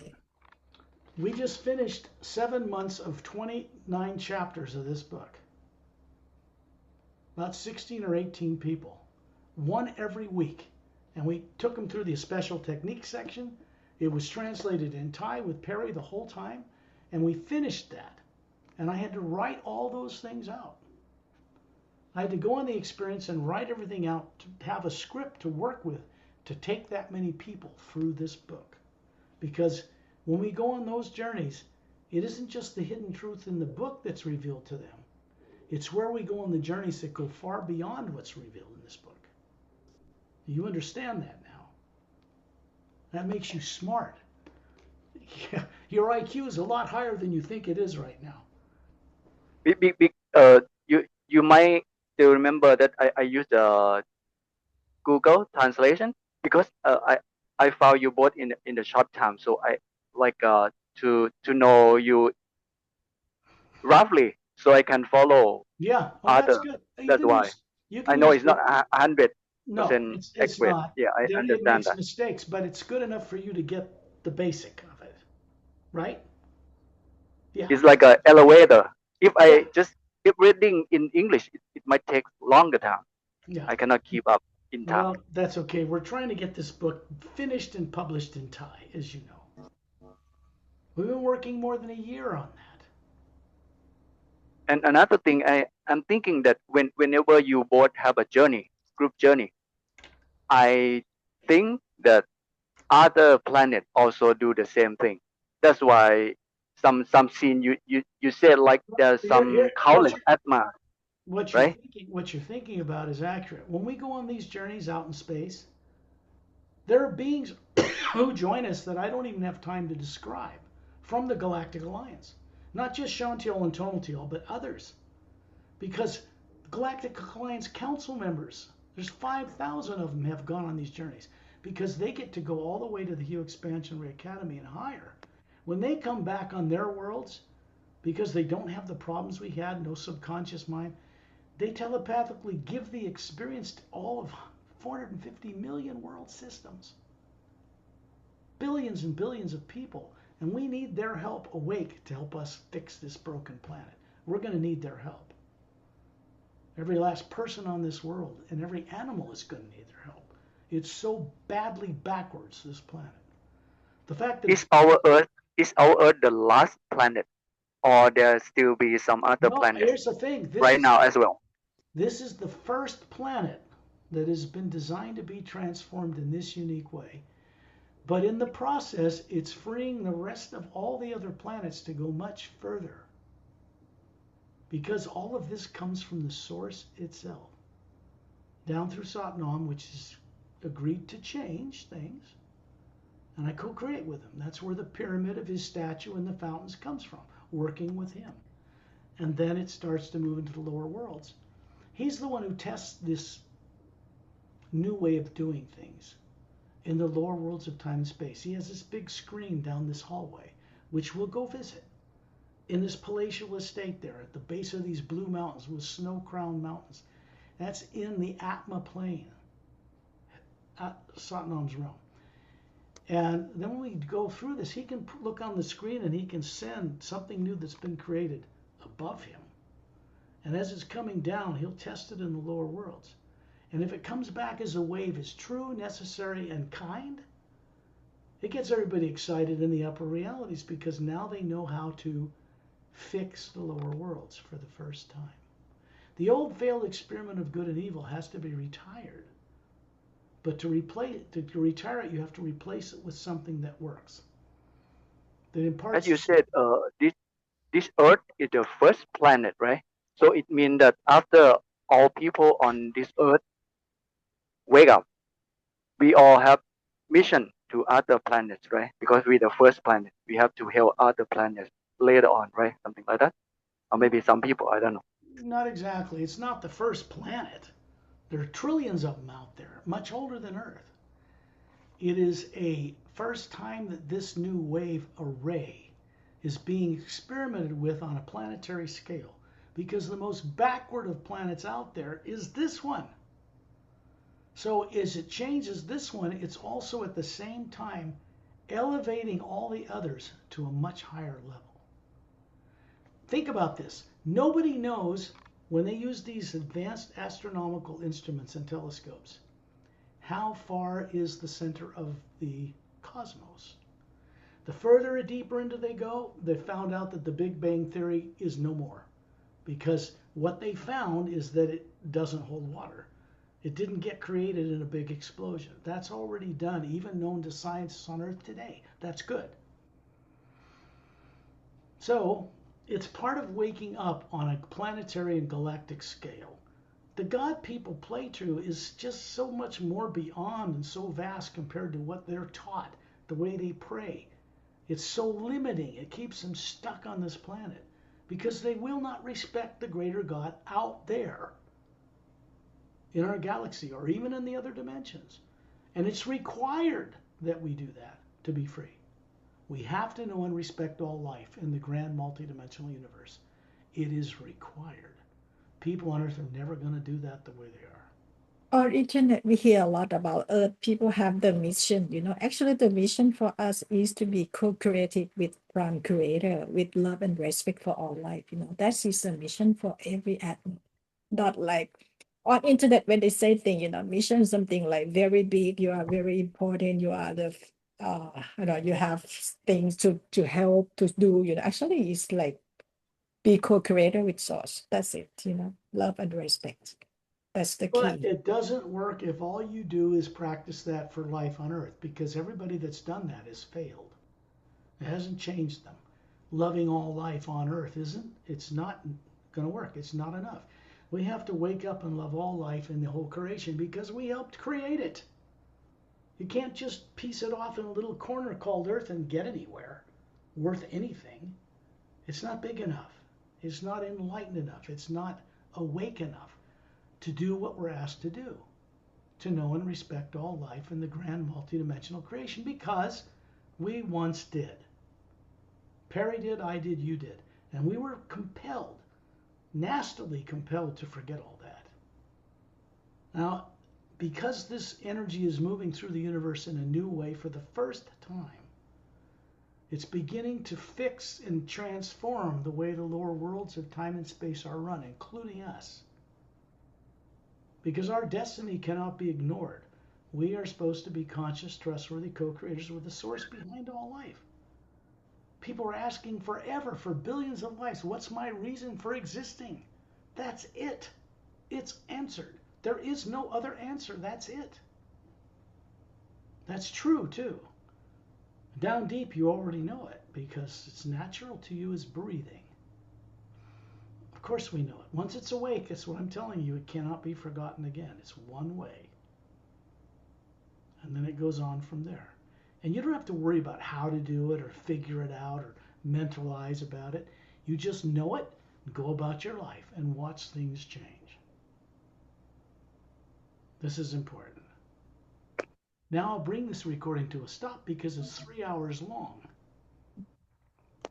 We just finished 7 months of 29 chapters of this book. About 16 or 18 people, one every week. And we took them through the special technique section. It was translated in Thai with Pari the whole time. And we finished that. And I had to write all those things out. I had to go on the experience and write everything out to have a script to work with to take that many people through this book. Because when we go on those journeys, it isn't just the hidden truth in the book that's revealed to them. It's where we go on the journeys that go far beyond what's revealed in this book. You understand that now. That makes you smart. Your IQ is a lot higher than you think it is right now. You might still remember that I used Google translation because I found you both in the short time, so I like to know you roughly so I can follow. Yeah, that's good. That's why I know it's not 100% it's accurate. not. Yeah, I It understand makes that. mistakes, but it's good enough for you to get the basic of it, right? Yeah. It's like an elevator. If I just keep reading in English, it might take longer time. Yeah. I cannot keep up in time. Well, that's okay. We're trying to get this book finished and published in Thai, as you know. We've been working more than a year on that. And another thing, I'm thinking that whenever you both have a journey, group journey, I think that other planets also do the same thing. That's why some scene you said like there's some countless atma. What you're thinking about is accurate. When we go on these journeys out in space, there are beings who join us that I don't even have time to describe from the Galactic Alliance. Not just Shantiel and Tonatiel, but others. Because Galactic Alliance Council members, there's 5,000 of them have gone on these journeys because they get to go all the way to the Hue Expansion Ray Academy and higher. When they come back on their worlds, because they don't have the problems we had, no subconscious mind, they telepathically give the experience to all of 450 million world systems. Billions and billions of people. And we need their help awake to help us fix this broken planet. We're going to need their help. Every last person on this world and every animal is going to need their help. It's so badly backwards, this planet. The fact that is our Earth the last planet, or there still be some other planets? Here's the thing. Now as well. This is the first planet that has been designed to be transformed in this unique way. But in the process, it's freeing the rest of all the other planets to go much further. Because all of this comes from the source itself. Down through Satnam, which has agreed to change things. And I co-create with him. That's where the pyramid of his statue and the fountains comes from, working with him. And then it starts to move into the lower worlds. He's the one who tests this new way of doing things in the lower worlds of time and space. He has this big screen down this hallway, which we'll go visit, in this palatial estate there at the base of these blue mountains with snow-crowned mountains. That's in the Atma plane, at Satnam's realm. And then when we go through this, he can look on the screen and he can send something new that's been created above him. And as it's coming down, he'll test it in the lower worlds. And if it comes back as a wave is true, necessary, and kind, it gets everybody excited in the upper realities because now they know how to fix the lower worlds for the first time. The old failed experiment of good and evil has to be retired. But to retire it, you have to replace it with something that works. That imparts. As you said, this Earth is the first planet, right? So it means that after all people on this Earth wake up, we all have mission to other planets, right? Because we're the first planet, we have to help other planets later on, right? Something like that, or maybe some people, I don't know. Not exactly. It's not the first planet. There are trillions of them out there, much older than Earth. It is a first time that this new wave array is being experimented with on a planetary scale, because the most backward of planets out there is this one. So as it changes this one, it's also at the same time elevating all the others to a much higher level. Think about this. Nobody knows, when they use these advanced astronomical instruments and telescopes, how far is the center of the cosmos. The further deeper into they go, they found out that the Big Bang Theory is no more, because what they found is that it doesn't hold water. It didn't get created in a big explosion. That's already done, even known to scientists on Earth today. That's good. So it's part of waking up on a planetary and galactic scale. The God people play to is just so much more beyond and so vast compared to what they're taught, the way they pray. It's so limiting. It keeps them stuck on this planet because they will not respect the greater God out there in our galaxy or even in the other dimensions. And it's required that we do that to be free. We have to know and respect all life in the grand multidimensional universe. It is required. People on Earth are never going to do that the way they are. On internet, we hear a lot about Earth. People have the mission, Actually, the mission for us is to be co-creative with Prime Creator, with love and respect for all life. That is the mission for every atom. Not like on internet when they say thing, mission is something like very big. You are very important. You are the, you have things to help to do. Actually, it's like be co-creator with source. That's it. Love and respect. That's the But key. it doesn't work if all you do is practice that for life on Earth, because everybody that's done that has failed. It hasn't changed them. Loving all life on Earth it's not going to work. It's not enough. We have to wake up and love all life in the whole creation because we helped create it. You can't just piece it off in a little corner called Earth and get anywhere worth anything. It's not big enough. It's not enlightened enough. It's not awake enough to do what we're asked to do, to know and respect all life in the grand multidimensional creation, because we once did. Pari did, I did, you did. And we were compelled, nastily compelled, to forget all that. Now, because this energy is moving through the universe in a new way for the first time, it's beginning to fix and transform the way the lower worlds of time and space are run, including us. Because our destiny cannot be ignored. We are supposed to be conscious, trustworthy co-creators with the source behind all life. People are asking forever, for billions of lives, what's my reason for existing? That's it. It's answered. There is no other answer. That's it. That's true, too. Down deep, you already know it, because it's natural to you as breathing. Of course we know it. Once it's awake, that's what I'm telling you, it cannot be forgotten again. It's one way. And then it goes on from there. And you don't have to worry about how to do it or figure it out or mentalize about it. You just know it, go about your life, and watch things change. This is important. Now I'll bring this recording to a stop because it's 3 hours long.